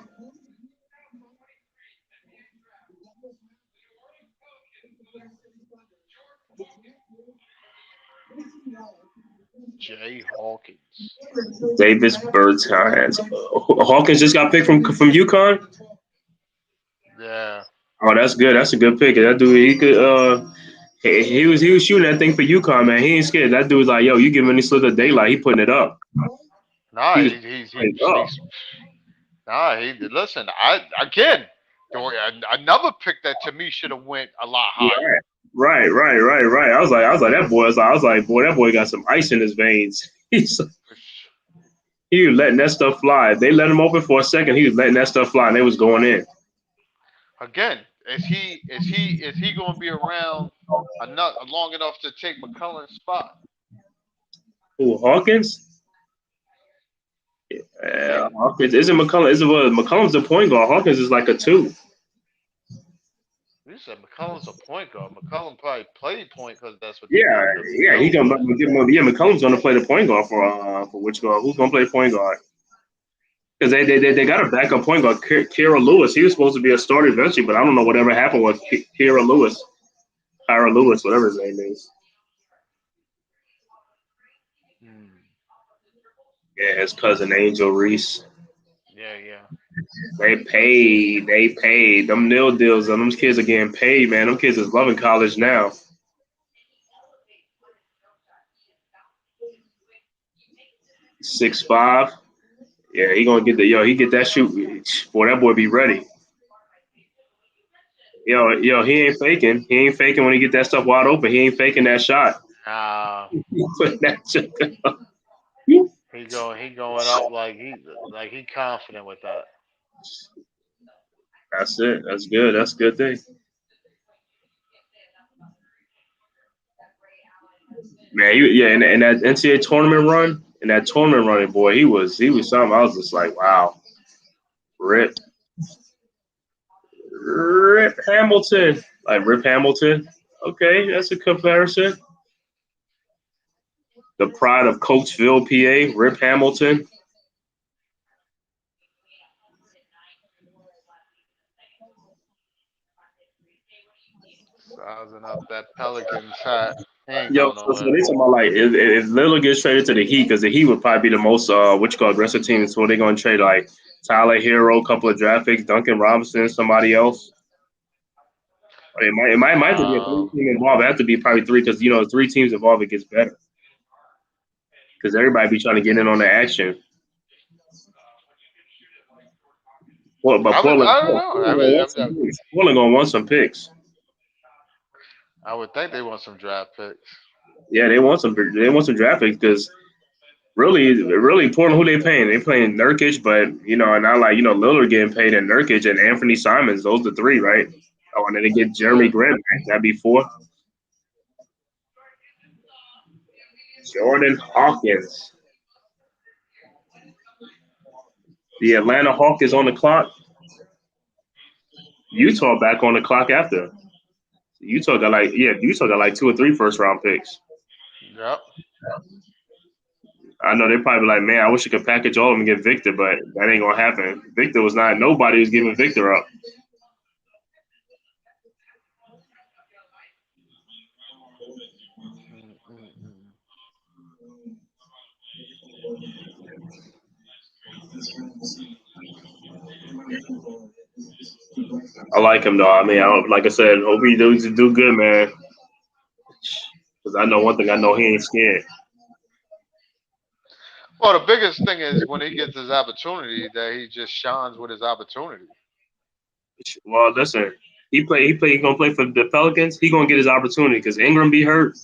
[SPEAKER 3] Jay Hawkins.
[SPEAKER 2] Davis Bertans. Hawkins just got picked from UConn.
[SPEAKER 3] Yeah.
[SPEAKER 2] Oh, that's good. That's a good pick. That dude, he could. He was shooting that thing for UConn, man. He ain't scared. That dude's like, yo, you give him any slit of daylight, he putting it up.
[SPEAKER 3] Nah,
[SPEAKER 2] He was putting it up.
[SPEAKER 3] nah. He listen. Another pick that to me should have went a lot higher.
[SPEAKER 2] Right. I was like, that boy. I was like, boy, that boy got some ice in his veins. He was letting that stuff fly. If they let him open for a second, he was letting that stuff fly, and they was going in.
[SPEAKER 3] Again, is he going to be around enough long enough to take McCullough's spot?
[SPEAKER 2] Who, Hawkins?
[SPEAKER 3] Yeah.
[SPEAKER 2] Hawkins isn't McCollum. Isn't what McCollum's the point guard. Hawkins is like a two.
[SPEAKER 3] You said McCullum's a point guard. McCullum probably played point because that's what they
[SPEAKER 2] Yeah,
[SPEAKER 3] named him.
[SPEAKER 2] yeah. He
[SPEAKER 3] No,
[SPEAKER 2] gonna
[SPEAKER 3] but
[SPEAKER 2] give him. Yeah, McCollum's gonna play the point guard for which guard? Who's gonna play point guard? Because they got a backup point guard, Kira Lewis. He was supposed to be a starter eventually, but I don't know whatever happened with Kira Lewis, Kyra Lewis, whatever his name is.
[SPEAKER 3] hmm,
[SPEAKER 2] Yeah, his cousin Angel Reese.
[SPEAKER 3] yeah.
[SPEAKER 2] They paid. They paid. Them nil deals and them kids are getting paid, man. Them kids is loving college now. 6'5". Yeah, he gonna get he get that shoot. Boy, that boy be ready. He ain't faking. He ain't faking when he get that stuff wide open. He ain't faking that shot.
[SPEAKER 3] Nah,
[SPEAKER 2] Putting that shit up.
[SPEAKER 3] he going up like he confident with that.
[SPEAKER 2] That's it. That's good. That's a good thing. Man, yeah, and that NCAA tournament run, And that tournament running, boy, he was something. I was just like, wow, Rip, Rip Hamilton, like Rip Hamilton. Okay, that's a comparison. The pride of Coatesville, PA, Rip Hamilton.
[SPEAKER 3] Sizing up that Pelicans hat. He ain't
[SPEAKER 2] Yo,
[SPEAKER 3] going
[SPEAKER 2] so
[SPEAKER 3] nowhere.
[SPEAKER 2] they talking about like if Lillard gets traded to the Heat, because the Heat would probably be the most what you call aggressive team. So they're gonna trade like Tyler Hero, couple of draft picks, Duncan Robinson, somebody else. It might have to be a three
[SPEAKER 3] Um,
[SPEAKER 2] team involved. It have to be probably three because three teams involved it gets better because everybody be trying to get in on the action. Well, but Portland,
[SPEAKER 3] I don't
[SPEAKER 2] Portland
[SPEAKER 3] know.
[SPEAKER 2] gonna want some picks. Portland gonna want some picks.
[SPEAKER 3] I would think they want some draft picks.
[SPEAKER 2] Yeah, they want some. They want some draft picks because really, Portland. Who they paying? They paying Nurkic, but not like Lillard getting paid and Nurkic and Anthony Simons. Those the three, right? Oh, and then they get Jeremy
[SPEAKER 3] Yeah.
[SPEAKER 2] Grant back. That'd be four. Jordan Hawkins. The Atlanta Hawk is on the clock. Utah back on the clock after. Utah got like two or three first round picks.
[SPEAKER 3] Yep.
[SPEAKER 2] I know they're probably like, man, I wish I could package all of them and get Victor, but that ain't gonna happen. Victor was not. Nobody was giving Victor up.
[SPEAKER 3] Mm-mm-mm.
[SPEAKER 2] I like him though. I mean, like I said, hope he do good, man. Because I know one thing. I know he ain't scared.
[SPEAKER 3] Well, the biggest thing is when he gets his opportunity that he just shines with his opportunity.
[SPEAKER 2] Well, listen, he gonna play for the Pelicans. He gonna get his opportunity because Ingram be hurt.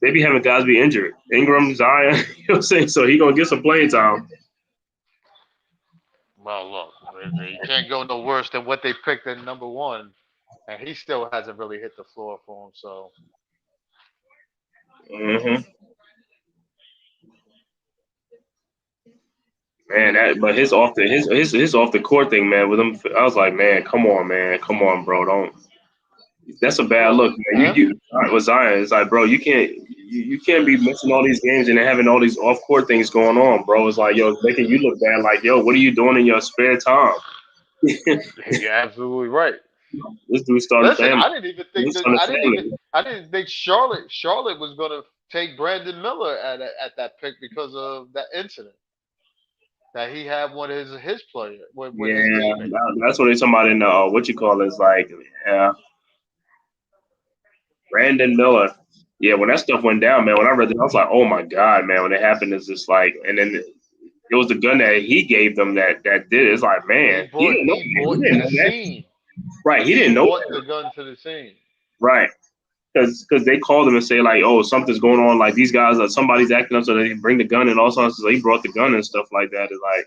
[SPEAKER 2] They be having guys be injured. Ingram, Zion, you know what I'm saying? So he gonna get some playing time.
[SPEAKER 3] Well, look, you can't go no worse than what they picked at number one, and he still hasn't really hit the floor for him. So
[SPEAKER 2] hmm Man, but his off the court thing, man. With him, I was like, man, come on, bro, don't. That's a bad
[SPEAKER 3] well,
[SPEAKER 2] look, man. You with Zion, it's like, bro, you can't be missing all these games and having all these off court things going on, bro. It's like, yo, it's making you look bad. Like, yo, what are you doing in your spare time?
[SPEAKER 3] you're absolutely right.
[SPEAKER 2] This dude started
[SPEAKER 3] Listen,
[SPEAKER 2] family.
[SPEAKER 3] I didn't even think
[SPEAKER 2] This
[SPEAKER 3] that
[SPEAKER 2] started family.
[SPEAKER 3] I didn't think Charlotte was going to take Brandon Miller at that pick because of that incident that he had with his player with
[SPEAKER 2] Yeah,
[SPEAKER 3] his teammate.
[SPEAKER 2] that's what they're talking about in what you call it. It's like, yeah, Brandon Miller. Yeah, when that stuff went down, man, when I read it, I was like, oh my God, man, when it happened, it's just like, and then it was the gun that he gave them that did it. It's like, man, he didn't know
[SPEAKER 3] He
[SPEAKER 2] that. He
[SPEAKER 3] brought to
[SPEAKER 2] didn't
[SPEAKER 3] the
[SPEAKER 2] know that.
[SPEAKER 3] scene.
[SPEAKER 2] Right, he
[SPEAKER 3] He
[SPEAKER 2] didn't know
[SPEAKER 3] brought
[SPEAKER 2] that.
[SPEAKER 3] the gun to the scene.
[SPEAKER 2] Right. Because they called him and say like, oh, something's going on, like these guys, somebody's acting up, so they bring the gun and all sorts. So he brought the gun and stuff like that. It's like,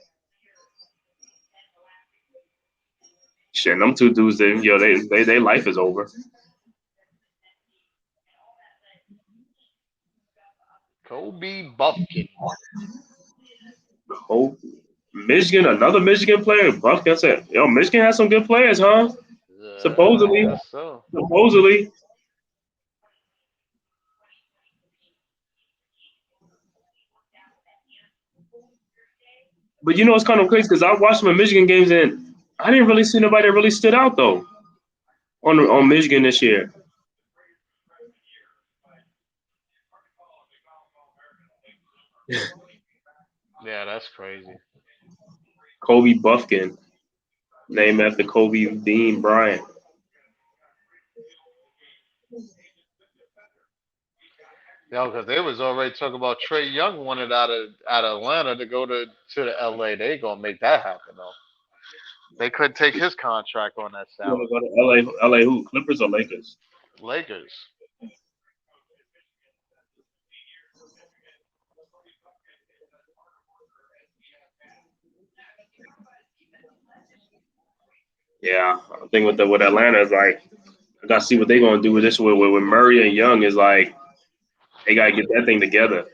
[SPEAKER 2] shit, them two dudes, they life is over.
[SPEAKER 3] Kobe Buffkin.
[SPEAKER 2] Oh, Michigan, another Michigan player. Buffkin said, yo, Michigan has some good players, huh?
[SPEAKER 3] I
[SPEAKER 2] Supposedly,
[SPEAKER 3] guess so.
[SPEAKER 2] supposedly. But it's kind of crazy because I watched some of Michigan games and I didn't really see nobody that really stood out though on Michigan this year.
[SPEAKER 3] Yeah, that's crazy.
[SPEAKER 2] Kobe Buffkin, named after Kobe Dean Bryant.
[SPEAKER 3] Yo, because they was already talking about Trey Young wanted out of Atlanta to go to the LA. They gonna make that happen though. They couldn't take his contract on that
[SPEAKER 2] You want to
[SPEAKER 3] salary.
[SPEAKER 2] go to LA? LA who? Clippers or Lakers?
[SPEAKER 3] Lakers.
[SPEAKER 2] Yeah, I think with Atlanta is like I got to see what they're gonna do with this with Murray and Young is like they gotta get that thing together.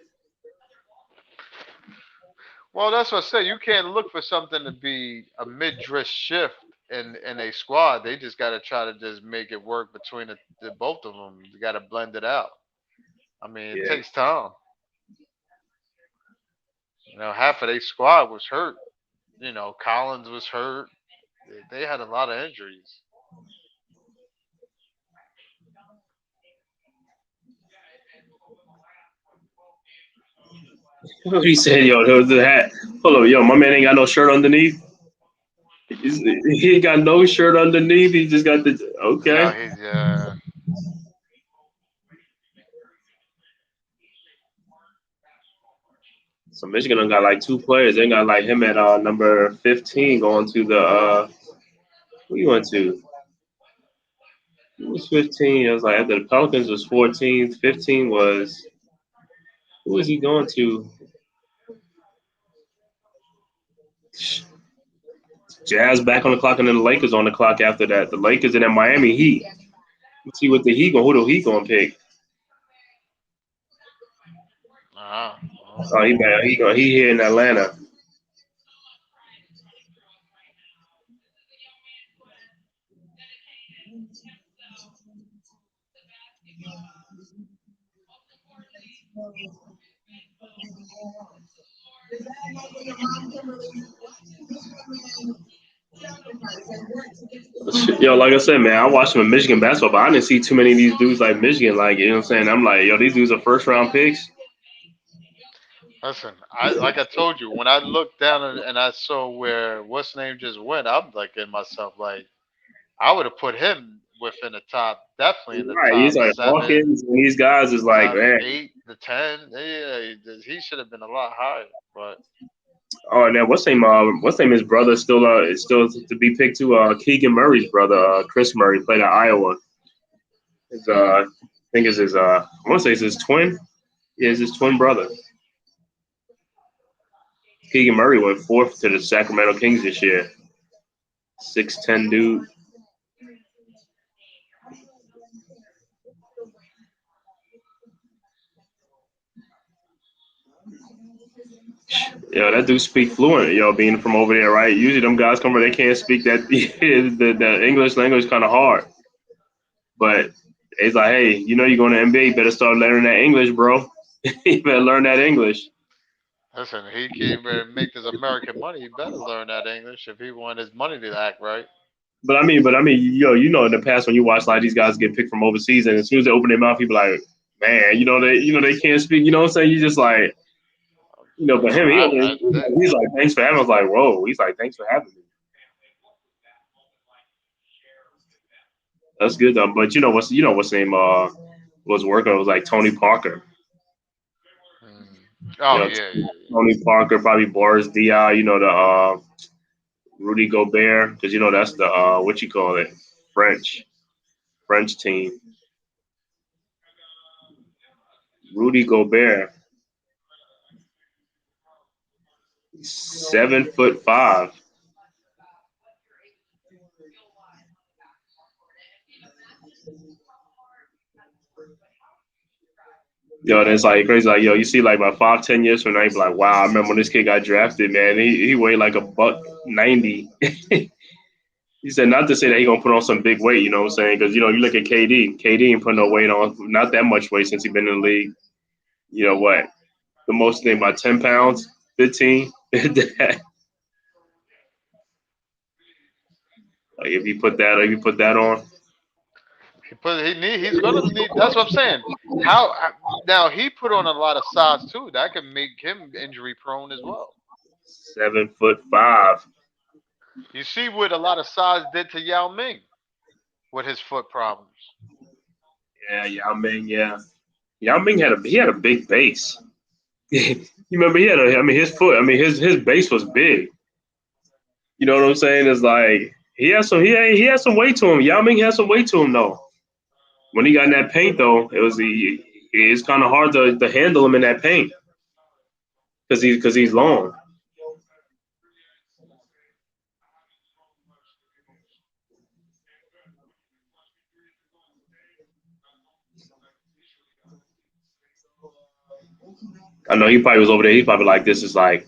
[SPEAKER 3] Well, that's what I say. You can't look for something to be a mid-drift shift in a squad. They just got to try to just make it work between the both of them. You got to blend it out. I mean, it
[SPEAKER 2] Yeah.
[SPEAKER 3] takes time. Half of their squad was hurt. Collins was hurt. They had a lot of injuries.
[SPEAKER 2] He said, "Yo, there was the hat. Hold on, yo, my man ain't got no shirt underneath. He ain't got no shirt underneath. He just got the
[SPEAKER 3] Yeah,
[SPEAKER 2] okay.
[SPEAKER 3] he's
[SPEAKER 2] So Michigan done got like two players. They got like him at number 15 going to the who you went to? Who was 15? It was like after the Pelicans was 14. 15 was who was he going to? Jazz back on the clock and then the Lakers on the clock after that. The Lakers and then Miami Heat. Let's see what the Heat going. Who the Heat gonna pick?
[SPEAKER 3] uh,
[SPEAKER 2] Oh, he here in Atlanta. Yo, like I said, man, I watched some Michigan basketball, but I didn't see too many of these dudes like Michigan. Like, you know what I'm saying? I'm like, yo, these dudes are first round picks.
[SPEAKER 3] Listen, I like I told you when I looked down and I saw where what's name just went. I'm like in myself like I would have put him within the top, definitely in the
[SPEAKER 2] Right. He's
[SPEAKER 3] top
[SPEAKER 2] like
[SPEAKER 3] seven,
[SPEAKER 2] Hawkins and these guys is like,
[SPEAKER 3] top
[SPEAKER 2] man.
[SPEAKER 3] 8, the 10. Yeah, he should have been a lot higher. But
[SPEAKER 2] Oh, and then what's name? His brother is still to be picked too. Keegan Murray's brother, Chris Murray, played at Iowa. His I think is his I want to say it's his twin. Yeah, it's his twin brother. Keegan Murray went fourth to the Sacramento Kings this year. 6'10" dude. Yo, that dude speak fluent. Yo, being from over there, right? Usually them guys come over, they can't speak that the English language kind of hard. But it's like, hey, you're going to NBA, you better start learning that English, bro. You better learn that English.
[SPEAKER 3] listen, he came here to make this American money. He better learn that English if he want his money to act right.
[SPEAKER 2] But I mean, yo, in the past when you watch like these guys get picked from overseas, and as soon as they open their mouth, people like, man, they can't speak. You know what I'm saying? You just like, but him, he's like, thanks for having. I was like, whoa. He's like, thanks for having me. That's good though. But what's name was working. It was like Tony Parker.
[SPEAKER 3] Hmm.
[SPEAKER 2] You
[SPEAKER 3] Oh
[SPEAKER 2] know,
[SPEAKER 3] yeah, yeah, yeah.
[SPEAKER 2] Tony Parker, probably Boris Diaw. The Rudy Gobert, because that's the what you call it, French team. Rudy Gobert, 7'5". Yo, and it's like crazy. Like, yo, you see, like about 5, 10 years from now, you be like, wow, I remember when this kid got drafted, man. He weighed like a buck 90. He said not to say that he gonna put on some big weight, you know what I'm saying? Because you look at KD. KD ain't put no weight on, not that much weight since he been in the league. You know what? The most thing about 10 pounds, 15. Like if you put that on,
[SPEAKER 3] He's gonna need. That's what I'm saying. Now he put on a lot of size too. That can make him injury prone as well.
[SPEAKER 2] 7'5".
[SPEAKER 3] You see what a lot of size did to Yao Ming with his foot problems.
[SPEAKER 2] Yeah, Yao Ming, yeah. Yao Ming had a big base. You remember his foot, his base was big. You know what I'm saying? It's like he had some weight to him. Yao Ming had some weight to him though. When he got in that paint though, it's kind of hard to handle him in that paint because he's long. I know he probably was over there. He probably like this is like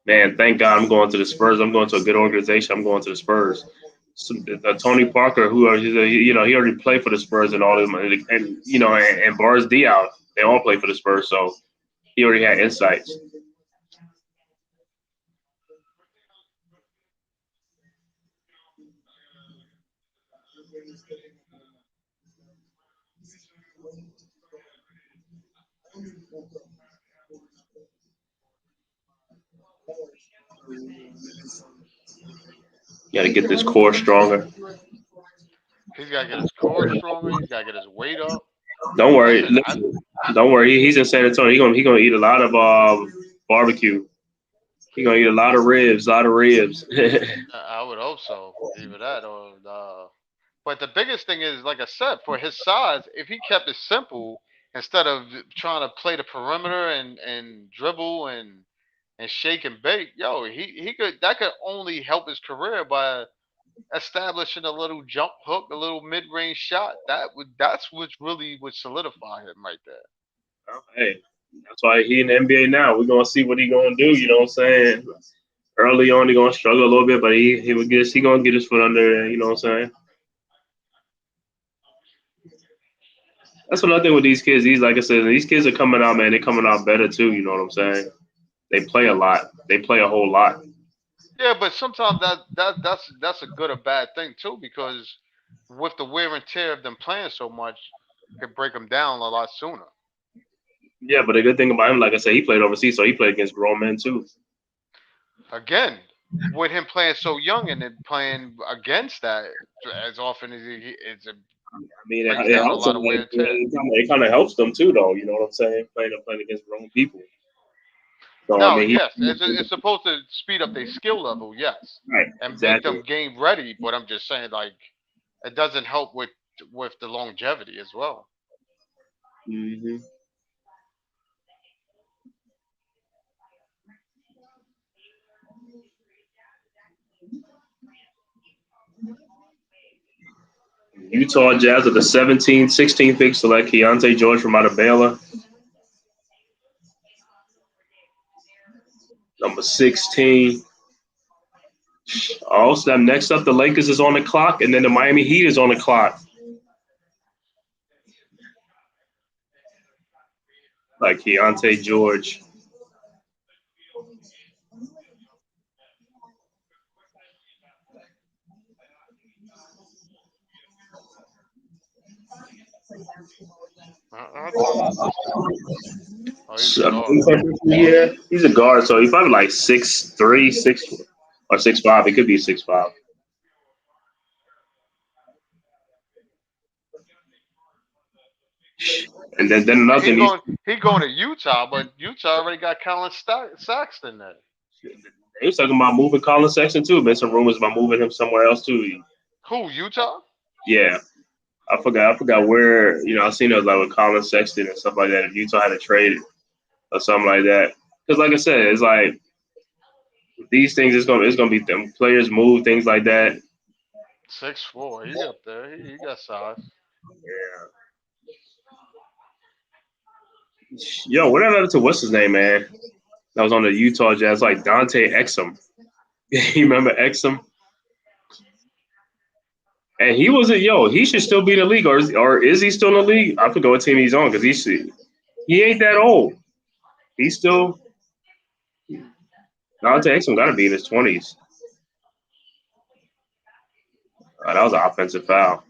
[SPEAKER 2] Man, thank God I'm going to the Spurs. I'm going to a good organization. I'm going to the Spurs. So, Tony Parker, who are he already played for the Spurs and all of them, and Bars Diaw, they all play for the Spurs, so he already had insights. Got to get this core stronger.
[SPEAKER 3] He's got to get his core stronger. He's got to get his weight up.
[SPEAKER 2] Don't worry,
[SPEAKER 3] Listen,
[SPEAKER 2] listen, don't worry. He's in San Antonio. He gonna eat a lot of barbecue. He gonna eat a lot of ribs, a lot of ribs.
[SPEAKER 3] I would hope so. Either that or But the biggest thing is, like I said, for his size, if he kept it simple instead of trying to play the perimeter and dribble and shake and bake, yo, he could that could only help his career by establishing a little jump hook, a little mid range shot. That's what really would solidify him right there.
[SPEAKER 2] Hey, that's why he in the NBA now. We're gonna see what he gonna do. You know what I'm saying? Early on, he gonna struggle a little bit, but he gonna get his foot under there. You know what I'm saying? That's what I think with these kids. These, like I said, these kids are coming out, man. They're coming out better too. You know what I'm saying? They play a lot. They play a whole lot.
[SPEAKER 3] Yeah, but sometimes that's a good or bad thing too, because with the wear and tear of them playing so much, it could break them down a lot sooner.
[SPEAKER 2] Yeah, but the good thing about him, like I said, he played overseas, so he played against grown men too.
[SPEAKER 3] Again, with him playing so young and then playing against that as often as it
[SPEAKER 2] I mean,
[SPEAKER 3] brings
[SPEAKER 2] it
[SPEAKER 3] down a
[SPEAKER 2] helps them.
[SPEAKER 3] lot of wear and tear.
[SPEAKER 2] It kind of helps them too, though. You know what I'm saying? Playing against grown people. So I
[SPEAKER 3] No,
[SPEAKER 2] mean,
[SPEAKER 3] yes, it's supposed to speed up their skill level, yes,
[SPEAKER 2] right,
[SPEAKER 3] and make
[SPEAKER 2] exactly.
[SPEAKER 3] them game ready. But I'm just saying, like, it doesn't help with the longevity as well.
[SPEAKER 2] hmm Utah Jazz at the 17-16 pick select Keontae George from out of Baylor. Number 16. Oh, snap. Next up, the Lakers is on the clock, and then the Miami Heat is on the clock. Like Keontae George.
[SPEAKER 3] How tall is this guy? Oh, he's a
[SPEAKER 2] So,
[SPEAKER 3] guard.
[SPEAKER 2] yeah, he's a guard, so he's probably like 6'3", 6'5". He could be 6'5". And then
[SPEAKER 3] And
[SPEAKER 2] another thing,
[SPEAKER 3] he going to Utah, but Utah already got Colin Saxton there.
[SPEAKER 2] he was talking about moving Colin Sexton too. Been some rumors about moving him somewhere else too.
[SPEAKER 3] Who, Utah?
[SPEAKER 2] Yeah, I forgot where. I seen it was like with Colin Sexton and stuff like that. If Utah had to trade it or something like that, because like I said, it's like these things. It's gonna be them players move things like that.
[SPEAKER 3] 6'4". He up there. He got size.
[SPEAKER 2] Yeah. Yo, what happened to what's his name, man? That was on the Utah Jazz, like Dante Exum. You remember Exum? And he wasn't. Yo, he should still be in the league, or is he still in the league? I forget what team he's on because he ain't that old. He's still Dante Exum got to be in his 20s. That was an offensive foul.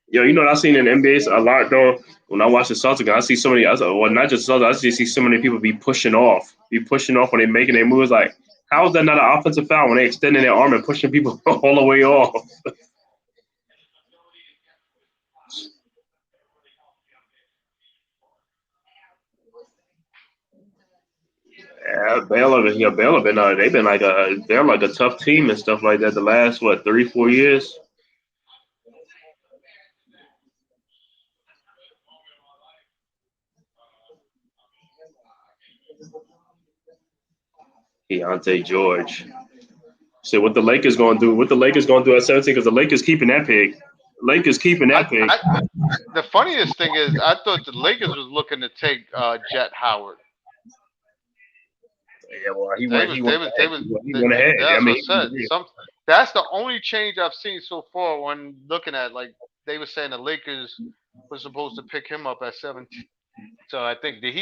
[SPEAKER 2] Yo, you know what I've seen in the NBA a lot though. When I watch the Celtics, I see so many. Well, not just Celtics. I just see so many people be pushing off when they making their moves. Like, how is that not an offensive foul when they extending their arm and pushing people all the way off? Baylor been they've been like they're like a tough team and stuff like that. The last 3-4 years. Keontae George. So what the Lakers gonna do? What the Lakers gonna do at 17? Because the Lakers keeping that pick. Lakers keeping
[SPEAKER 3] I,
[SPEAKER 2] that pick.
[SPEAKER 3] I the funniest thing is I thought the Lakers was looking to take Jet Howard.
[SPEAKER 2] Yeah, well, he
[SPEAKER 3] They
[SPEAKER 2] went.
[SPEAKER 3] was
[SPEAKER 2] He
[SPEAKER 3] they
[SPEAKER 2] went
[SPEAKER 3] was they
[SPEAKER 2] ahead.
[SPEAKER 3] was
[SPEAKER 2] He went ahead. I
[SPEAKER 3] that's what
[SPEAKER 2] mean,
[SPEAKER 3] I said. That's the only change I've seen so far when looking at, like, they were saying the Lakers was supposed to pick him up at 17. So I think that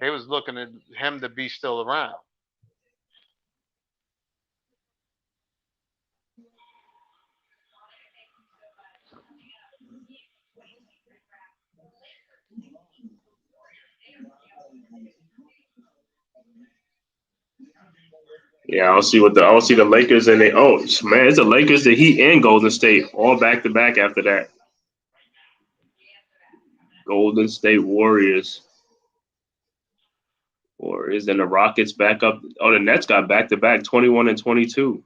[SPEAKER 3] they was looking at him to be still around.
[SPEAKER 2] yeah, I'll see the Lakers and they. Oh man, it's the Lakers, the Heat, and Golden State all back to back after that. Golden State Warriors, and the Rockets back up. Oh, the Nets got back to back, 21 and 22.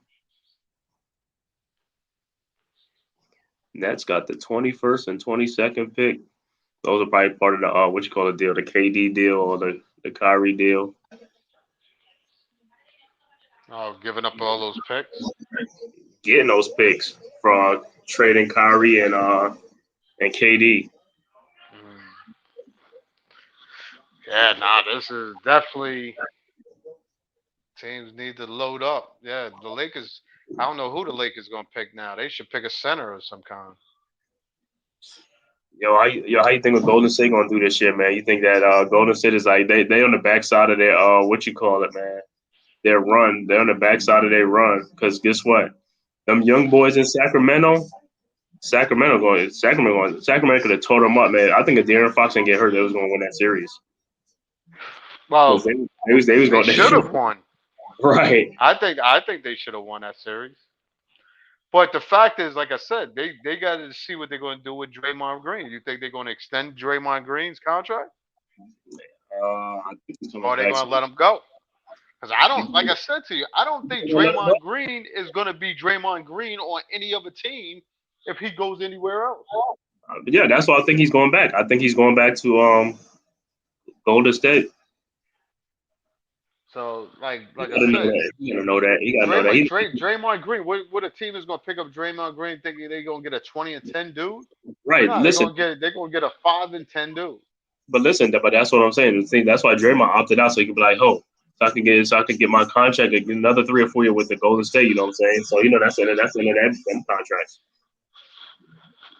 [SPEAKER 2] Nets got the 21st and 22nd pick. Those are probably part of the what you call the deal, the KD deal or the Kyrie deal.
[SPEAKER 3] Oh, giving up all those picks.
[SPEAKER 2] Getting those picks from trading Kyrie and KD.
[SPEAKER 3] Mm. Yeah, nah, this is definitely teams need to load up. Yeah, the Lakers. I don't know who the Lakers gonna pick now. They should pick a center of some kind.
[SPEAKER 2] How you think of Golden State gonna do this year, man? You think that Golden State is like they on the backside of their what you call it, man? Their run. They're on the backside of their run. Because guess what? Them young boys in Sacramento could have tore them up, man. I think if De'Aaron Fox didn't get hurt, they was gonna win that series. Because
[SPEAKER 3] Well,
[SPEAKER 2] they was
[SPEAKER 3] they
[SPEAKER 2] going
[SPEAKER 3] should have won.
[SPEAKER 2] right.
[SPEAKER 3] I think they should have won that series. But the fact is, like I said, they got to see what they're going to do with Draymond Green. You think they're going to extend Draymond Green's contract,
[SPEAKER 2] I think he's
[SPEAKER 3] or
[SPEAKER 2] coming
[SPEAKER 3] are they
[SPEAKER 2] back.
[SPEAKER 3] going to let him go? Because I don't, like I said to you, I don't think Draymond Green is going to be Draymond Green on any other team if he goes anywhere else.
[SPEAKER 2] But yeah, that's why I think he's going back. I think he's going back to Golden State.
[SPEAKER 3] So,
[SPEAKER 2] You
[SPEAKER 3] like I
[SPEAKER 2] gotta know
[SPEAKER 3] said,
[SPEAKER 2] that. You gotta know that. You gotta know that.
[SPEAKER 3] Draymond Green, what a team is going to pick up Draymond Green thinking they're going to get a 20-10 dude?
[SPEAKER 2] Right.
[SPEAKER 3] No,
[SPEAKER 2] Listen,
[SPEAKER 3] they're going to get a 5-10 dude.
[SPEAKER 2] but that's what I'm saying. See, that's why Draymond opted out so he could be like, oh, so I can get my contract, get another 3 or 4 year with the Golden State. You know what I'm saying? So that's in them contracts.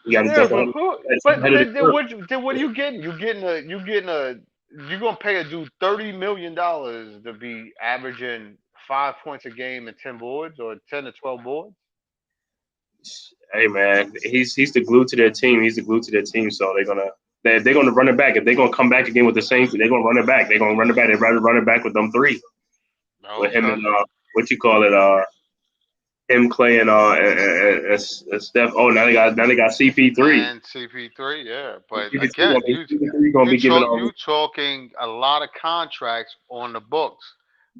[SPEAKER 2] You got to
[SPEAKER 3] Yeah,
[SPEAKER 2] jump
[SPEAKER 3] but
[SPEAKER 2] ahead.
[SPEAKER 3] who?
[SPEAKER 2] Jump
[SPEAKER 3] But
[SPEAKER 2] ahead of the curve.
[SPEAKER 3] what are you getting? You're gonna pay a dude $30 million to be averaging 5 points a game and 10 boards, or 10 to 12 boards.
[SPEAKER 2] Hey man, he's the glue to their team. He's the glue to their team. So they're gonna run it back. If they're gonna come back again with the same, they're gonna run it back. They're gonna run it back. They'd rather run it back with them three, with him
[SPEAKER 3] Okay.
[SPEAKER 2] and what you call it, him, Clay, and Steph. Oh, now they got CP3.
[SPEAKER 3] And CP3, yeah. But
[SPEAKER 2] CP3
[SPEAKER 3] again,
[SPEAKER 2] gonna be giving all.
[SPEAKER 3] you talking a lot of contracts on the books.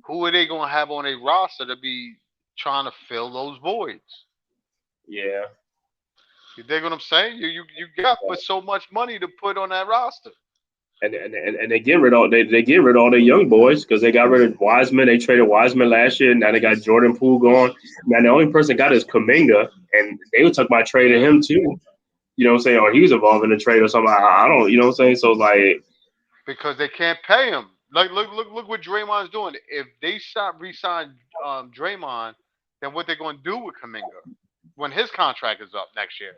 [SPEAKER 3] Who are they gonna have on a roster to be trying to fill those voids?
[SPEAKER 2] Yeah,
[SPEAKER 3] You dig what I'm saying? You got but so much money to put on that roster.
[SPEAKER 2] and they get rid of they get rid of all their young boys because they got rid of Wiseman. They traded Wiseman last year. Now they got Jordan Poole gone. Now the only person got is Kaminga, and they were talking about trading him too. You know what I'm saying? Or he was involved in the trade or something. I don't. You know what I'm saying? So like,
[SPEAKER 3] Because they can't pay him. Like, look what Draymond's doing. If they stop re-sign Draymond, then what they going to do with Kaminga when his contract is up next year?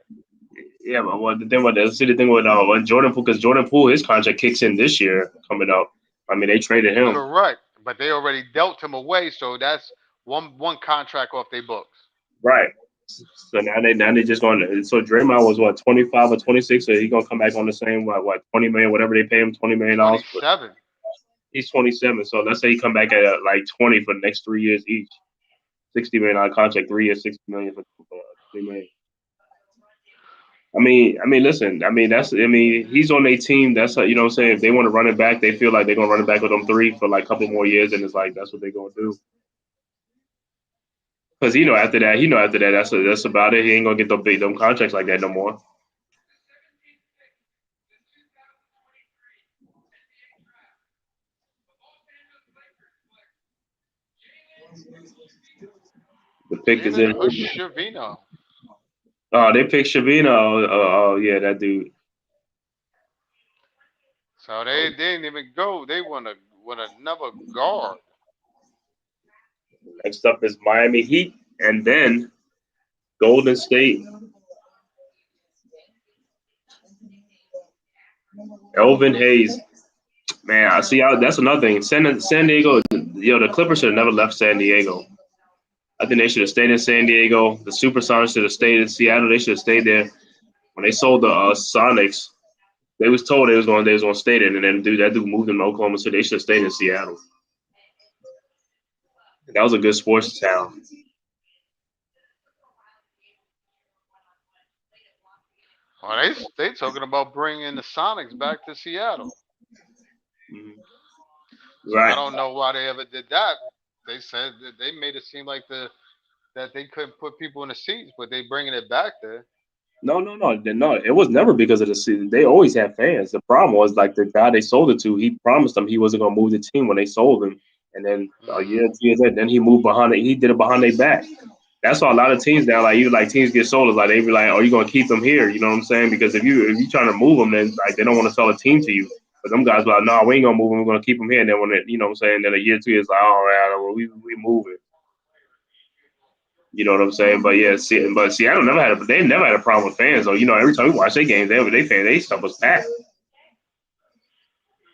[SPEAKER 2] yeah, but what the thing with the thing with Jordan Poole, because Jordan Poole his contract kicks in this year coming up. I mean they traded him.
[SPEAKER 3] Correct, but they already dealt him away, so that's one contract off their books.
[SPEAKER 2] Right. So now they just going. So Draymond was what 25 or 26, so he's gonna come back on the same what 20 million, whatever they pay him, $20 million. But
[SPEAKER 3] 27.
[SPEAKER 2] he's 27, so let's say he come back at like 20 for the next 3 years each. $60 million contract, 3 years, 60 million for 3 million. Listen. He's on a team. That's you know what I'm saying. If they want to run it back, they feel like they're gonna run it back with them three for like a couple more years, and it's like that's what they're gonna do. Because after that, that's about it. He ain't gonna get them contracts like that no more. The pick is
[SPEAKER 3] Jalen
[SPEAKER 2] in.
[SPEAKER 3] Hood-Schifino.
[SPEAKER 2] Oh, they picked Shavina. Oh, yeah, that dude.
[SPEAKER 3] So they didn't even go. They want another guard.
[SPEAKER 2] Next up is Miami Heat, and then Golden State. Elvin Hayes. Man, I see. That's another thing. San Diego. The Clippers should have never left San Diego. I think they should have stayed in San Diego. The Supersonics should have stayed in Seattle. They should have stayed there. When they sold the Sonics, they was told they was going to stay there, and then that dude moved them to Oklahoma City. They should have stayed in Seattle. That was a good sports town.
[SPEAKER 3] Well, they talking about bringing the Sonics back to Seattle.
[SPEAKER 2] Mhm.
[SPEAKER 3] So I
[SPEAKER 2] Right.
[SPEAKER 3] don't know why they ever did that. They said that they made it seem like that they couldn't put people in the seats, but they bringing it back there.
[SPEAKER 2] No. It was never because of the season. They always had fans. The problem was like the guy they sold it to. He promised them he wasn't going to move the team when they sold him, and then a
[SPEAKER 3] Mm.
[SPEAKER 2] year, 2 years later, then he moved behind it. He did it behind their back. That's why a lot of teams now, like even like teams get sold, is like they be like, "Oh, you gonna keep them here?" You know what I'm saying? Because if you trying to move them, then like they don't want to sell a team to you. But them guys be like, "No, we ain't gonna move them. We're gonna keep them here." And then when it, you know what I'm saying, then a year, 2 years, like, "Oh man, well, we moving." You know what I'm saying? But yeah, but Seattle they never had a problem with fans though. You know, every time we watch their games, they fans, they stuff was packed.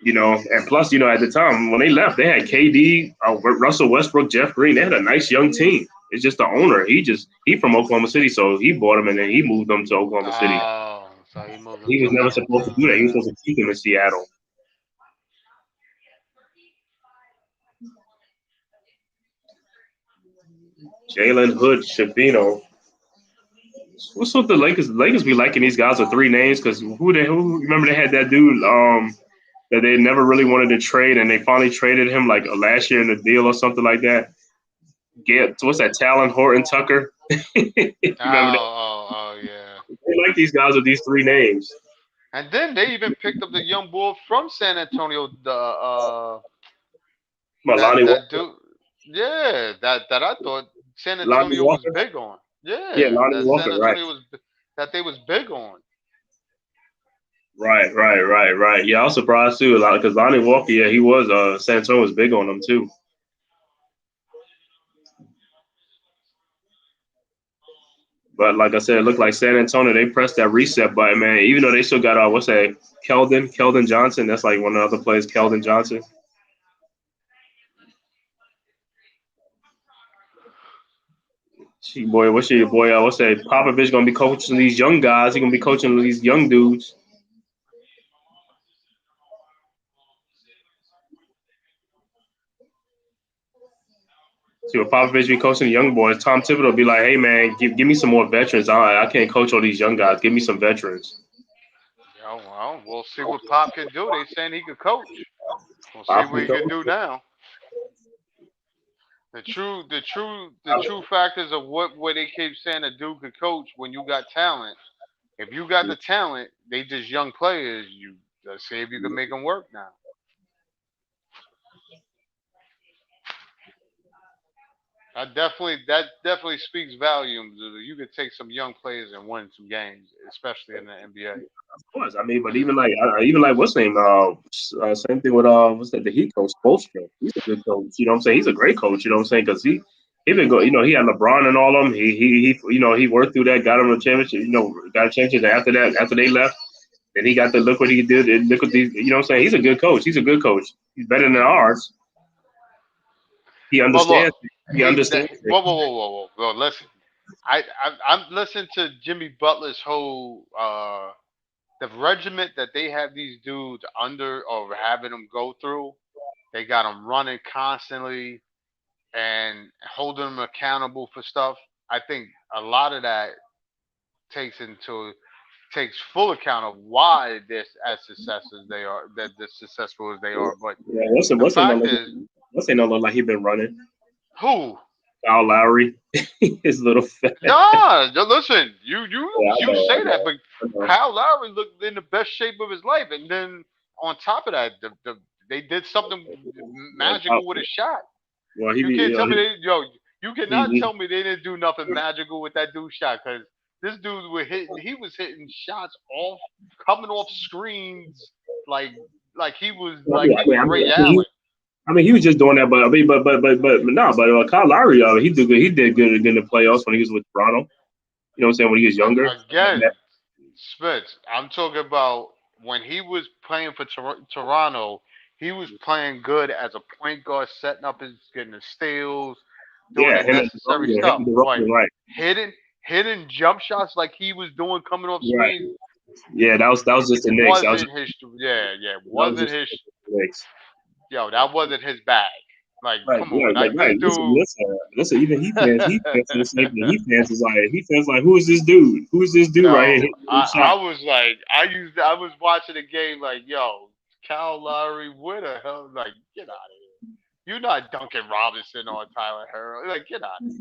[SPEAKER 2] You know, and plus, you know, at the time when they left, they had KD, Russell Westbrook, Jeff Green. They had a nice young team. It's just the owner. He from Oklahoma City, so he bought them and then he moved them to Oklahoma City.
[SPEAKER 3] Oh, so he moved them
[SPEAKER 2] He
[SPEAKER 3] to
[SPEAKER 2] was
[SPEAKER 3] a
[SPEAKER 2] never
[SPEAKER 3] different
[SPEAKER 2] supposed to
[SPEAKER 3] town.
[SPEAKER 2] do that. He was
[SPEAKER 3] Yeah.
[SPEAKER 2] supposed to keep him in Seattle. Jalen Hood, Shabino. What's with the Lakers? Lakers be liking these guys with three names because who remember they had that dude that they never really wanted to trade and they finally traded him like last year in the deal or something like that. Get what's that? Talon Horton Tucker. You remember that?
[SPEAKER 3] Oh, yeah.
[SPEAKER 2] They like these guys with these three names.
[SPEAKER 3] And then they even picked up the young boy from San Antonio, the
[SPEAKER 2] Lonnie
[SPEAKER 3] that
[SPEAKER 2] Walker.
[SPEAKER 3] dude. Yeah, that I thought San
[SPEAKER 2] Lonnie
[SPEAKER 3] Antonio was
[SPEAKER 2] Walker.
[SPEAKER 3] big on.
[SPEAKER 2] Yeah,
[SPEAKER 3] Yeah,
[SPEAKER 2] Lonnie
[SPEAKER 3] that
[SPEAKER 2] Walker.
[SPEAKER 3] San
[SPEAKER 2] Right.
[SPEAKER 3] Antonio was that they was big on.
[SPEAKER 2] Right. Yeah, I was surprised too, a lot because Lonnie Walker. Yeah, he was. San Antonio was big on him too. But like I said, it looked like San Antonio. They pressed that reset button, man. Even though they still got what's that? Keldon Johnson. That's like one of the other players, Keldon Johnson. Gee, boy, what's your boy? What's that? Popovich gonna be coaching these young guys. He gonna be coaching these young dudes. See, what Popovich be coaching the young boys. Tom Thibodeau be like, "Hey man, give me some more veterans. I can't coach all these young guys. Give me some veterans."
[SPEAKER 3] Yeah, well, we'll see what Pop can do. They saying he could coach. We'll see
[SPEAKER 2] Pop
[SPEAKER 3] what
[SPEAKER 2] can
[SPEAKER 3] he could
[SPEAKER 2] coach.
[SPEAKER 3] do now. The true factors of what they keep saying a dude could coach when you got talent. If you got the talent, they just young players. You let's see if you can make them work now. That definitely speaks volumes. You could take some young players and win some games, especially in the NBA.
[SPEAKER 2] Of course, I mean, but even like what's his name? Same thing with what's that? The Heat coach, Spoelstra. He's a good coach. You know what I'm saying? He's a great coach. You know what I'm saying? Because he been go. You know, he had LeBron and all of them. He you know he worked through that, got him a championship. You know, got a championship. And after that, after they left, then he got the look what he did. And look what these. You know what I'm saying? He's a good coach. He's a good coach. He's better than ours. He
[SPEAKER 3] Well, look,
[SPEAKER 2] understands. He understands.
[SPEAKER 3] whoa. Listen, I'm listening to Jimmy Butler's whole the regiment that they have these dudes under or having them go through. They got them running constantly and holding them accountable for stuff. I think a lot of that takes into takes full account of why they're as successful as they are, that they're successful as they are. But
[SPEAKER 2] Yeah,
[SPEAKER 3] the
[SPEAKER 2] what's ain't no
[SPEAKER 3] fact
[SPEAKER 2] look,
[SPEAKER 3] is,
[SPEAKER 2] what's ain't no look like he been running.
[SPEAKER 3] who?
[SPEAKER 2] Kyle Lowry, his little fat.
[SPEAKER 3] Nah, listen, you
[SPEAKER 2] Yeah,
[SPEAKER 3] you
[SPEAKER 2] I
[SPEAKER 3] you
[SPEAKER 2] know, I
[SPEAKER 3] say that,
[SPEAKER 2] know,
[SPEAKER 3] but
[SPEAKER 2] I know.
[SPEAKER 3] Kyle Lowry looked in the best shape of his life, and then on top of that, they did something
[SPEAKER 2] Well,
[SPEAKER 3] magical with his shot.
[SPEAKER 2] well,
[SPEAKER 3] You can't
[SPEAKER 2] you know,
[SPEAKER 3] tell me you cannot
[SPEAKER 2] he
[SPEAKER 3] tell me they didn't do nothing magical with that dude's shot because this dude was hitting, he was hitting shots off, coming off screens like like he was
[SPEAKER 2] I mean,
[SPEAKER 3] Ray
[SPEAKER 2] he,
[SPEAKER 3] Allen.
[SPEAKER 2] I mean, he was just doing that, but I mean, but no, but Kyle Lowry, he did good. He did good in the playoffs when he was with Toronto. You know what I'm saying? When he was younger.
[SPEAKER 3] Again, Spence, I'm talking about when he was playing for Toronto. He was playing good as a point guard, setting up his, getting the steals, doing
[SPEAKER 2] Yeah,
[SPEAKER 3] the
[SPEAKER 2] him and
[SPEAKER 3] necessary
[SPEAKER 2] DeRozan, him
[SPEAKER 3] stuff.
[SPEAKER 2] and
[SPEAKER 3] But
[SPEAKER 2] DeRozan, right,
[SPEAKER 3] hitting hitting jump shots like he was doing coming off
[SPEAKER 2] right.
[SPEAKER 3] screens
[SPEAKER 2] Yeah, that was just the Knicks. That was
[SPEAKER 3] wasn't
[SPEAKER 2] just
[SPEAKER 3] his. Yeah, yeah,
[SPEAKER 2] that was
[SPEAKER 3] wasn't
[SPEAKER 2] just
[SPEAKER 3] his.
[SPEAKER 2] the Knicks.
[SPEAKER 3] Yo, that wasn't his bag. Like,
[SPEAKER 2] Right,
[SPEAKER 3] come
[SPEAKER 2] right,
[SPEAKER 3] on,
[SPEAKER 2] like
[SPEAKER 3] like this
[SPEAKER 2] right. Listen,
[SPEAKER 3] dude.
[SPEAKER 2] listen, listen. Even he fans the same thing. He fans like, who is this dude? Who is this dude right here
[SPEAKER 3] Yo,
[SPEAKER 2] hitting the
[SPEAKER 3] I
[SPEAKER 2] shot?
[SPEAKER 3] was like, I was watching the game like, yo, Kyle Lowry, where the hell? Like, get out of here. You're not Duncan Robinson or Tyler Hero. Like, get out of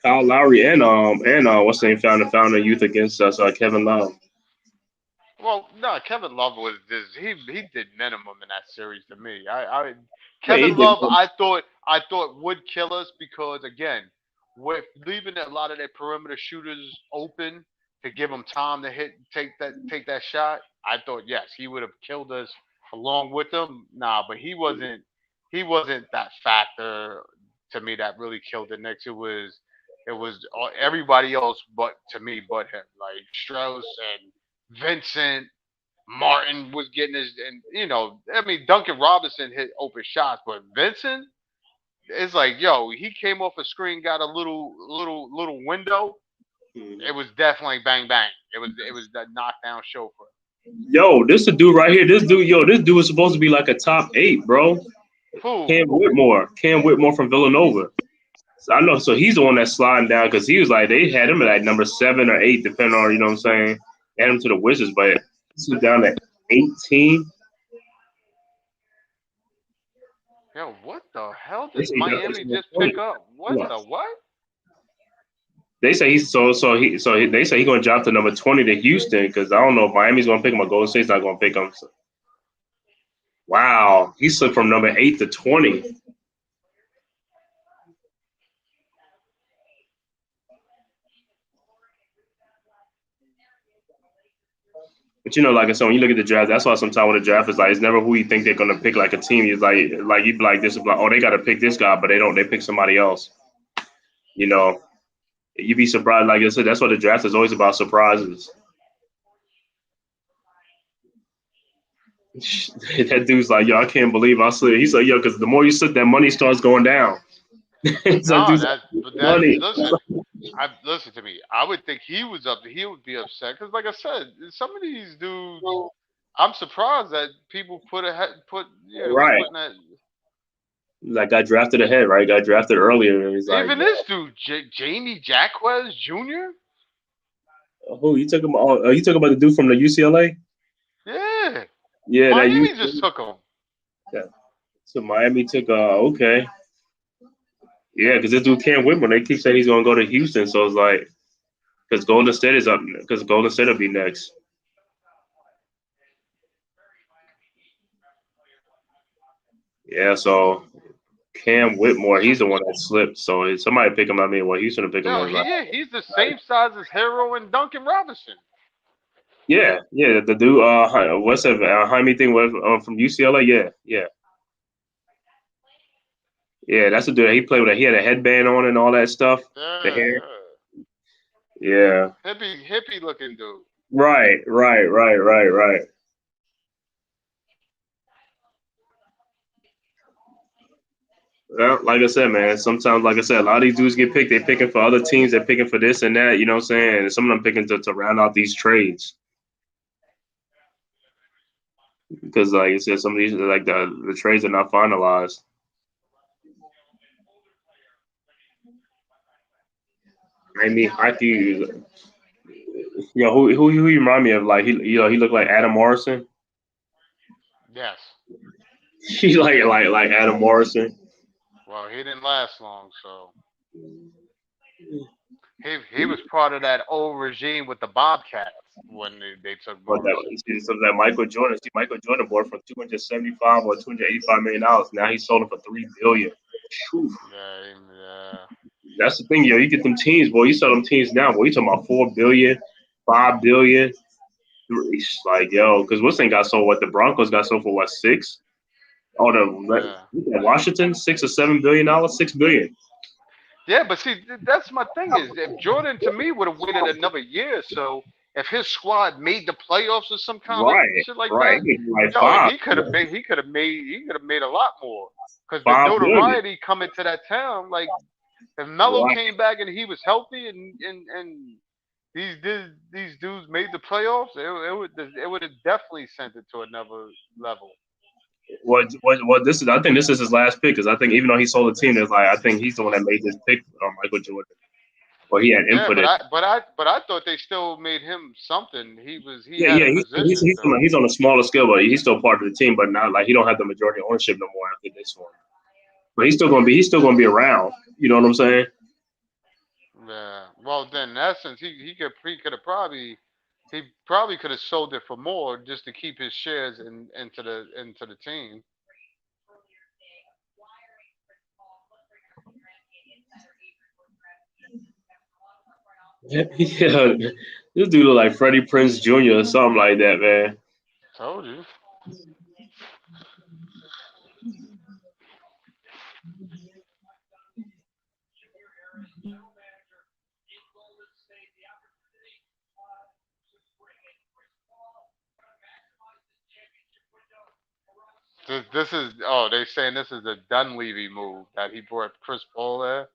[SPEAKER 2] Kyle Lowry and what's the name found a youth against us, Kevin Love.
[SPEAKER 3] here. Well, no, Kevin Love was just he did minimum in that series to me.
[SPEAKER 2] Yeah, he
[SPEAKER 3] Kevin
[SPEAKER 2] did.
[SPEAKER 3] Love, I thought would kill us because again, with leaving a lot of their perimeter shooters open to give them time to take that shot, I thought yes he would have killed us along with them. Nah, but he wasn't that factor to me that really killed the Knicks. It was everybody else but to me but him like Strauss and Vincent. Martin was getting his, and I mean, Duncan Robinson hit open shots, but Vincent, it's like, yo, he came off a screen, got a little window. It was definitely bang bang. It was that knockdown show for
[SPEAKER 2] Yo, this a dude right here. This dude is supposed to be like a top 8, bro.
[SPEAKER 3] him. Who?
[SPEAKER 2] Cam Whitmore from Villanova. So I know. So he's the one that's sliding down because he was like they had him at like number 7 or 8, depending on what I'm saying. Add him to the Wizards, but he's down at 18.
[SPEAKER 3] Yo, what the hell
[SPEAKER 2] They
[SPEAKER 3] did
[SPEAKER 2] say he got
[SPEAKER 3] Miami just
[SPEAKER 2] 20.
[SPEAKER 3] pick up? What the what?
[SPEAKER 2] They say they say he's gonna drop to number 20 to Houston because I don't know if Miami's gonna pick him or Golden State's not gonna pick him. So, wow, he slipped from number 8 to 20. But like I said, when you look at the draft, that's why sometimes when the draft is like, it's never who you think they're gonna pick. Like a team, is like you be like this, like, oh, they gotta pick this guy, but they don't. They pick somebody else. You know, you'd be surprised. Like I said, that's what the draft is always about, surprises. That dude's like, yo, I can't believe I slid. He's like, yo, because the more you slip, that money starts going down. So
[SPEAKER 3] No,
[SPEAKER 2] dude's
[SPEAKER 3] that
[SPEAKER 2] like,
[SPEAKER 3] but that
[SPEAKER 2] money.
[SPEAKER 3] listen to me. I would think he was up. He would be upset because, like I said, some of these dudes. I'm surprised that people was
[SPEAKER 2] Right.
[SPEAKER 3] putting that.
[SPEAKER 2] Like got drafted ahead, right? Got drafted earlier, and he's like,
[SPEAKER 3] Even this dude, Jamie Jacquez Jr.
[SPEAKER 2] who you took him? Oh, you talking about the dude from the UCLA?
[SPEAKER 3] Yeah,
[SPEAKER 2] Yeah, that you.
[SPEAKER 3] Miami just took him.
[SPEAKER 2] Yeah. So Miami took. Okay. Yeah, because this dude Cam Whitmore, they keep saying he's gonna go to Houston, so it's like, because Golden State is up, because Golden State will be next. Yeah, so Cam Whitmore, he's the one that slipped. So if somebody pick him. I mean, well, Houston will pick him.
[SPEAKER 3] Yo,
[SPEAKER 2] Is like,
[SPEAKER 3] he's the same size as Hero and Duncan Robinson.
[SPEAKER 2] yeah, the dude, what's that, Jaime thing with from UCLA? Yeah, that's the dude. He played with. He had a headband on and all that stuff. The
[SPEAKER 3] Yeah,
[SPEAKER 2] hair.
[SPEAKER 3] yeah.
[SPEAKER 2] Yeah.
[SPEAKER 3] Hippie looking dude.
[SPEAKER 2] Right. Well, like I said, man, sometimes, like I said, a lot of these dudes get picked. They're picking for other teams. They're picking for this and that. You know what I'm saying? And some of them picking to round out these trades. Because, like I said, some of these, like the trades are not finalized. I mean, hockey. Who you remind me of? Like he looked like Adam Morrison.
[SPEAKER 3] Yes.
[SPEAKER 2] He like Adam Morrison.
[SPEAKER 3] Well, he didn't last long, so he was part of that old regime with the Bobcats when they took
[SPEAKER 2] But
[SPEAKER 3] Morrison.
[SPEAKER 2] that Michael Jordan. See, Michael Jordan bought from 275 or 285 million dollars. Now he sold him for $3 billion. Whew.
[SPEAKER 3] Yeah.
[SPEAKER 2] That's the thing, yo. You get them teams, boy. You sell them teams now, boy. You talking about 4 billion, 5 billion. It's like, yo, because what's thing got sold? What the Broncos got sold for? What, 6? Oh, the
[SPEAKER 3] Yeah.
[SPEAKER 2] Washington, $6 or $7 billion, $6 billion.
[SPEAKER 3] Yeah, but see, that's my thing is if Jordan to me would have waited another year, so if his squad made the playoffs or some kind of
[SPEAKER 2] Right,
[SPEAKER 3] shit like
[SPEAKER 2] right.
[SPEAKER 3] that,
[SPEAKER 2] He could like
[SPEAKER 3] yo,
[SPEAKER 2] five,
[SPEAKER 3] he could have made a lot more because the
[SPEAKER 2] 5 billion.
[SPEAKER 3] notoriety coming to that town, like if Melo
[SPEAKER 2] Right.
[SPEAKER 3] came back and he was healthy and these dudes made the playoffs, it would have definitely sent it to another level.
[SPEAKER 2] What this is? I think this is his last pick because I think even though he sold the team, there's like I think he's the one that made this pick on Michael Jordan, or he had
[SPEAKER 3] Yeah,
[SPEAKER 2] input in.
[SPEAKER 3] but I thought they still made him something. He
[SPEAKER 2] Yeah,
[SPEAKER 3] had
[SPEAKER 2] yeah,
[SPEAKER 3] a position though.
[SPEAKER 2] he's on a smaller scale, but he's still part of the team, but not like he don't have the majority ownership no more after this one. But he's still gonna be around. You know what I'm saying?
[SPEAKER 3] Yeah. Well, then in essence, he could have probably he probably could have sold it for more just to keep his shares into the team.
[SPEAKER 2] Yeah, this dude look like Freddie Prince Jr. or something like that, man.
[SPEAKER 3] Told you. This is they saying this is the Dunleavy move that he brought Chris Paul there.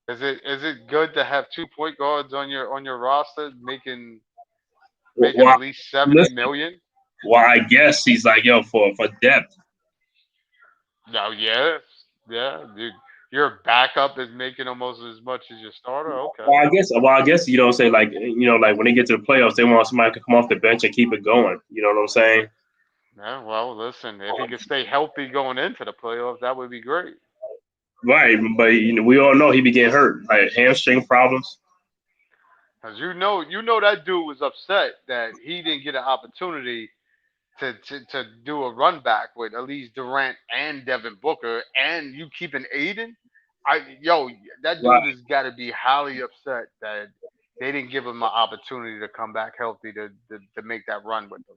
[SPEAKER 3] Is it good to have two point guards on your roster making
[SPEAKER 2] Well,
[SPEAKER 3] at least 70
[SPEAKER 2] listen,
[SPEAKER 3] million?
[SPEAKER 2] well, I guess he's like, yo, for depth.
[SPEAKER 3] No, yeah, yeah. Your backup is making almost as much as your starter. Okay.
[SPEAKER 2] Well, I guess you know, say like you know, like when they get to the playoffs, they want somebody to come off the bench and keep it going. You know what I'm saying?
[SPEAKER 3] Yeah, well, listen, if he could stay healthy going into the playoffs, that would be great.
[SPEAKER 2] Right, but you know, we all know he be getting hurt, like hamstring problems.
[SPEAKER 3] Cause you know that dude was upset that he didn't get an opportunity to do a run back with at least Durant and Devin Booker, and you keeping Aiden. That dude
[SPEAKER 2] Right,
[SPEAKER 3] has got to be highly upset that they didn't give him an opportunity to come back healthy to make that run with them.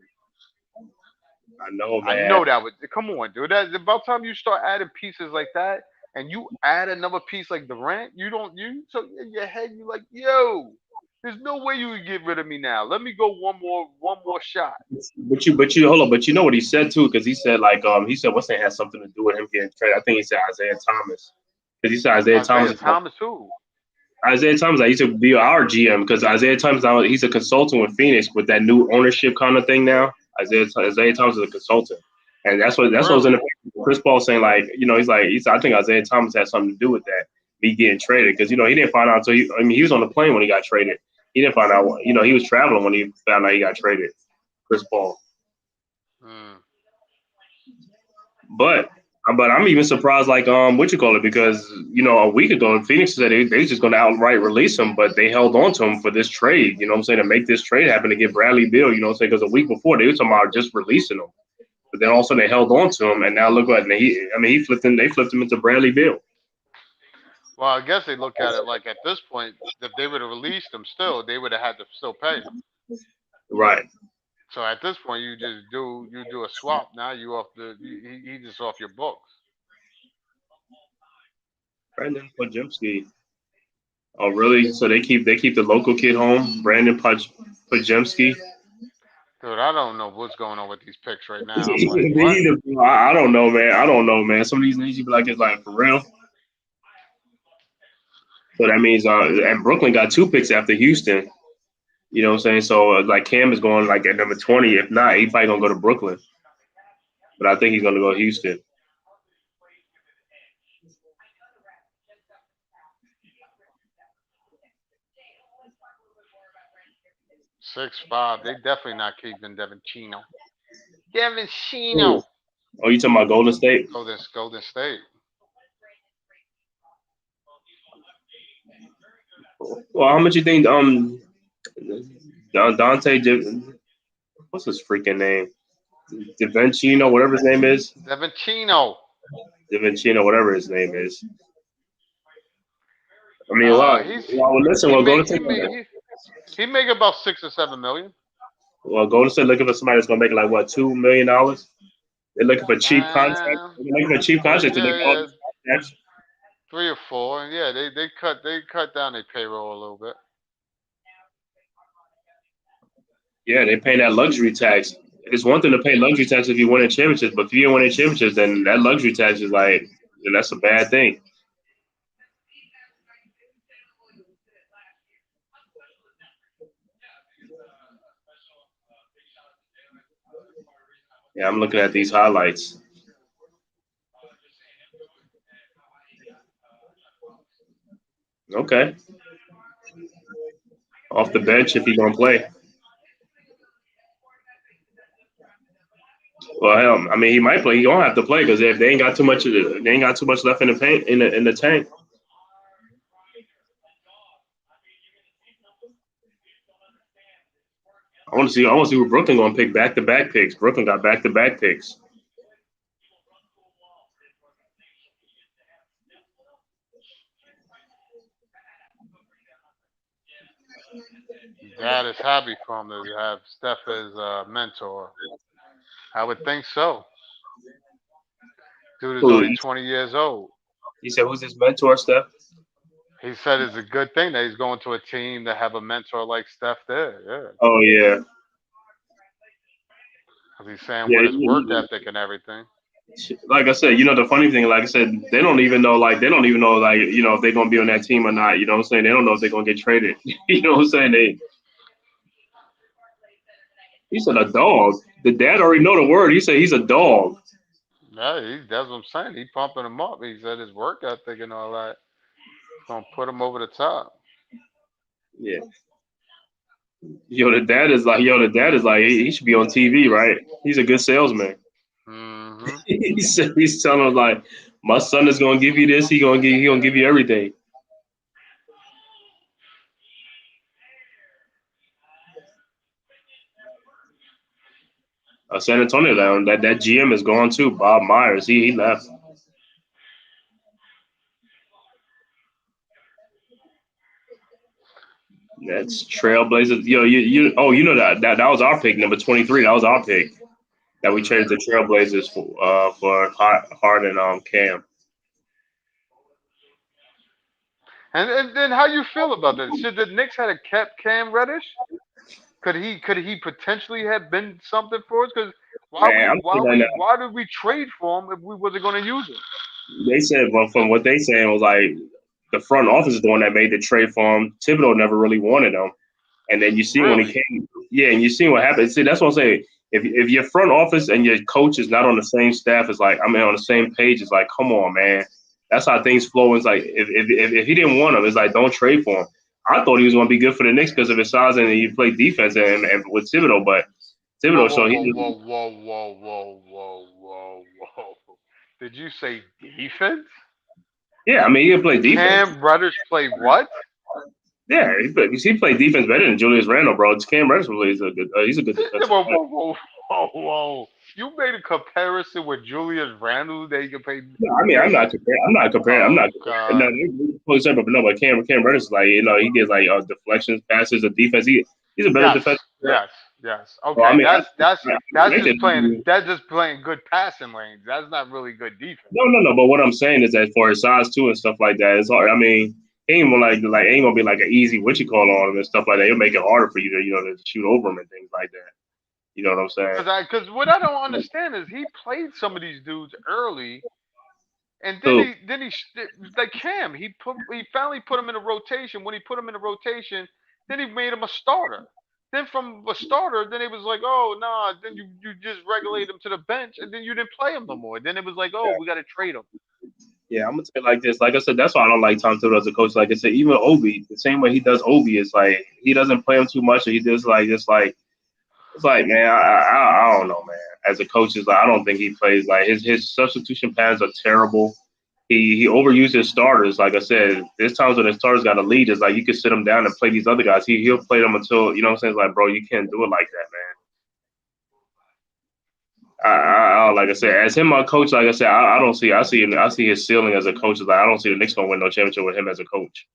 [SPEAKER 2] I know,
[SPEAKER 3] I
[SPEAKER 2] man.
[SPEAKER 3] know that would come on, dude. That's about time you start adding pieces like that, and you add another piece like Durant. You don't you so in your head you like, yo, there's no way you would get rid of me now. Let me go one more shot.
[SPEAKER 2] But you hold on. But you know what he said too, because he said like he said what's that had something to do with him getting traded. I think he said Isaiah Thomas, because he said Isaiah Thomas
[SPEAKER 3] Isaiah
[SPEAKER 2] is like,
[SPEAKER 3] Thomas who?
[SPEAKER 2] Isaiah Thomas. Like, he used to be our GM because Isaiah Thomas now he's a consultant with Phoenix with that new ownership kind of thing now. Isaiah Thomas is a consultant, and that's what was in the
[SPEAKER 3] Really?
[SPEAKER 2] paper. Chris Paul saying like you know he said I think Isaiah Thomas had something to do with that me getting traded because you know he didn't find out until I mean he was on the plane when he got traded. He didn't find out you know he was traveling when he found out he got traded. Chris Paul.
[SPEAKER 3] Hmm.
[SPEAKER 2] But I'm even surprised, like what you call it, because you know a week ago Phoenix said they just going to outright release him, but they held on to him for this trade. You know what I'm saying, to make this trade happen to get Bradley Beal. You know what I'm saying, because a week before they were talking about just releasing him, but then all of a sudden they held on to him, and now look what he flipped him. They flipped him into Bradley Beal.
[SPEAKER 3] Well, I guess they look at it like at this point, if they would have released him still, they would have had to still pay him.
[SPEAKER 2] Right.
[SPEAKER 3] So at this point, you do a swap. Now you off he just off your books.
[SPEAKER 2] Brandon Pajemski. Oh really? So they keep the local kid home, Brandon Pajemski.
[SPEAKER 3] Dude, I don't know what's going on with these picks right now. I'm like,
[SPEAKER 2] Me
[SPEAKER 3] what?
[SPEAKER 2] either, bro. I don't know, man. I don't know, man. Some of these names you be like, it's like for real. So that means and Brooklyn got two picks after Houston. You know what I'm saying? So like Cam is going like at number 20. If not, he probably gonna go to Brooklyn. But I think he's gonna go Houston.
[SPEAKER 3] 6'5". They definitely not keeping Devin Chino. Devin
[SPEAKER 2] Ooh.
[SPEAKER 3] Chino.
[SPEAKER 2] Oh, you talking about Golden State?
[SPEAKER 3] Golden State.
[SPEAKER 2] Well, how much you think Dante what's his freaking name? DiVincenzo, whatever his name is.
[SPEAKER 3] Devin Chino.
[SPEAKER 2] DiVincenzo, whatever his name is. I mean,
[SPEAKER 3] He's
[SPEAKER 2] listen,
[SPEAKER 3] he
[SPEAKER 2] well,
[SPEAKER 3] make
[SPEAKER 2] Golden
[SPEAKER 3] he
[SPEAKER 2] State.
[SPEAKER 3] make he make about 6 or 7 million.
[SPEAKER 2] Well, Golden State looking for somebody that's gonna make like what $2 million. They're looking for cheap contracts.
[SPEAKER 3] Um,
[SPEAKER 2] They're looking for cheap contracts to make all
[SPEAKER 3] yeah,
[SPEAKER 2] these contracts.
[SPEAKER 3] 3 or 4. Yeah, they cut down their payroll a little bit.
[SPEAKER 2] Yeah, they're paying that luxury tax. It's one thing to pay luxury tax if you win a championships, but if you don't win a championships, then that luxury tax is like, then that's a bad thing. Yeah, I'm looking at these highlights. Okay, off the bench if he's gonna play. Well, hell, I mean, he might play. He gonna have to play because if they ain't got too much, they ain't got too much left in the paint in the tank. I want to see who Brooklyn gonna pick back to back picks. Brooklyn got back to back picks.
[SPEAKER 3] Dad is happy for him to have Steph as a mentor. I would think so. Dude is
[SPEAKER 2] Who?
[SPEAKER 3] only 20 years old.
[SPEAKER 2] He said, "Who's his mentor, Steph?"
[SPEAKER 3] He said it's a good thing that he's going to a team that have a mentor like Steph there. Yeah,
[SPEAKER 2] Oh yeah,
[SPEAKER 3] 'cause he's saying
[SPEAKER 2] yeah.
[SPEAKER 3] with his work ethic and everything.
[SPEAKER 2] Like I said, the funny thing, like I said, they don't even know, like if they're gonna be on that team or not. You know what I'm saying? They don't know if they're gonna get traded. You know what I'm saying? He said a dog. The dad already know the word. He said he's a dog.
[SPEAKER 3] Yeah, that's what I'm saying. He pumping him up. He said his work ethic and all that. It's gonna put him over the top.
[SPEAKER 2] Yeah. The dad is like, he should be on TV, right? He's a good salesman.
[SPEAKER 3] Hmm.
[SPEAKER 2] He's telling him like, my son is gonna give you this. He gonna give you everything. San Antonio down. That GM is gone too. Bob Myers. He left. That's Trailblazers. You know that was our pick, number 23. That was our pick that we traded
[SPEAKER 3] Hmm.
[SPEAKER 2] the Trailblazers for Harden Cam.
[SPEAKER 3] And then how you feel about that? Should the Knicks had a kept Cam Reddish? Could he potentially have been something for us? Because
[SPEAKER 2] Man, I'm saying that
[SPEAKER 3] why did we trade for him if we wasn't going to use him?
[SPEAKER 2] they said, well, from what they saying was like the front office is the one that made the trade for him. Thibodeau never really wanted him. And then you see when he
[SPEAKER 3] Really?
[SPEAKER 2] came, yeah, and you see what happened. See, that's what I'm saying. If your front office and your coach is not on the same staff, it's like, I mean, on the same page, it's like, come on, man. That's how things flow. It's like if he didn't want him, it's like don't trade for him. I thought he was going to be good for the Knicks because of his size and he played defense and with Thibodeau, but
[SPEAKER 3] Whoa,
[SPEAKER 2] Thibodeau
[SPEAKER 3] whoa,
[SPEAKER 2] showed
[SPEAKER 3] whoa,
[SPEAKER 2] he
[SPEAKER 3] whoa, whoa, whoa, whoa, whoa, whoa, whoa. Did you say defense?
[SPEAKER 2] yeah, I mean he can play defense.
[SPEAKER 3] Cam Reddish play what?
[SPEAKER 2] Yeah, he played defense better than Julius Randle, bro. Cam Reddish he's a good defensive
[SPEAKER 3] Whoa,
[SPEAKER 2] player.
[SPEAKER 3] whoa, whoa, whoa, whoa. You made a comparison with Julius Randle that he could play.
[SPEAKER 2] No, I mean, I'm
[SPEAKER 3] Listen.
[SPEAKER 2] not comparing. I'm not comparing. I'm
[SPEAKER 3] Oh,
[SPEAKER 2] not comparing. No,
[SPEAKER 3] God.
[SPEAKER 2] they fully separate, but no, but Cam Reddish is like, he gets like deflections, passes, a defense. He's a better
[SPEAKER 3] Yes,
[SPEAKER 2] defensive player.
[SPEAKER 3] yes, yes.
[SPEAKER 2] So I
[SPEAKER 3] Okay,
[SPEAKER 2] mean, I
[SPEAKER 3] that's
[SPEAKER 2] expected
[SPEAKER 3] just
[SPEAKER 2] him to
[SPEAKER 3] playing.
[SPEAKER 2] be.
[SPEAKER 3] That's just playing good passing lanes. That's not really good defense.
[SPEAKER 2] No. But what I'm saying is that for his size too and stuff like that, it's hard. I mean, he ain't gonna ain't gonna be like an easy what you call on him and stuff like that. He'll make it harder for you to to shoot over him and things like that. You know what I'm saying?
[SPEAKER 3] Because what I don't understand is he played some of these dudes early, and
[SPEAKER 2] So
[SPEAKER 3] like Cam, he finally put him in a rotation. When he put him in a rotation, then he made him a starter. Then from a starter, then it was like, oh nah. Then you just regulate him to the bench, and then you didn't play him no more. Then it was like, oh, we got to trade him.
[SPEAKER 2] yeah, I'm gonna say it like this. Like I said, that's why I don't like Tom Thibodeau as a coach. Like I said, even Obi, the same way he does Obi, it's like he doesn't play him too much, or he does like it's like man, I don't know, man. As a coach, is like I don't think he plays like his substitution patterns are terrible. He overuses starters. Like I said, there's times when the starters got a lead. It's like you can sit him down and play these other guys. He'll play them until you know what I'm saying. It's like, bro, you can't do it like that, man. Like I said, as him my coach, like I said, I don't see. I see his ceiling as a coach. Like I don't see the Knicks gonna win no championship with him as a coach.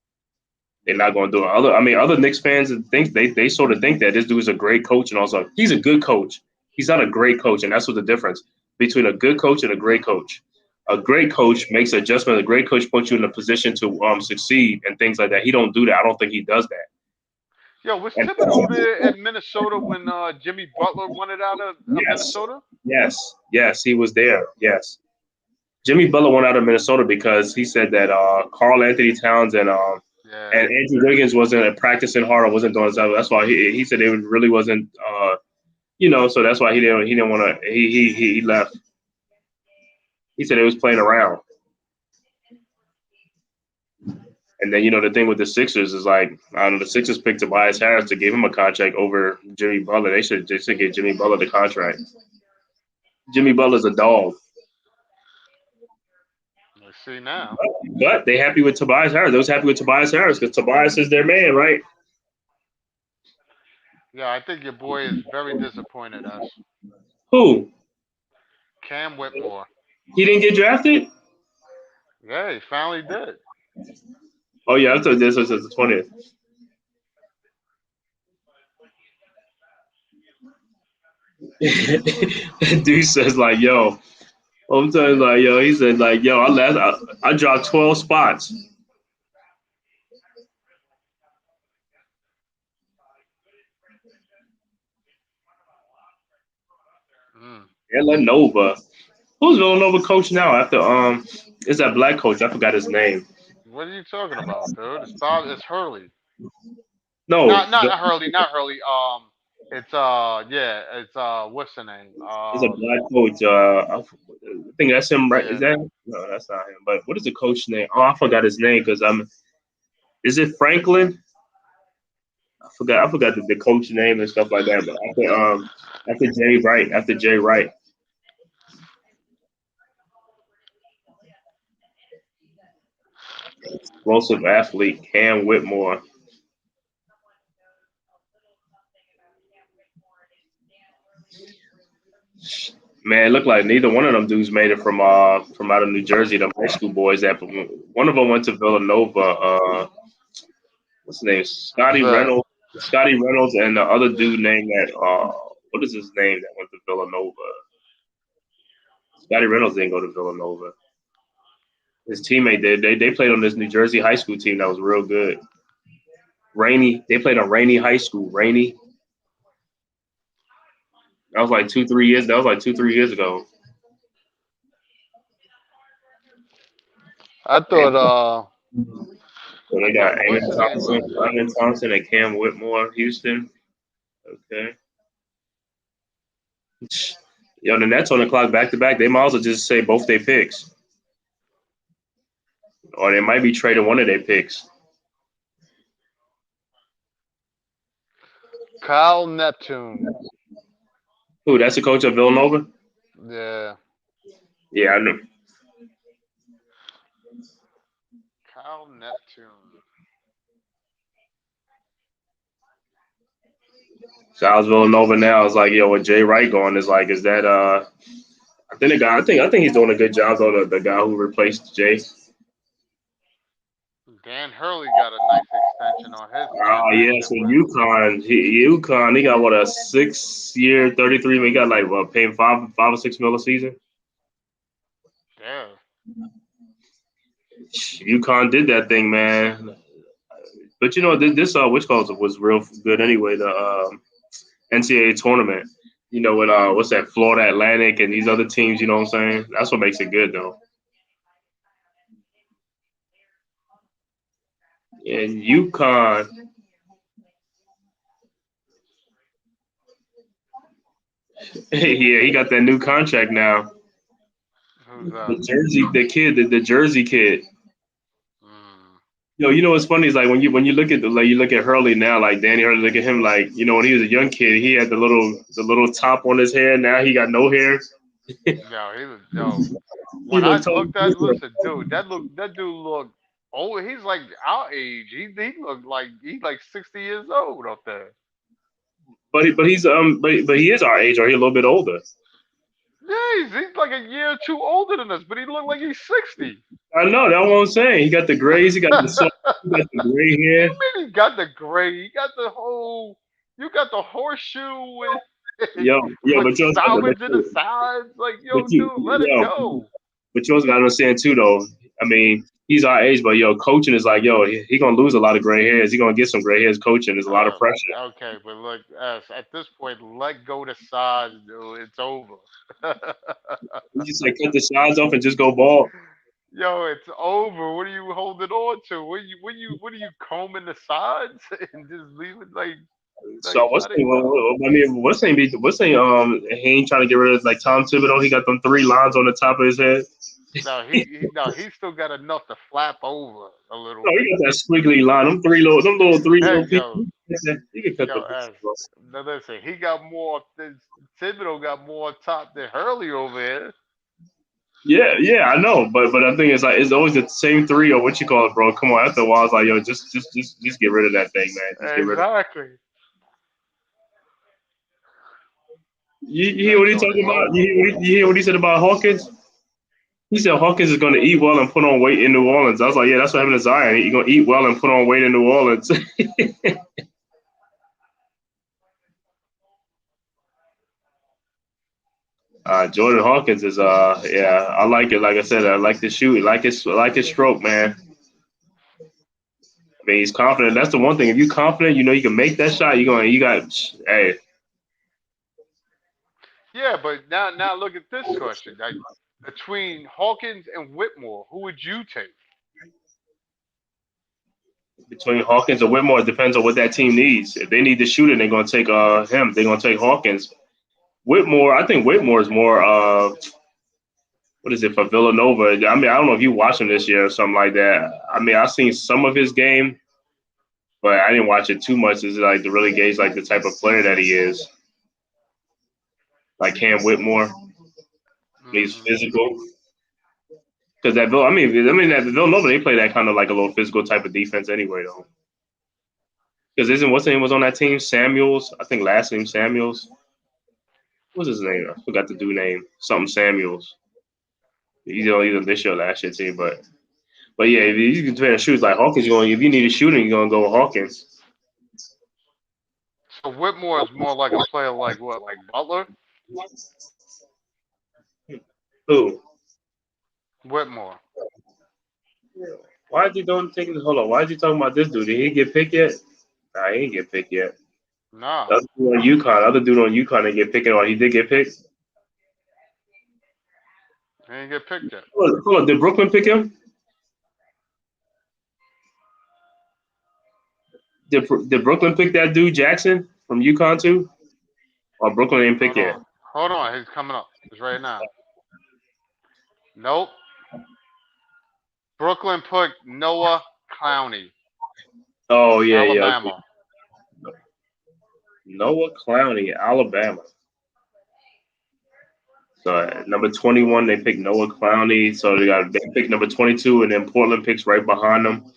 [SPEAKER 2] They're not gonna do it. Other Knicks fans think they sort of think that this dude's a great coach, and also he's a good coach. He's not a great coach, and that's what the difference. between a good coach and a great coach. A great coach makes adjustment. A great coach puts you in a position to succeed and things like that. He don't do that. I don't think he does that.
[SPEAKER 3] Yo, was
[SPEAKER 2] And
[SPEAKER 3] Thibodeau there in Minnesota when Jimmy Butler wanted out of
[SPEAKER 2] yes,
[SPEAKER 3] Minnesota?
[SPEAKER 2] yes, he was there. Yes, Jimmy Butler went out of Minnesota because he said that Carl Anthony Towns and
[SPEAKER 3] Yeah.
[SPEAKER 2] Andrew Wiggins wasn't practicing hard or wasn't doing stuff. That's why he said it really wasn't. So that's why he didn't want to. He left. He said it was playing around. And then the thing with the Sixers is like I don't know, the Sixers picked Tobias Harris to give him a contract over Jimmy Butler. They should give Jimmy Butler the contract. Jimmy Butler's a dog,
[SPEAKER 3] Let's see now.
[SPEAKER 2] but they happy with Tobias Harris. They was happy with Tobias Harris because Tobias is their man, right?
[SPEAKER 3] Yeah, I think your boy is very disappointed us.
[SPEAKER 2] Who?
[SPEAKER 3] Cam Whitmore.
[SPEAKER 2] He didn't get drafted?
[SPEAKER 3] Yeah, he finally did.
[SPEAKER 2] Oh yeah, I thought this was the 20th. Dude says like, yo, I'm telling you, like, yo, he said like, yo, I dropped 12 spots.
[SPEAKER 3] Mm.
[SPEAKER 2] Villanova. Who's Villanova coach now? After is that black coach? I forgot his name.
[SPEAKER 3] What are you talking about, dude? It's Hurley.
[SPEAKER 2] No,
[SPEAKER 3] Not Hurley, not Hurley. It's yeah, it's what's the name?
[SPEAKER 2] it's a black coach. I think that's him, right? Is
[SPEAKER 3] Yeah,
[SPEAKER 2] that? No, that's not him. But what is the coach name? Oh, I forgot his name because I'm. Is it Franklin? I forgot the coach name and stuff like that. But after Jay Wright, explosive athlete Cam Whitmore. Man, it looked like neither one of them dudes made it from out of New Jersey. The high school boys. That one of them went to Villanova. What's his name?
[SPEAKER 3] who's that?
[SPEAKER 2] Scotty Reynolds, and the other dude named that. What is his name that went to Villanova? Scotty Reynolds didn't go to Villanova. His teammate did. They played on this New Jersey high school team that was real good. Rainy. They played on Rainy High School. Rainy. That was like 2 3 years. That was like 2 3 years ago.
[SPEAKER 3] I thought
[SPEAKER 2] So they got
[SPEAKER 3] what's the name was
[SPEAKER 2] Amen Thompson, and Cam Whitmore, Houston. Okay. Yo, the Nets on the clock back to back. They might as well just say both their picks, or they might be trading one of their picks.
[SPEAKER 3] Kyle Neptune.
[SPEAKER 2] Who? That's the coach of Villanova.
[SPEAKER 3] Yeah,
[SPEAKER 2] Yeah, I know.
[SPEAKER 3] Kyle Neptune.
[SPEAKER 2] So I was Villanova now. It's like, yo, with Jay Wright going, is that I think the guy. I think he's doing a good job though. The guy who replaced Jay.
[SPEAKER 3] Dan Hurley got a nice extension on his
[SPEAKER 2] Yeah.
[SPEAKER 3] championship
[SPEAKER 2] So
[SPEAKER 3] ring.
[SPEAKER 2] UConn, he got what, a 6 year, 33. He got like what, paying 5 or 6 mil a season.
[SPEAKER 3] Yeah.
[SPEAKER 2] UConn did that thing, man. But this which calls was real good anyway. The NCAA tournament. With what's that, Florida Atlantic and these other teams. You know what I'm saying? That's what makes it good though. And UConn, yeah, he got that new contract now.
[SPEAKER 3] Who's
[SPEAKER 2] The
[SPEAKER 3] that?
[SPEAKER 2] Jersey, the Jersey kid.
[SPEAKER 3] Mm.
[SPEAKER 2] Yo, what's funny is like when you look at you look at Hurley now, like Danny Hurley, look at him like when he was a young kid, he had the little top on his hair. Now he got no hair.
[SPEAKER 3] Yo, he was yo.
[SPEAKER 2] He
[SPEAKER 3] When I
[SPEAKER 2] looked totally
[SPEAKER 3] looked at
[SPEAKER 2] different.
[SPEAKER 3] listen, dude, that dude looked old. He's like our age. He looked like he's like 60 years old up there.
[SPEAKER 2] But he is our age, or he a little bit older.
[SPEAKER 3] Yeah, he's like a year or two older than us, but he looked like he's 60.
[SPEAKER 2] I know that's what I'm saying. He got the grays. He got the gray
[SPEAKER 3] You
[SPEAKER 2] hair.
[SPEAKER 3] mean he got the gray? You got the whole. You got the horseshoe with.
[SPEAKER 2] yo,
[SPEAKER 3] Put
[SPEAKER 2] but you also got
[SPEAKER 3] salvage in the sides. Like,
[SPEAKER 2] but
[SPEAKER 3] yo,
[SPEAKER 2] you,
[SPEAKER 3] dude, let it
[SPEAKER 2] yo,
[SPEAKER 3] go.
[SPEAKER 2] but you also got to understand too, though. I mean, he's our age, but yo, coaching is like, yo, he gonna lose a lot of gray hairs. He gonna get some gray hairs coaching. There's a lot of
[SPEAKER 3] Uh,
[SPEAKER 2] pressure.
[SPEAKER 3] okay, but look, at this point, let go the sides, dude. It's over.
[SPEAKER 2] You just like cut the sides off and just go ball.
[SPEAKER 3] Yo, it's over. What are you holding on to? What are you combing the sides and just leave it like
[SPEAKER 2] So what's
[SPEAKER 3] let it
[SPEAKER 2] thing?
[SPEAKER 3] go?
[SPEAKER 2] I mean, what's thing? What's thing? He ain't trying to get rid of like Tom Thibodeau. He got them three lines on the top of his head.
[SPEAKER 3] No, he still got enough to flap over a little
[SPEAKER 2] No, he
[SPEAKER 3] bit.
[SPEAKER 2] got that squiggly line. Them little three
[SPEAKER 3] Hey,
[SPEAKER 2] little pieces. You can cut
[SPEAKER 3] yo,
[SPEAKER 2] them pieces
[SPEAKER 3] as
[SPEAKER 2] off.
[SPEAKER 3] now listen, he got more. Thibodeau got more top than Hurley over here.
[SPEAKER 2] Yeah, I know, but I think it's like it's always the same three or what you call it, bro. Come on, after a while, it's like yo, just get rid of that thing, man. Just get rid of it.
[SPEAKER 3] Exactly.
[SPEAKER 2] You hear
[SPEAKER 3] That
[SPEAKER 2] what he
[SPEAKER 3] joint is
[SPEAKER 2] talking about?
[SPEAKER 3] over.
[SPEAKER 2] You hear what he said about Hawkins? He said Hawkins is going to eat well and put on weight in New Orleans. I was like, yeah, that's what happened to Zion. He's going to eat well and put on weight in New Orleans. Jordan Hawkins is yeah, I like it. Like I said, I like the shoot, I like his stroke, man. I mean, he's confident. That's the one thing. If you're confident, you know you can make that shot. You got, hey,
[SPEAKER 3] Yeah, but now look at this question. Like between Hawkins and Whitmore, who would you take?
[SPEAKER 2] between Hawkins and Whitmore, it depends on what that team needs. If they need the shooter, they're gonna take him. They're gonna take Hawkins. Whitmore, I think Whitmore is more what is it for Villanova? I mean, I don't know if you watched him this year or something like that. I mean, I've seen some of his game, but I didn't watch it too much. Is like to really gauge like the type of player that he is. Like Cam Whitmore, he's
[SPEAKER 3] Hmm.
[SPEAKER 2] physical. Because I mean that Villanova they play that kind of like a little physical type of defense anyway, though. Because isn't what's his name was on that team? Samuels, I think last name Samuels. What's his name? I forgot the dude name. Something Samuels. He's either this year or last year team, but yeah, if you can compare shoes like Hawkins, you going if you need a shooting, you're gonna go with Hawkins.
[SPEAKER 3] So Whitmore is more like a player like what, like Butler?
[SPEAKER 2] Who?
[SPEAKER 3] Whitmore.
[SPEAKER 2] Why did you don't take it? Hold on. Why did you talking about this dude? Did he get picked yet? Nah, he ain't get picked yet.
[SPEAKER 3] Nah,
[SPEAKER 2] The other dude on UConn, the other dude on UConn didn't get picked at all. He did get picked.
[SPEAKER 3] he didn't get picked yet.
[SPEAKER 2] Hold on. Did Brooklyn pick him? Did Brooklyn pick that dude Jackson from UConn too? Or Brooklyn ain't picked
[SPEAKER 3] Hold
[SPEAKER 2] yet?
[SPEAKER 3] on. Hold on. He's coming up. It's right now. Nope. Brooklyn put Noah Clowney,
[SPEAKER 2] Oh yeah. Okay.
[SPEAKER 3] Alabama.
[SPEAKER 2] Noah Clowney, Alabama. So number 21, they picked Noah Clowney. So they picked number 22, and then Portland picks right behind them.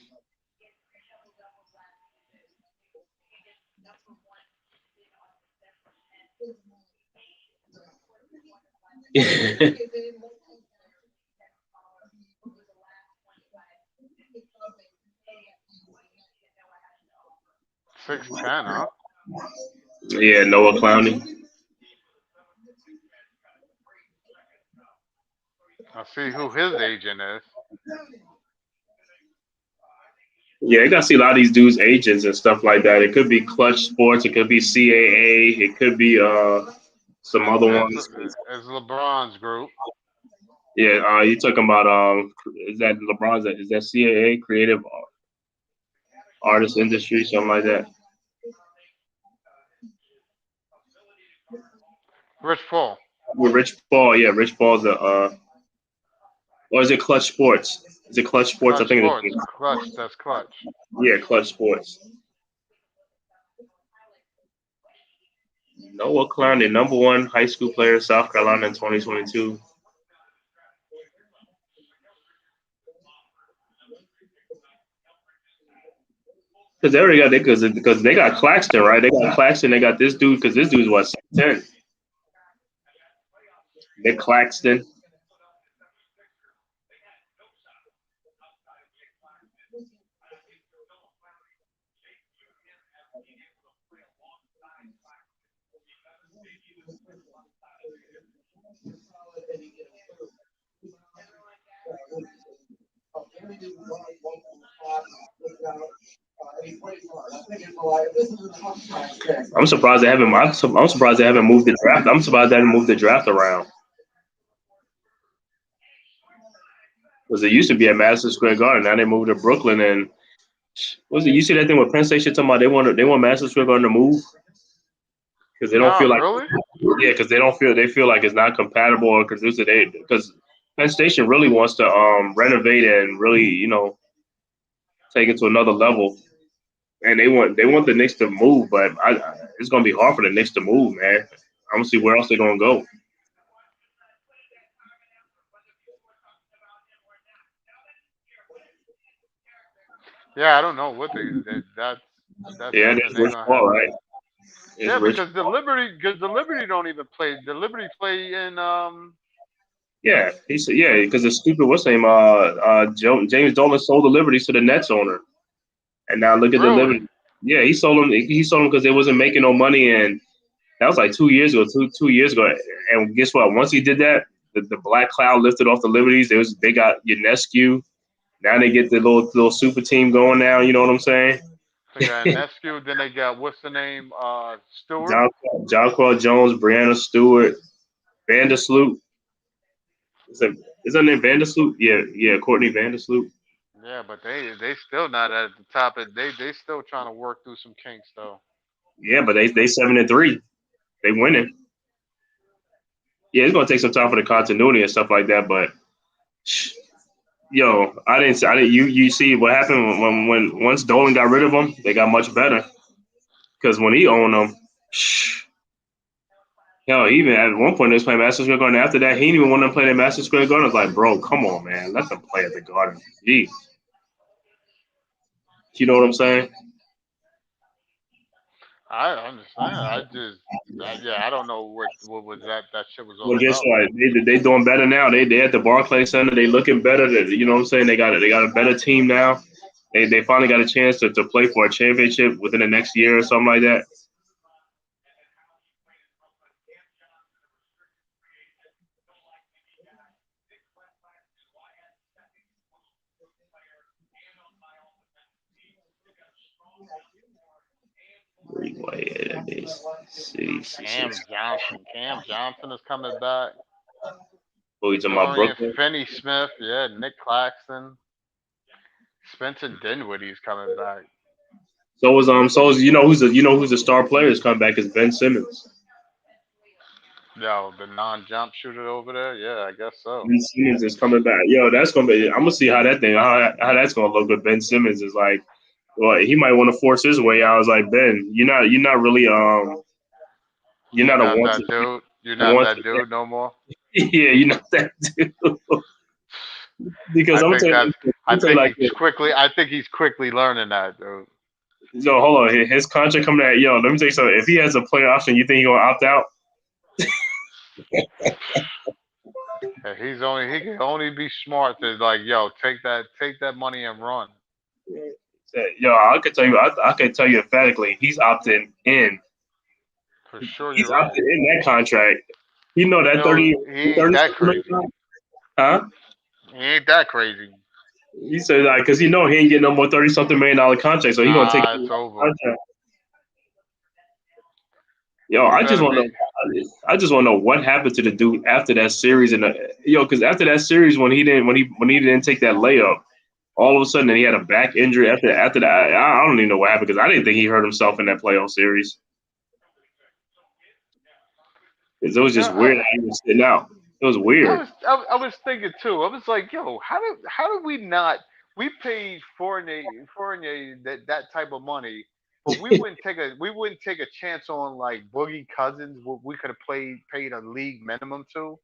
[SPEAKER 3] 6'10", huh?
[SPEAKER 2] Yeah, Noah Clowney.
[SPEAKER 3] I see who his agent is.
[SPEAKER 2] Yeah, you gotta see a lot of these dudes' agents and stuff like that. It could be Clutch Sports, it could be CAA, it could be some
[SPEAKER 3] It's,
[SPEAKER 2] other
[SPEAKER 3] it's,
[SPEAKER 2] ones.
[SPEAKER 3] it's LeBron's group.
[SPEAKER 2] Yeah, you talking about is that LeBron's? Is that CAA Creative Artist Industry, something like that?
[SPEAKER 3] Rich Paul.
[SPEAKER 2] With Rich Paul, yeah, Rich Paul's the or is it Clutch Sports? Is it Clutch Sports? I
[SPEAKER 3] Clutch
[SPEAKER 2] think it
[SPEAKER 3] Sports.
[SPEAKER 2] is.
[SPEAKER 3] Clutch. That's Clutch.
[SPEAKER 2] Yeah, Clutch Sports. Noah Clown, the number one high school player, South Carolina in 2022. Because they already got because they got Claxton, right? They got Claxton. They got this dude because this dude's what 10. Nick Claxton. I'm surprised they haven't. I'm surprised they haven't moved the draft. I'm surprised they haven't moved the draft around because it used to be at Madison Square Garden. Now they moved to Brooklyn. And was it? You see that thing with Penn Station talking about they want Madison Square Garden to move because they don't
[SPEAKER 3] No,
[SPEAKER 2] feel like
[SPEAKER 3] really?
[SPEAKER 2] because they feel like it's not compatible or conducive. Because Penn Station really wants to renovate and really take it to another level. And they want the Knicks to move, but it's gonna be hard for the Knicks to move, man. I'm gonna see where else they're gonna go.
[SPEAKER 3] Yeah, I don't know what that's
[SPEAKER 2] Yeah,
[SPEAKER 3] something
[SPEAKER 2] there's
[SPEAKER 3] they're
[SPEAKER 2] Rich
[SPEAKER 3] gonna have.
[SPEAKER 2] Paul, right? It's
[SPEAKER 3] Yeah,
[SPEAKER 2] Rich.
[SPEAKER 3] because the Liberty don't even play. The Liberty play in
[SPEAKER 2] Yeah, he said yeah because it's stupid. What's his name? James Dolan sold the Liberties to the Nets owner, and now look at the
[SPEAKER 3] really.
[SPEAKER 2] Liberty. Yeah, he sold them. He sold them because they wasn't making no money, and that was like 2 years ago. Two years ago, and guess what? Once he did that, the black cloud lifted off the Liberties. They got Unescu. Now they get the little super team going now. You know what I'm saying?
[SPEAKER 3] They got Nescu. Then they got what's the name? Stewart.
[SPEAKER 2] John Jonquel Jones, Brianna Stewart, Vandersloot. Is that is that name Vandersloot? Yeah, yeah, Courtney Vandersloot.
[SPEAKER 3] Yeah, but they still not at the top. They still trying to work through some kinks though.
[SPEAKER 2] Yeah, but they 7-3. They winning. Yeah, it's gonna take some time for the continuity and stuff like that. But yo, I didn't. You see what happened when once Dolan got rid of them, they got much better. Because when he owned them, hell, even at one point they was playing Madison Square Garden. After that, he didn't even want them playing at Madison Square Garden. I was like, bro, come on, man, let them play at the Garden. Jeez, you know what I'm saying?
[SPEAKER 3] I understand. Yeah, I don't know what was that shit was
[SPEAKER 2] Well,
[SPEAKER 3] all
[SPEAKER 2] guess
[SPEAKER 3] about.
[SPEAKER 2] what? They doing better now. They at the Barclays Center. They looking better. You know what I'm saying? They got a better team now. They finally got a chance to play for a championship within the next year or something like that.
[SPEAKER 3] Cam Johnson is coming back.
[SPEAKER 2] Who you talking about,
[SPEAKER 3] Dorian
[SPEAKER 2] Brooklyn?
[SPEAKER 3] Finney Smith. Yeah, Nick Claxton. Spencer Dinwiddie's coming back.
[SPEAKER 2] So who's the star player is coming back is Ben Simmons.
[SPEAKER 3] Yo, the non-jump shooter over there. Yeah, I guess so.
[SPEAKER 2] Ben Simmons is coming back. Yo, that's gonna be. I'm gonna see how that's gonna look. But Ben Simmons is like, well, he might want to force his way out. I was like, Ben, you're not really you're
[SPEAKER 3] You're
[SPEAKER 2] not a
[SPEAKER 3] not
[SPEAKER 2] wanted
[SPEAKER 3] that dude. You're not
[SPEAKER 2] wanted.
[SPEAKER 3] that dude no more.
[SPEAKER 2] Yeah, you're not that dude. Because
[SPEAKER 3] I
[SPEAKER 2] I'm gonna
[SPEAKER 3] think
[SPEAKER 2] tell
[SPEAKER 3] that's.
[SPEAKER 2] you, I'm
[SPEAKER 3] I
[SPEAKER 2] gonna tell you
[SPEAKER 3] think
[SPEAKER 2] like
[SPEAKER 3] he's
[SPEAKER 2] this.
[SPEAKER 3] quickly. I think he's quickly learning that, dude.
[SPEAKER 2] So hold on, his contract coming out. Yo, let me tell you something. If he has a player option, you think he gonna opt out?
[SPEAKER 3] And he can only be smart to like, yo, take that money and run.
[SPEAKER 2] Yo, I can tell you emphatically, he's opting in.
[SPEAKER 3] For sure,
[SPEAKER 2] He's
[SPEAKER 3] you're right.
[SPEAKER 2] opted in that contract. You know
[SPEAKER 3] You
[SPEAKER 2] that
[SPEAKER 3] know,
[SPEAKER 2] 30,
[SPEAKER 3] he ain't
[SPEAKER 2] 30
[SPEAKER 3] that
[SPEAKER 2] something
[SPEAKER 3] crazy.
[SPEAKER 2] million, huh?
[SPEAKER 3] He ain't that crazy.
[SPEAKER 2] He said like, cause he know he ain't getting no more 30 something $1 million contract, so he gonna take
[SPEAKER 3] Nah,
[SPEAKER 2] a
[SPEAKER 3] it's over.
[SPEAKER 2] contract. Yo,
[SPEAKER 3] He
[SPEAKER 2] I just
[SPEAKER 3] better
[SPEAKER 2] want to
[SPEAKER 3] be.
[SPEAKER 2] know. I just want to know what happened to the dude after that series, and because after that series, when he didn't take that layup, all of a sudden he had a back injury. After that, I don't even know what happened because I didn't think he hurt himself in that playoff series. Because it was
[SPEAKER 3] Yeah,
[SPEAKER 2] just weird how he was sitting out. It was weird.
[SPEAKER 3] I was thinking too. I was like, yo, how did we not? We paid Fournier that type of money, but we wouldn't take a chance on like Boogie Cousins. What we could have paid a league minimum to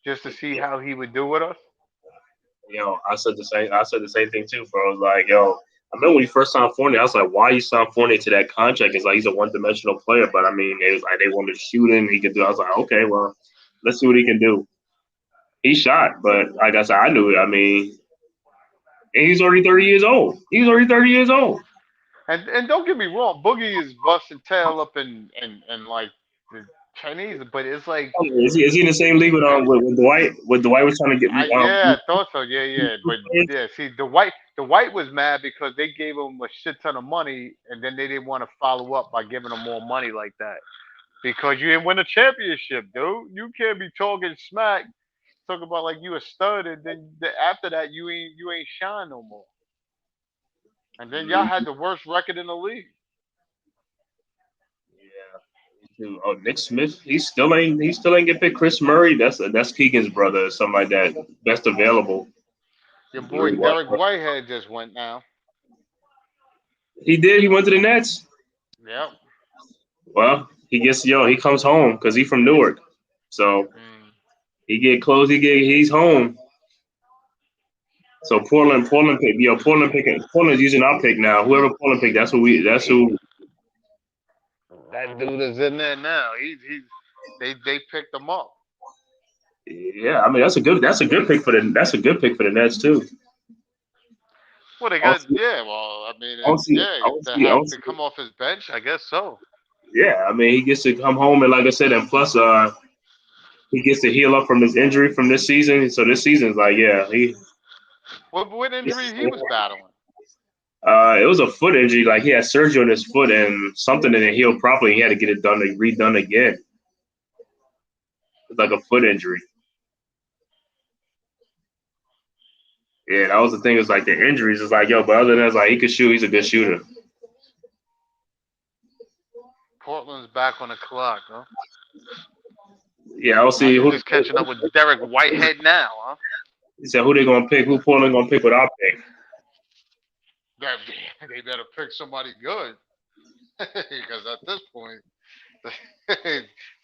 [SPEAKER 3] just to see how he would do with us.
[SPEAKER 2] I said the same thing too, bro. I was like, yo, I remember when he first signed Fournier, I was like, why you signed Fournier to that contract? It's like he's a one-dimensional player, but I mean, it was like they wanted to shoot him. He could do. I was like, okay, well, let's see what he can do. He shot, but like I said, I knew it. I mean, and he's already 30 years old. He's already 30 years old.
[SPEAKER 3] And don't get me wrong, Boogie is busting tail up and like Chinese, but it's like
[SPEAKER 2] Is he in the same league with Dwight? With Dwight was trying to get
[SPEAKER 3] yeah, I thought so. Yeah, yeah. But yeah, see, the white was mad because they gave him a shit ton of money, and then they didn't want to follow up by giving him more money like that because you didn't win a championship, dude. You can't be talking smack, talking about like you a stud, and then after that you ain't shine no more. And then y'all had the worst record in the league.
[SPEAKER 2] Yeah. Oh, Nick Smith, he still ain't get picked. Chris Murray, that's Keegan's brother, or something like that. Best available.
[SPEAKER 3] Your boy Derek Whitehead just went now.
[SPEAKER 2] He did. He went to the Nets.
[SPEAKER 3] Yep.
[SPEAKER 2] Well, he comes home because he's from Newark, so
[SPEAKER 3] Mm.
[SPEAKER 2] he get close. He's home. So Portland's using our pick now. Whoever Portland pick, that's who.
[SPEAKER 3] That dude is in there now. They picked him up.
[SPEAKER 2] Yeah, I mean that's a good pick for the Nets too.
[SPEAKER 3] Well, they
[SPEAKER 2] I don't
[SPEAKER 3] got
[SPEAKER 2] see,
[SPEAKER 3] yeah. Well, I mean,
[SPEAKER 2] I don't see,
[SPEAKER 3] yeah,
[SPEAKER 2] I don't
[SPEAKER 3] to
[SPEAKER 2] see, I
[SPEAKER 3] have
[SPEAKER 2] don't
[SPEAKER 3] to
[SPEAKER 2] see.
[SPEAKER 3] come off his bench, I guess so.
[SPEAKER 2] Yeah, I mean he gets to come home and like I said, and plus he gets to heal up from his injury from this season. So this season's like yeah he.
[SPEAKER 3] What injury he was battling?
[SPEAKER 2] It was a foot injury. Like he had surgery on his foot and something didn't heal properly. He had to get it redone again. It's like a foot injury. Yeah, that was the thing. It's like the injuries. It's like yo, but other than that, it's like he could shoot. He's a good shooter.
[SPEAKER 3] Portland's back on the clock, huh?
[SPEAKER 2] Yeah, I'll
[SPEAKER 3] Now
[SPEAKER 2] see
[SPEAKER 3] you
[SPEAKER 2] who.
[SPEAKER 3] just catching up with Derek Whitehead now, huh?
[SPEAKER 2] He said who they gonna pick. Who Portland gonna pick with our pick?
[SPEAKER 3] That, they better pick somebody good because at this point,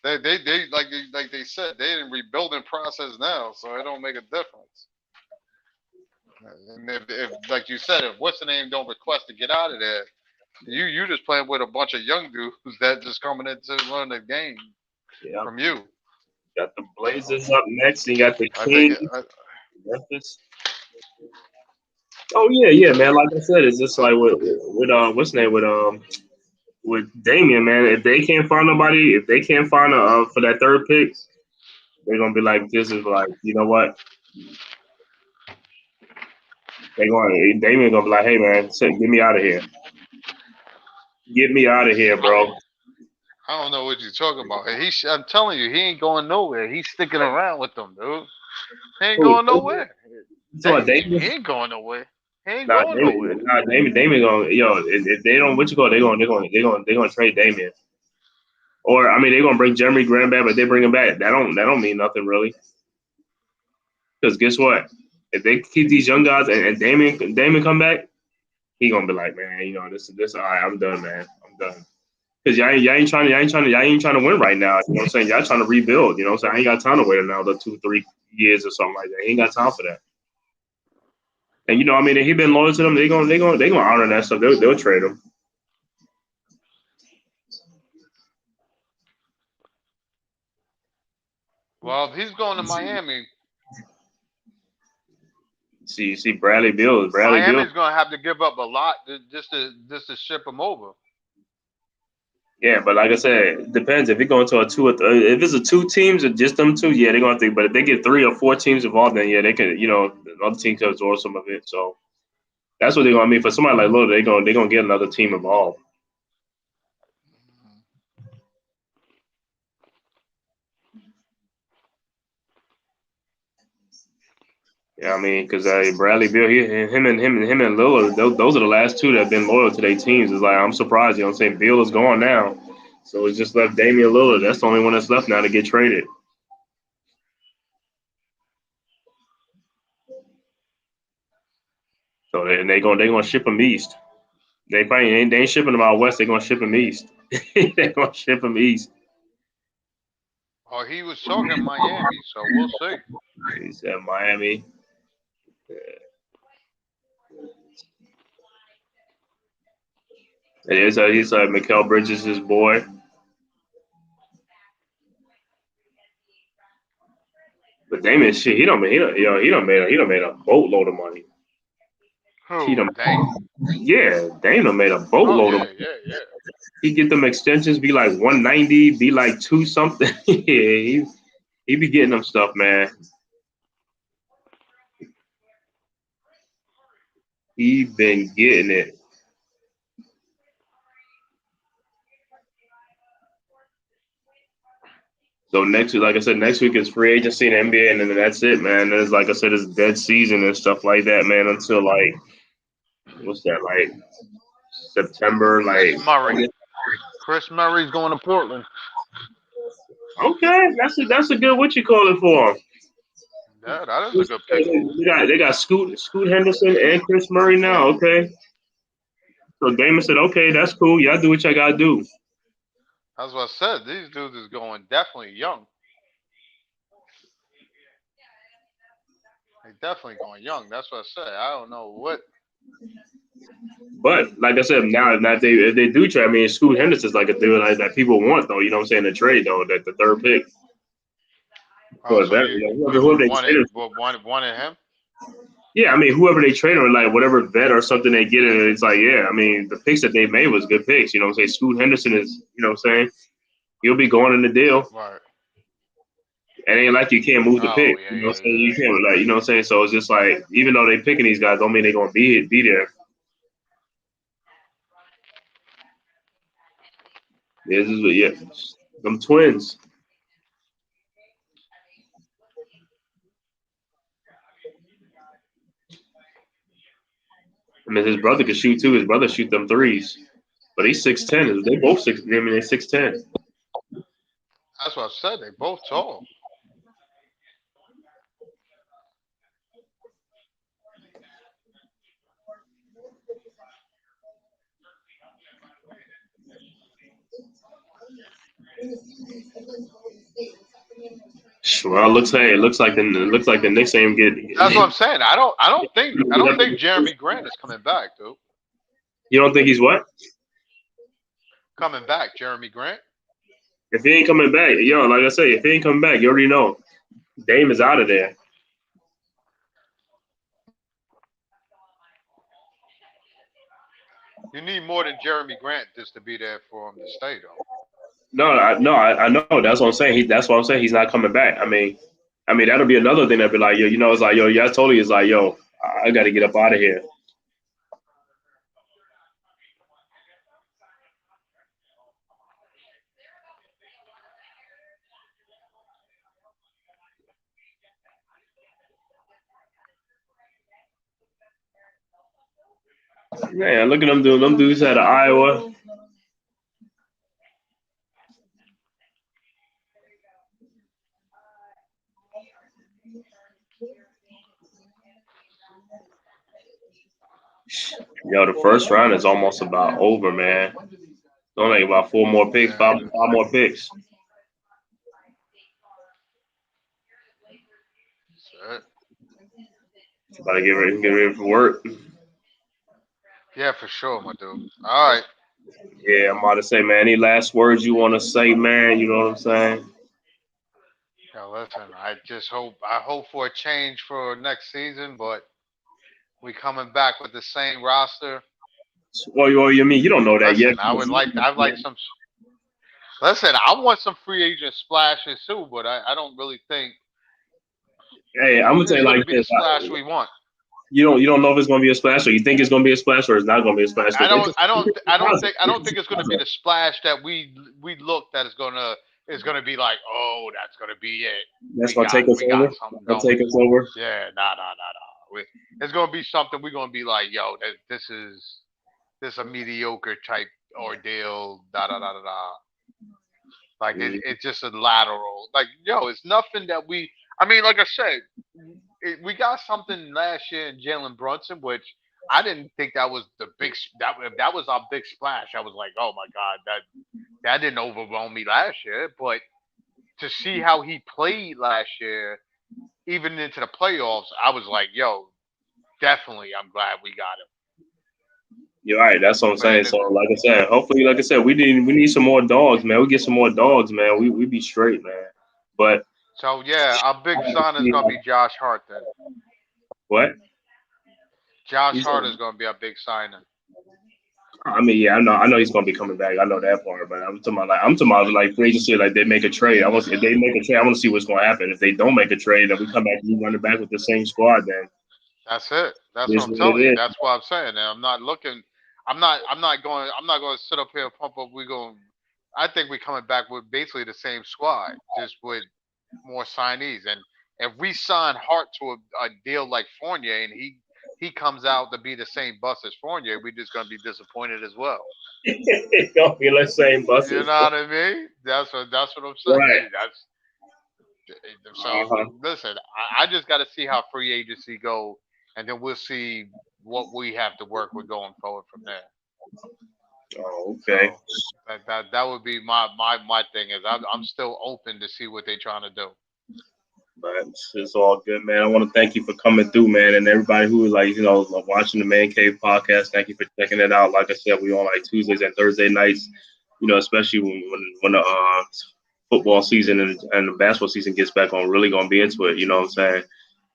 [SPEAKER 3] like they said, they in rebuilding process now, so it don't make a difference. And if like you said, if what's the name don't request to get out of there, you just playing with a bunch of young dudes that just coming in to run the game
[SPEAKER 2] Yeah,
[SPEAKER 3] from you.
[SPEAKER 2] got the
[SPEAKER 3] So
[SPEAKER 2] Blazers up next. And you got the
[SPEAKER 3] I think
[SPEAKER 2] Kings. Memphis. Oh yeah, man. Like I said, it's just like with what's the name with Damian, man. If they can't find nobody, if they can't find a for that third pick, they're gonna be like, this is like, you know what? Damian gonna be like, hey man, get me out of here. Get me out of here, bro.
[SPEAKER 3] I don't know what you're talking about. And I'm telling you, he ain't going nowhere. He's sticking around with them, dude. He ain't
[SPEAKER 2] Who?
[SPEAKER 3] going nowhere.
[SPEAKER 2] So what,
[SPEAKER 3] Damian, he
[SPEAKER 2] Damian?
[SPEAKER 3] ain't going nowhere. He ain't
[SPEAKER 2] Nah,
[SPEAKER 3] going nowhere.
[SPEAKER 2] Damian gonna if they don't what you call they're gonna trade Damian. Or I mean they're gonna bring Jeremy Grant back, but they bring him back. That don't mean nothing really. Because guess what? If they keep these young guys and Damon come back, he gonna be like, man, this all right, I'm done, man. I'm done. Because y'all ain't trying to win right now. You know what I'm saying? Y'all trying to rebuild. You know what I'm saying? I ain't got time to wait another 2-3 years or something like that. He ain't got time for that. And I mean, he been loyal to them. They gonna honor that stuff. They'll trade him.
[SPEAKER 3] Well, if he's going to Miami,
[SPEAKER 2] See Bradley Beal.
[SPEAKER 3] Miami's going to have to give up a lot just to ship him over.
[SPEAKER 2] Yeah, but like I said, it depends. If it going to a two, if it's a two teams or just them two, yeah, they're gonna think. But if they get 3 or 4 teams involved, then yeah, they can. The other team can absorb some of it. So that's what they're gonna mean. For somebody like Lillard, they're gonna get another team involved. Yeah, I mean, because Bradley Beal, him and Lillard, those are the last two that have been loyal to their teams. It's like I'm surprised. You know what I'm saying? Beal is gone now, so it's just left Damian Lillard. That's the only one that's left now to get traded. So they gonna ship him east. They probably ain't shipping him out west. They're gonna ship him east. They're gonna ship him east.
[SPEAKER 3] Oh, he was talking Miami, so we'll see.
[SPEAKER 2] He's at Miami. He's Mikal Bridges' boy. But Damon, shit, he done made a boatload of money. He
[SPEAKER 3] Who?
[SPEAKER 2] done,
[SPEAKER 3] Dame?
[SPEAKER 2] yeah, Dame done made a
[SPEAKER 3] Oh
[SPEAKER 2] boatload of
[SPEAKER 3] yeah,
[SPEAKER 2] money.
[SPEAKER 3] yeah, yeah.
[SPEAKER 2] He get them extensions, be like 190, be like two something. Yeah, he be getting them stuff, man. He been getting it. So next week, like I said, next week is free agency in the NBA, and then that's it, man. There's like I said, it's dead season and stuff like that, man. Until like what's that, like September,
[SPEAKER 3] Chris
[SPEAKER 2] like
[SPEAKER 3] Murray. Chris Murray's going to Portland.
[SPEAKER 2] okay, that's a good what you call it for him.
[SPEAKER 3] Yeah, that is a good pick move.
[SPEAKER 2] They got Scoot Henderson and Chris Murray now. Okay, so Damon said, okay, that's cool. Y'all do what y'all gotta do.
[SPEAKER 3] That's what I said. These dudes is going definitely young. They definitely going young. That's what I said. I don't know what.
[SPEAKER 2] But like I said, now if they do trade, I mean, Scoot Henderson's like a dude like, that people want though. You know what I'm saying? The trade though, that the third pick.
[SPEAKER 3] Oh,
[SPEAKER 2] So
[SPEAKER 3] so
[SPEAKER 2] that,
[SPEAKER 3] you
[SPEAKER 2] whoever they
[SPEAKER 3] wanted
[SPEAKER 2] traded,
[SPEAKER 3] wanted him?
[SPEAKER 2] yeah, I mean, whoever they trade or like whatever vet or something they get in, it's like, yeah, I mean, the picks that they made was good picks. You know what I'm saying? Scoot Henderson is, you know what I'm saying? He'll be going in the deal.
[SPEAKER 3] Right.
[SPEAKER 2] It ain't like you can't move the
[SPEAKER 3] Oh
[SPEAKER 2] pick.
[SPEAKER 3] yeah,
[SPEAKER 2] You know what
[SPEAKER 3] yeah,
[SPEAKER 2] I'm saying?
[SPEAKER 3] yeah.
[SPEAKER 2] You can't like, you know what I'm saying? So it's just like, even though they picking these guys, don't mean they're gonna be there. This is yeah, them twins. I mean, his brother could shoot too. His brother shoot them threes, but he's 6'10". They both 6. I mean, they're 6'10".
[SPEAKER 3] That's what I said. They both tall.
[SPEAKER 2] Well, it looks like the Knicks ain't
[SPEAKER 3] That's what
[SPEAKER 2] get.
[SPEAKER 3] I'm saying. I don't think Jeremy Grant is coming back, dude.
[SPEAKER 2] You don't think he's what?
[SPEAKER 3] Coming back, Jeremy Grant.
[SPEAKER 2] If he ain't coming back, yo, like I say, if he ain't coming back, you already know Dame is out of there.
[SPEAKER 3] You need more than Jeremy Grant just to be there for him to stay, though.
[SPEAKER 2] No, I know. That's what I'm saying. That's what I'm saying. He's not coming back. I mean that'll be another thing that'd be like, yo, it's like, yo, yeah, totally is like, yo, I got to get up out of here. Man, look at them doing. Them dudes out of Iowa. Yo, the first round is almost about over, man. Only about four more picks,
[SPEAKER 3] Yeah,
[SPEAKER 2] five more picks.
[SPEAKER 3] that's it.
[SPEAKER 2] About to get ready for work.
[SPEAKER 3] Yeah, for sure, my dude. All right.
[SPEAKER 2] Yeah, I'm about to say, man. Any last words you want to say, man? You know what I'm saying?
[SPEAKER 3] Yo, listen. I hope for a change for next season, but we coming back with the same roster.
[SPEAKER 2] Well, you mean you don't know that yet?
[SPEAKER 3] Listen, I'd like some. Listen, I want some free agent splashes too, but I don't really think
[SPEAKER 2] Hey, I'm gonna tell
[SPEAKER 3] it's
[SPEAKER 2] you
[SPEAKER 3] going
[SPEAKER 2] like
[SPEAKER 3] to be the
[SPEAKER 2] this.
[SPEAKER 3] splash we want.
[SPEAKER 2] You don't know if it's gonna be a splash, or you think it's gonna be a splash, or it's not gonna be a splash.
[SPEAKER 3] I don't think it's going to be the splash that we look that is gonna be like, oh, that's going to be it.
[SPEAKER 2] That's gonna take us
[SPEAKER 3] We
[SPEAKER 2] over.
[SPEAKER 3] got something
[SPEAKER 2] Gonna
[SPEAKER 3] going.
[SPEAKER 2] take us over.
[SPEAKER 3] Yeah, nah. It's going to be something we're going to be like, yo, this a mediocre type ordeal. Da. Like
[SPEAKER 2] Mm.
[SPEAKER 3] it's just a lateral. Like, yo, it's nothing that we. I mean, like I said, we got something last year in Jalen Brunson, which I didn't think that was the big that was our big splash. I was like, oh my god, that didn't overwhelm me last year. But to see how he played last year, even into the playoffs, I was like, yo, definitely, I'm glad we got him.
[SPEAKER 2] You're right. That's what I'm
[SPEAKER 3] But
[SPEAKER 2] saying.
[SPEAKER 3] in
[SPEAKER 2] So,
[SPEAKER 3] the,
[SPEAKER 2] like I said, hopefully, like I said, we need some more dogs, man. We get some more dogs, man. We be straight, man. But
[SPEAKER 3] so yeah, our big sign is gonna be Josh Hart then.
[SPEAKER 2] what?
[SPEAKER 3] Josh
[SPEAKER 2] You said,
[SPEAKER 3] Hart is gonna be our big signing.
[SPEAKER 2] I mean, yeah, I know he's gonna be coming back. I know that part, but I'm talking about like free agency, like they make a trade. If they make a trade, I want to see what's gonna happen. If they don't make a trade, then we come back and we run it back with the same squad. Then
[SPEAKER 3] That's it. That's what
[SPEAKER 2] it's
[SPEAKER 3] I'm
[SPEAKER 2] what
[SPEAKER 3] telling
[SPEAKER 2] it
[SPEAKER 3] you.
[SPEAKER 2] is.
[SPEAKER 3] That's what I'm saying. And I'm not looking. I'm not going to sit up here and pump up. I think we're coming back with basically the same squad, just with more signees. And if we sign Hart to a deal like Fournier, and he comes out to be the same bust as Fournier, we're just going to be disappointed as well.
[SPEAKER 2] It's gonna be the same
[SPEAKER 3] You
[SPEAKER 2] buses.
[SPEAKER 3] know what I mean? That's what I'm
[SPEAKER 2] Right.
[SPEAKER 3] saying. So
[SPEAKER 2] Uh-huh.
[SPEAKER 3] listen, I just got to see how free agency go, and then we'll see what we have to work with going forward from there.
[SPEAKER 2] Oh, okay.
[SPEAKER 3] So that would be my thing is I'm still open to see what they're trying to do.
[SPEAKER 2] But it's all good, man. I want to thank you for coming through, man, and everybody who watching the Man Cave podcast. Thank you for checking it out. Like I said, we on like Tuesdays and Thursday nights. Especially when the football season and the basketball season gets back on, really gonna be into it. You know what I'm saying?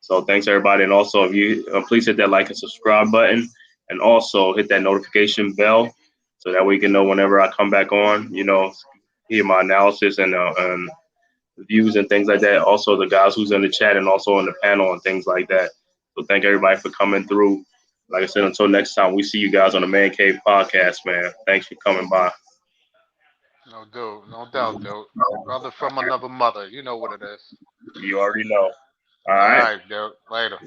[SPEAKER 2] So thanks everybody, and also if you please hit that like and subscribe button, and also hit that notification bell so that way you can know whenever I come back on. Hear my analysis and views and things like that. Also, the guys who's in the chat and also on the panel and things like that. So thank everybody for coming through. Like I said, until next time, we see you guys on the Man Cave podcast, man. Thanks for coming by.
[SPEAKER 3] No doubt, dude. Brother from another mother, you know what it is.
[SPEAKER 2] You already know. All
[SPEAKER 3] All
[SPEAKER 2] right.
[SPEAKER 3] right, dude. Later.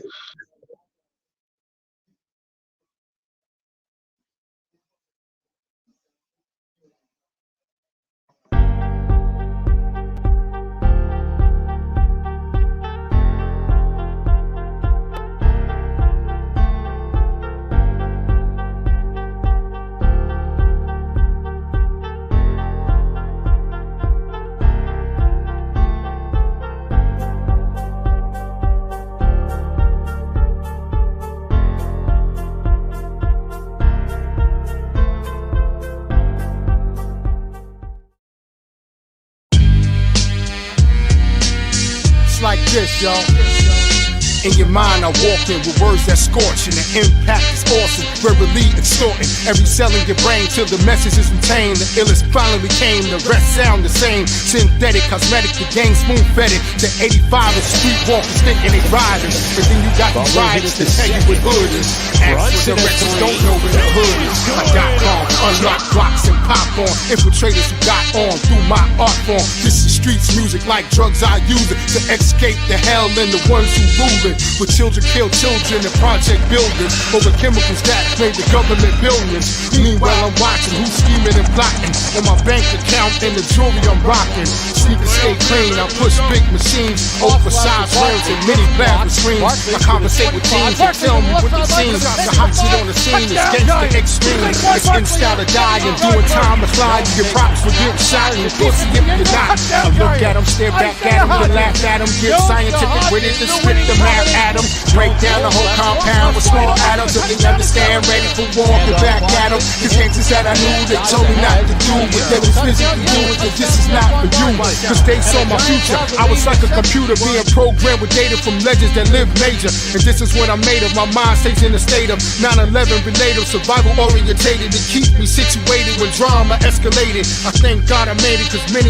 [SPEAKER 1] It's like this, y'all. In your mind, I walk in with words that scorch, and the impact is awesome, verbally extorting. Every cell in your brain till the message is retained. The illest finally came, the rest sound the same. Synthetic, cosmetic, the gang spoon fed it. The 85 is streetwalkers thinking they riders. And then you got these riders that tell you what hood is. Ask for the wretches don't know where the hood is. I got calm, unlock blocks and pop on. Infiltrators who got on through my art form. This is streets music like drugs I use it to escape the hell and the ones who rule it. With children kill children and project buildings over chemicals that made the government billions. Meanwhile I'm watching who's scheming and plotting on my bank account and the jewelry I'm rocking. Sneakers stay clean, I push big machines, oversized rims and mini plasma screens. I conversate with teens and tell me what they seen. The hot shit on the scene is gangsta extreme. It's in style to die and doing time to fly. You get props for getting shot and your pussy if you're not. I look at them, stare back at them, then laugh at them. Get scientific with it, then spit the math at them. Break down the whole compound with small atoms so they understand, ready for war, get back at them. Cause gangsters that I knew, they told me not to do what they was physically doing, cause this is not for you. Cause they saw my future, I was like a computer being programmed with data from legends that live major. And this is what I made of, my mind stays in a state of 9/11 related, survival orientated to keep me situated when drama escalated. I thank God I made it cause many